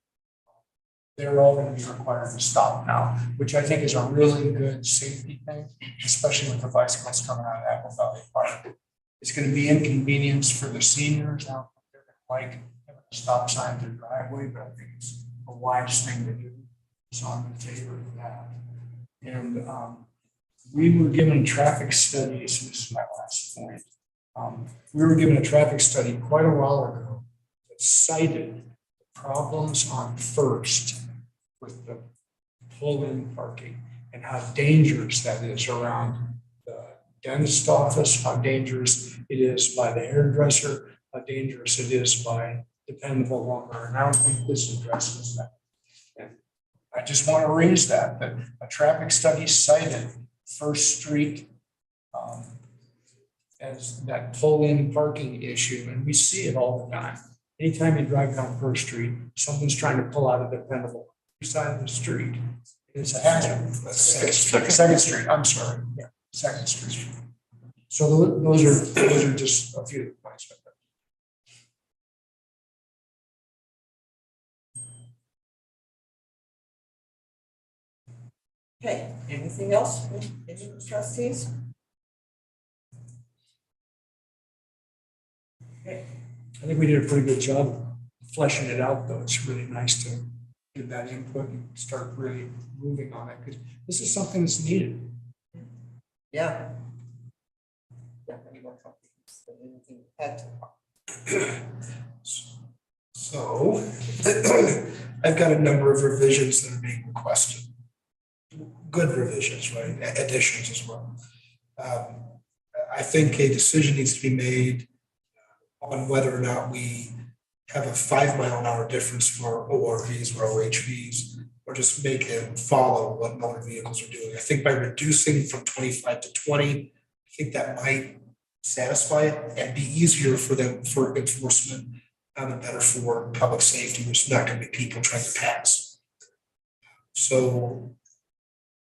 they're all going to be required to stop now, which I think is a really good safety thing, especially with the bicycles coming out of Apple Valley Park. It's going to be inconvenience for the seniors. Now, they're going to like having a stop sign in their driveway, but I think it's a wise thing to do. So I'm in favor of that. And we were given traffic studies, this is my last point. We were given a traffic study quite a while ago that cited problems on First with the pull-in parking and how dangerous that is around the dentist office, how dangerous it is by the hairdresser, how dangerous it is by dependable lumber. And I don't think this addresses that. And I just want to raise that a traffic study cited First Street as that pull-in parking issue, and we see it all the time. Anytime you drive down First Street, someone's trying to pull out a dependable side of the street. It's a hazard. Second Street, I'm sorry. Yeah, Second Street. So those are just a few points. Okay, anything else, any of the trustees? Okay. I think we did a pretty good job fleshing it out, though. It's really nice to get that input and start really moving on it, because this is something that's needed. Yeah. Any more comments? Anything to add to? So I've got a number of revisions that are being requested. Good revisions, right? Additions as well. I think a decision needs to be made on whether or not we have a 5 mile an hour difference for ORVs or OHVs, or just make it follow what motor vehicles are doing. I think by reducing from 25 to 20, I think that might satisfy it and be easier for them for enforcement and better for public safety. There's not going to be people trying to pass. So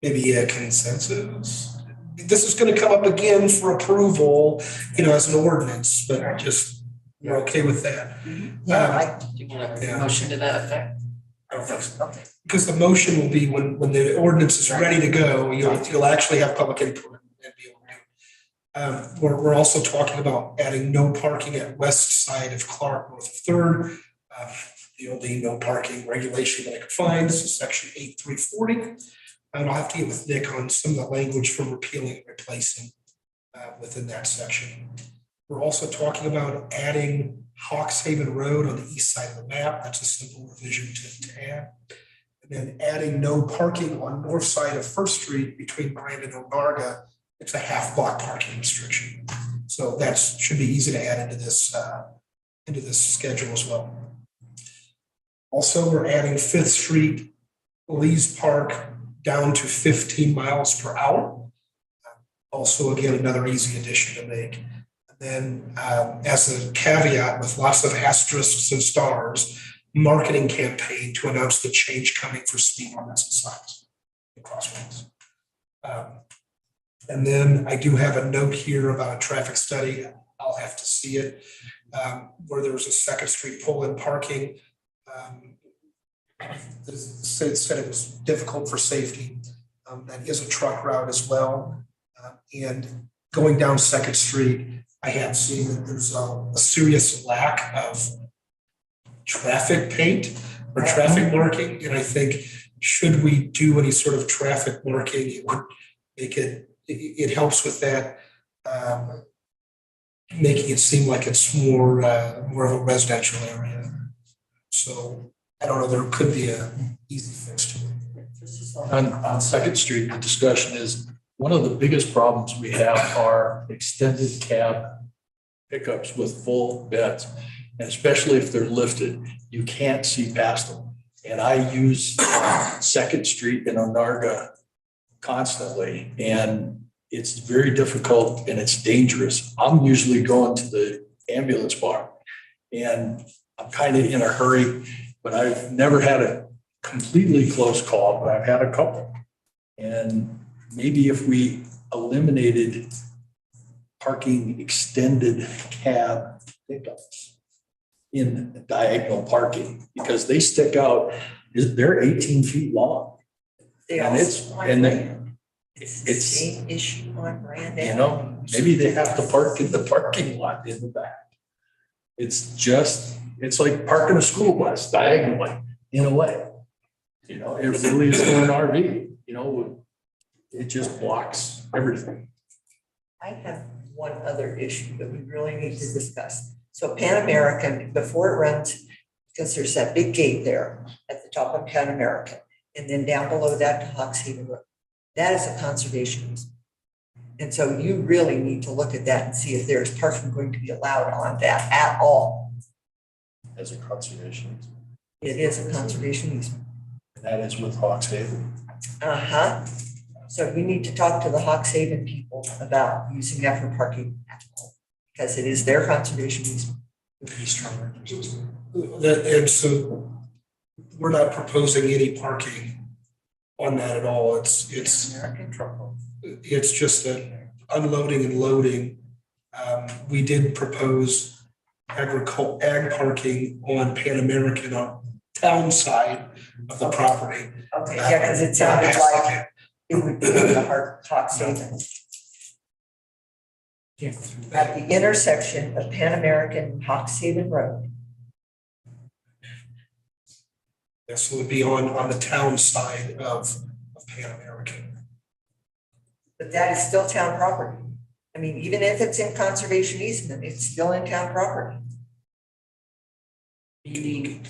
maybe a consensus. This is going to come up again for approval, as an ordinance, but just we're okay with that. Do you want a motion to that effect? I don't think so. Okay. Because the motion will be when the ordinance is ready to go, you'll actually have public input and be able to do. We're also talking about adding no parking at west side of Clark, north of Third. The only no parking regulation that I could find, this is section 8340. And I'll have to get with Nick on some of the language from repealing and replacing within that section. We're also talking about adding Hawks Haven Road on the east side of the map. That's a simple revision to add. And then adding no parking on north side of First Street between Brandon and Onarga. It's a half block parking restriction. So that should be easy to add into this schedule as well. Also, we're adding 5th Street, Lee's Park, down to 15 miles per hour. Also, again, another easy addition to make. And then as a caveat with lots of asterisks and stars, marketing campaign to announce the change coming for speed limits and signs and crosswalks. And then I do have a note here about a traffic study. I'll have to see it, where there was a 2nd Street pull-in parking. It said it was difficult for safety. That is a truck route as well. And going down 2nd Street, I have seen that there's a serious lack of traffic paint or traffic marking. And I think should we do any sort of traffic marking, it would make it helps with that, making it seem like it's more of a residential area. So I don't know, there could be an easy fix to it. On 2nd Street, the discussion is one of the biggest problems we have are extended cab pickups with full beds. And especially if they're lifted, you can't see past them. And I use 2nd Street in Onarga constantly, and it's very difficult and it's dangerous. I'm usually going to the ambulance bar and I'm kind of in a hurry, but I've never had a completely close call, but I've had a couple. And maybe if we eliminated parking extended cab pickups in diagonal parking, because they stick out they're 18 feet long. They And it's, also- and then It's the same issue on Grand you Avenue. know, maybe they have to park in the parking lot in the back. It's like parking a school bus diagonally in a way. You know, it really is for an RV, you know, it just blocks everything. I have one other issue that we really need to discuss. So Pan American, before it runs, because there's that big gate there at the top of Pan American, and then down below that to Hawks Haven Road. That is a conservation easement. And so you really need to look at that and see if there's parking going to be allowed on that at all. As a conservation. It is a conservation easement. And that is with Hawks Haven. Uh-huh. So you need to talk to the Hawks Haven people about using that for parking at all, because it is their conservation easement. And so we're not proposing any parking on that at all. It's just an unloading and loading. We did propose ag parking on Pan American on town side of the property. Okay, yeah, because it sounded like it would be in the Hawks Haven. At the intersection of Pan American and Hawks Haven Road. This would be on the town side of Pan American. But that is still town property. I mean, even if it's in conservation easement, it's still in town property. Meaning,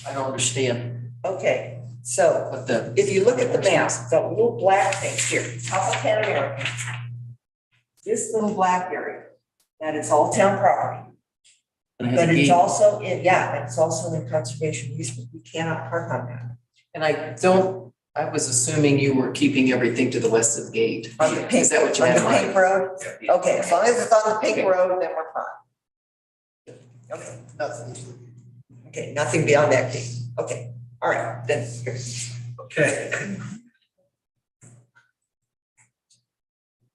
I don't understand. Okay, so What the, if you look at the map, the little black thing here, top of Pan American. This little black area, that is all town property. and it has But a it's gate. also in, yeah, it's also in conservation easement. We cannot park on that. And I was assuming you were keeping everything to the west of the gate. On the pink, Is that what you on meant? the Mike? pink road? Okay, as long as it's on the pink road, then we're fine. Okay, nothing. Okay, nothing beyond that gate. Okay, all right, then. Okay.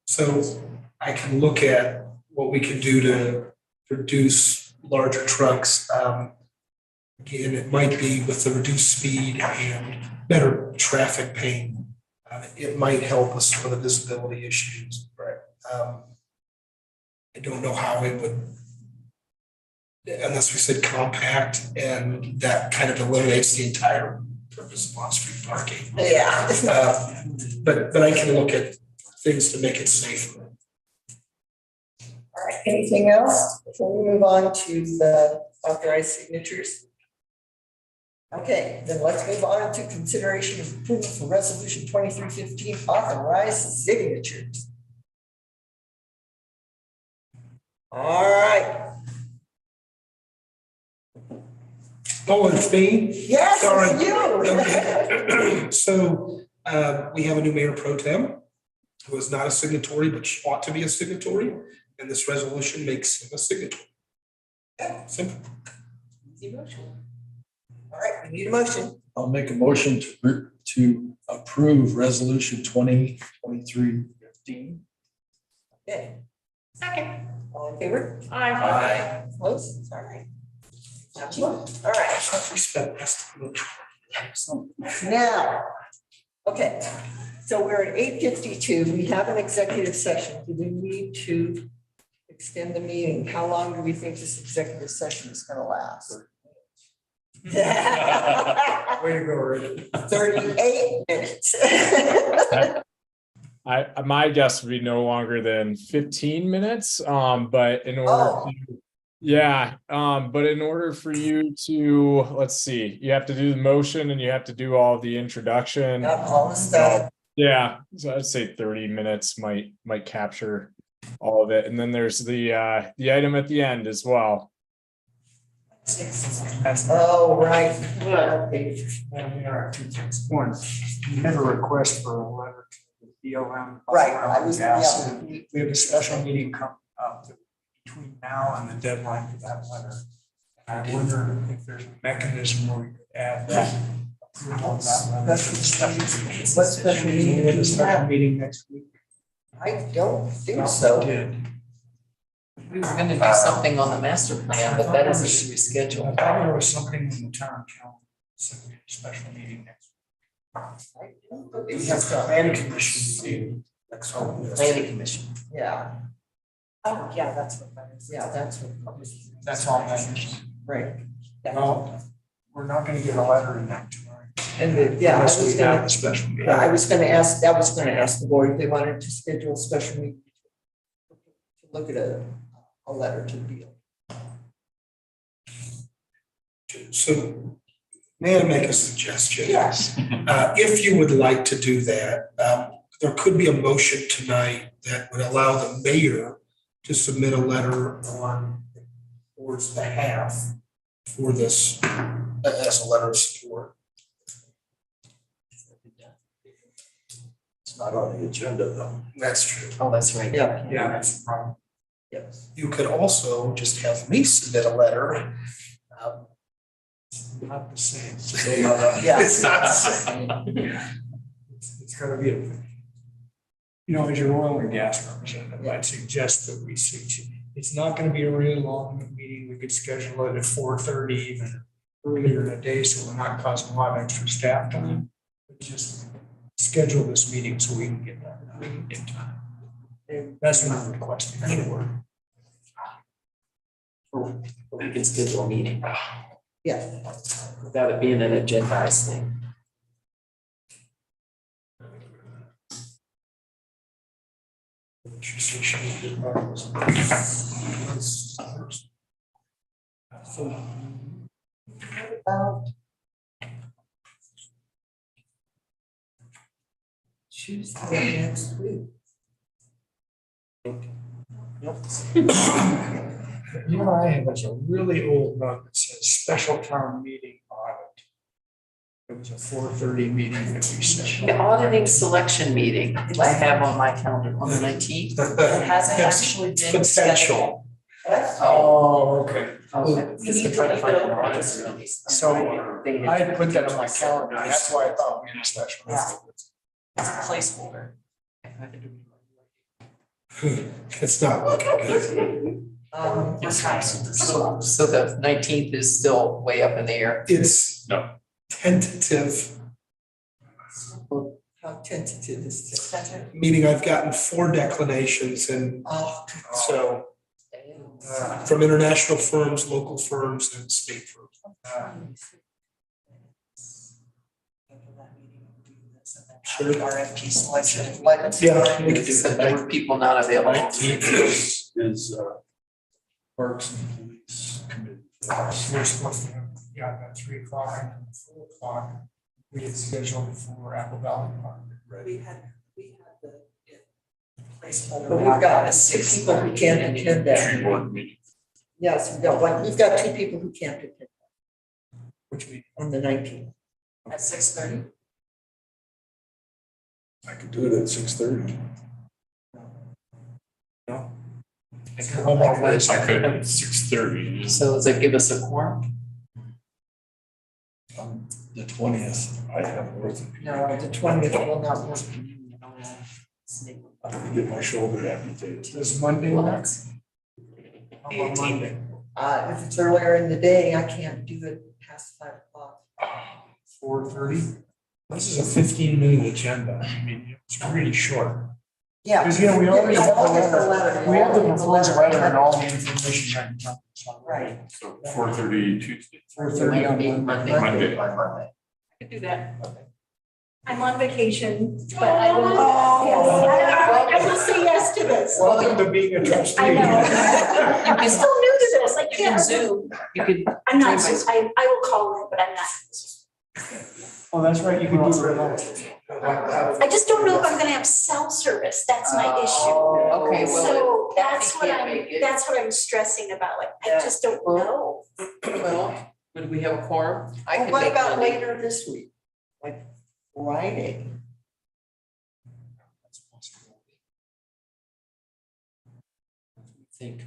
So I can look at what we can do to reduce larger trucks. Again, it might be with the reduced speed and better traffic paint. It might help with some of the visibility issues. Right. I don't know how it would, unless we said compact, and that kind of eliminates the entire purpose of on-street parking. Yeah. But I can look at things to make it safer. All right, anything else before we move on to the authorized signatures? Okay, then let's move on to consideration of approval for resolution 2315 authorized signatures. All right. Oh, it's me? Yes, Sorry. it's you. Okay. So we have a new mayor pro tem who is not a signatory, but she ought to be a signatory. And this resolution makes him a signatory. Simple. Easy motion. All right, we need a motion. I'll make a motion to approve resolution 2023-15. Okay, Second. all in favor? Aye. Close, all right. All right, Respect. now, okay, so we're at 8:52. We have an executive session. Do we need to extend the meeting? How long do we think this executive session is gonna last? Way to go, Rick. 38 minutes. My guess would be no longer than 15 minutes. But in order Oh. but in order for you to, let's see, you have to do the motion and you have to do all the introduction. Got all the stuff. Yeah, so I'd say 30 minutes might capture all of it. And then there's the item at the end as well. Oh, right. Okay. And there are two things. One, you had a request for a letter to the BLM. Right, I was, Gas. yeah. We have a special meeting come up between now and the deadline for that letter. And I wonder if there's a mechanism where we could add that. approval of that letter to the special meeting. What special meeting We have do a we special have? meeting next week. I don't think We so. did. We were gonna do something on the master plan, but that isn't I rescheduled. thought there was something in the town calendar. Special meeting next. We have the planning commission meeting next week. Planning commission, yeah, Oh, yeah, that's what that is. yeah, that's what. That's all that is. Right. Well, we're not gonna get a letter in that tonight. And yeah, I Unless was we have gonna, a special meeting. I was gonna ask the board if they wanted to schedule a special meeting. To look at a letter to the deal. So may I make a suggestion? Yes. If you would like to do that, there could be a motion tonight that would allow the mayor to submit a letter on the board's behalf for this, as a letter of support. It's not on the agenda though. That's true. Oh, that's right. Yeah. Yeah, that's the problem. Yes. You could also just have me submit a letter. Not the same. Yeah. It's not the same. It's gonna be a. You know, as your oil and gas representative, I'd suggest that we switch. It's not gonna be a really long meeting. We could schedule it at 4:30 even earlier in the day, so we're not causing a lot of extra staff time. But just schedule this meeting so we can get that done in time. That's what I'm requesting. We can schedule a meeting Yeah. without it being an agendized thing. So what about Tuesday next week? You know, I have a really old note that says special town meeting audit. It was a 4:30 meeting that we set. The auditing selection meeting I have on my calendar on the 19th. It hasn't actually been scheduled. Oh, okay. Okay. We need to leave it open. So I had put that on my calendar. That's why I thought we had a special. Yeah. It's a placeholder. It's not looking good. So the 19th is still way up in the air. It's No. tentative, How tentative is this? meaning I've gotten 4 declinations and Oh, so from international firms, local firms and state firms. Sure. RFP selection. What? Yeah, we could do So that. there were people not available. 19th is Parks and Police Committee. We're supposed to have, that 3:00 and 4:00. We had scheduled for Apple Valley Park. we had the Placeholder. But we've got 6 people who can't attend Tree that. board meeting. Yes, we've got 2 people who can't attend. Which we, On the 19th. At 6:30. I could do it at 6:30. no. I could at 6:30. So does that give us a quorum? The 20th, I have work. No, the 20th will not work. I can get my shoulder amputated. Does Monday Well, work? that's. How about Monday? If it's earlier in the day, I can't do it past 5 o'clock. 4:30? This is a 15-minute agenda. I mean, it's really short. Yeah. Because, we already have I'll get the the letter. letter. We have the proposal letter and all the information. Right. So 4:30 Tuesday. 4:30 on Monday. Monday. I could do that. I'm on vacation, but I will, Oh. yes, I will say yes to this. Welcome to being a trustee. I know. I'm still new to this, I You can can't. Zoom. You could. I'm not, join by- I will call in, but I'm not. Oh, that's right, you can do it remote. I just don't know if I'm gonna have cell service, that's my issue. Okay, well, So that's that's what I'm stressing about, like, I just don't know. Well, would we have a quorum? I Well, could what make about Monday. later this week? Like Friday? Think.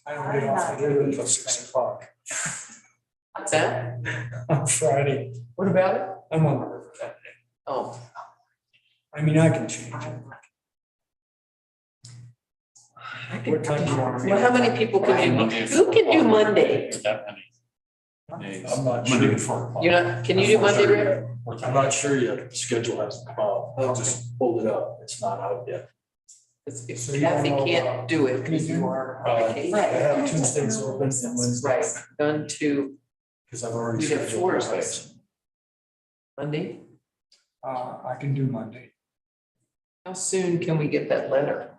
I don't get off the road until 6 o'clock What's that? on Friday. What about it? I'm on the river that day. Oh, I mean, I can change it. What time do you want to meet? well, how many people can do, Monday. who can do Monday? That many. Days. I'm not Monday sure. at 4 o'clock. You're not, can you do Monday, Rick? I'm not sure yet. The schedule hasn't come out. I just pulled it up. It's not out yet. If So you don't Kathy know can't about do it because you are on vacation. I have Tuesdays open and Wednesdays. Right, done to Because I've already We have scheduled four Wednesdays. Monday. I can do Monday. How soon can we get that letter?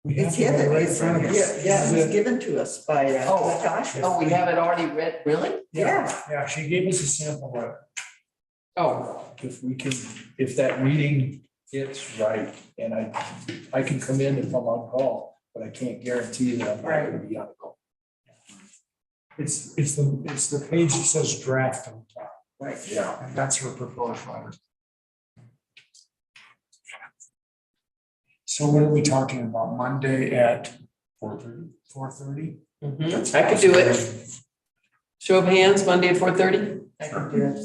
We have It's to have it given, right in front of us. yeah, it was given to us by Josh. Oh, we have it already read, really? Yeah. Yeah, she gave us a sample letter. Oh, If we can, if that reading gets right, and I can come in if I'm on call, but I can't guarantee that I'm not gonna be on call. It's the page that says draft on top. Right. Yeah. And that's her proposed letter. So what are we talking about? Monday at 4:30. 4:30? I could do it. Show of hands, Monday at 4:30? I can do it.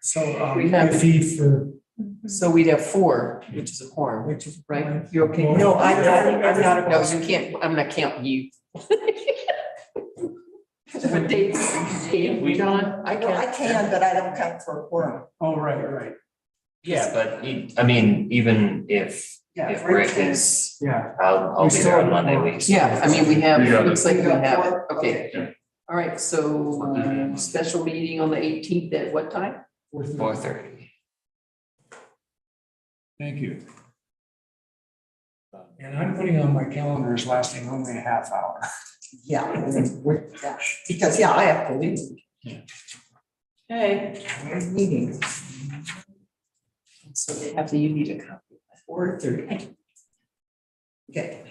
So We have- my fee for, So we'd have four, which is a quorum, Which is right? You okay? No, I'm not. No, you can't, I'm not counting you. What dates, John? I Well, I can. can, but I don't count for a quorum. oh, right. Yeah, but I mean, even if Rick is, Yeah. I'll be there on Monday weeks. Yeah, I mean, we have, Yeah. looks like we have it, Four? okay. All right, so special meeting on the 18th at what time? 4:30. Thank you. And I'm putting on my calendar as lasting only a half hour. Yeah, because, yeah, I have to leave. Okay. Meeting. So they have to, you need a copy. 4:30. Okay.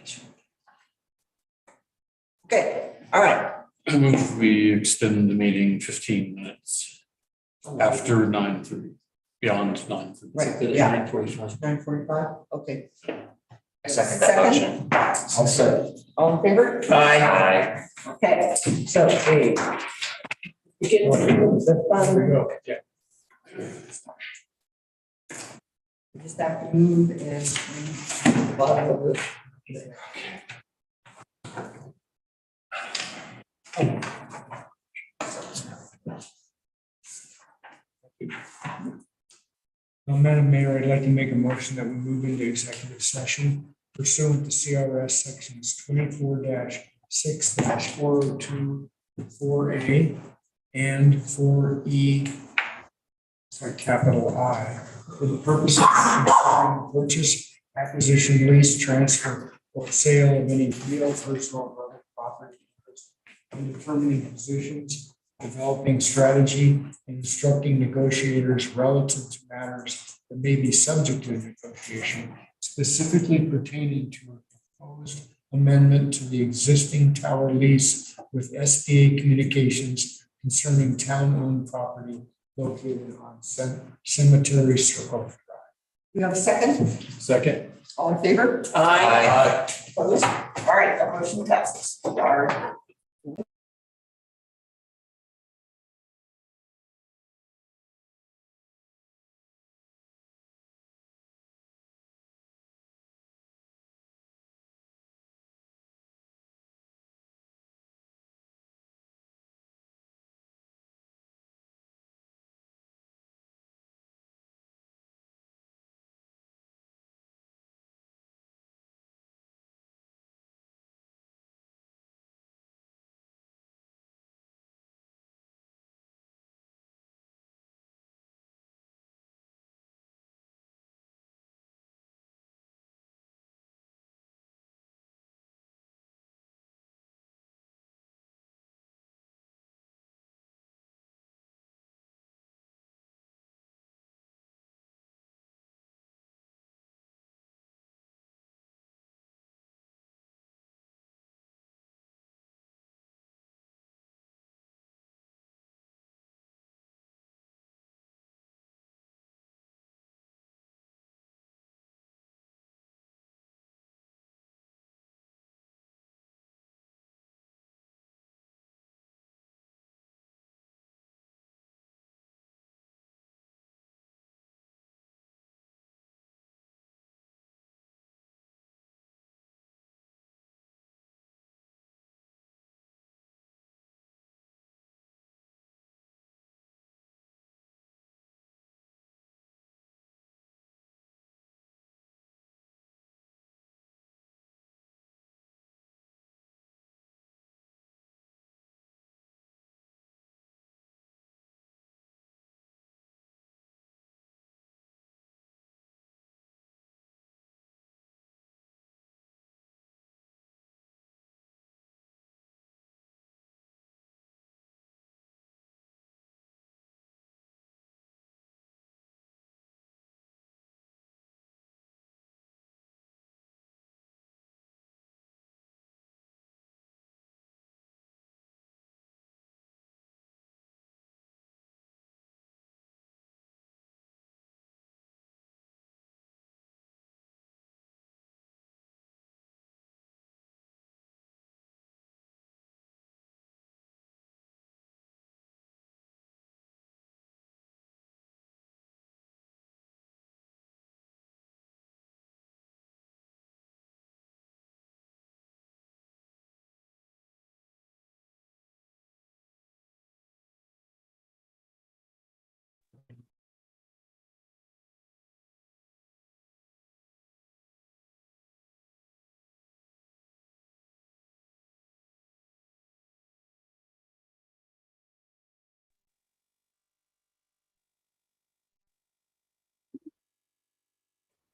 Okay, all right. I move we extend the meeting 15 minutes after 9:30, beyond 9:30. Right, yeah. 9:45, okay. I second that motion. I'll say. All in favor? Aye. Okay, so, hey. You get the fun. Yeah. Just have to move and read the bottom of the. Madam Mayor, I'd like to make a motion that we move into executive session pursuant to CRS sections 24-6-402-4A and 4E, sorry, capital I, for the purpose of considering purchase, acquisition, lease, transfer, or sale of any real, personal, or other property interest, and determining positions, developing strategy, and instructing negotiators relative to matters that may be subject to negotiation, specifically pertaining to a proposed amendment to the existing tower lease with SBA Communications concerning town-owned property located on Cemetery Circle Drive. You have a second? Second. All in favor? Aye. Opposed? All right, that motion passes. All right.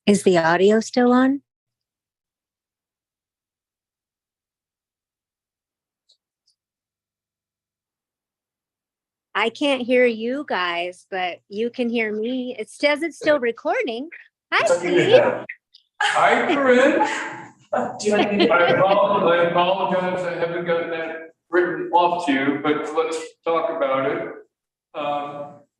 Is the audio still on? I can't hear you guys, but you can hear me. It says it's still recording. Hi, Steve. Hi, Corinne. Do you want me to? I apologize, I haven't gotten that written off to you, but let's talk about it.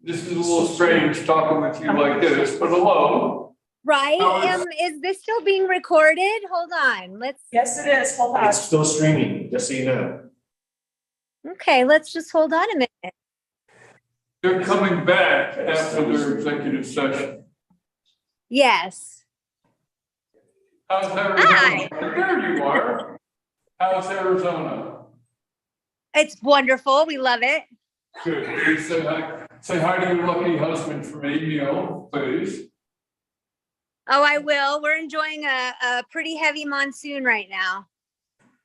This is a little strange talking with you like this, but hello. Right? How is- Is this still being recorded? Hold on. Let's. Yes, it is. Hold on. It's still streaming, just so you know. Okay, let's just hold on a minute. They're coming back after their executive session. Yes. How's Arizona? Hi. There you are. How's Arizona? It's wonderful. We love it. Good. Please say hi. Say hi to your lucky husband for me, Neil, please. Oh, I will. We're enjoying a pretty heavy monsoon right now.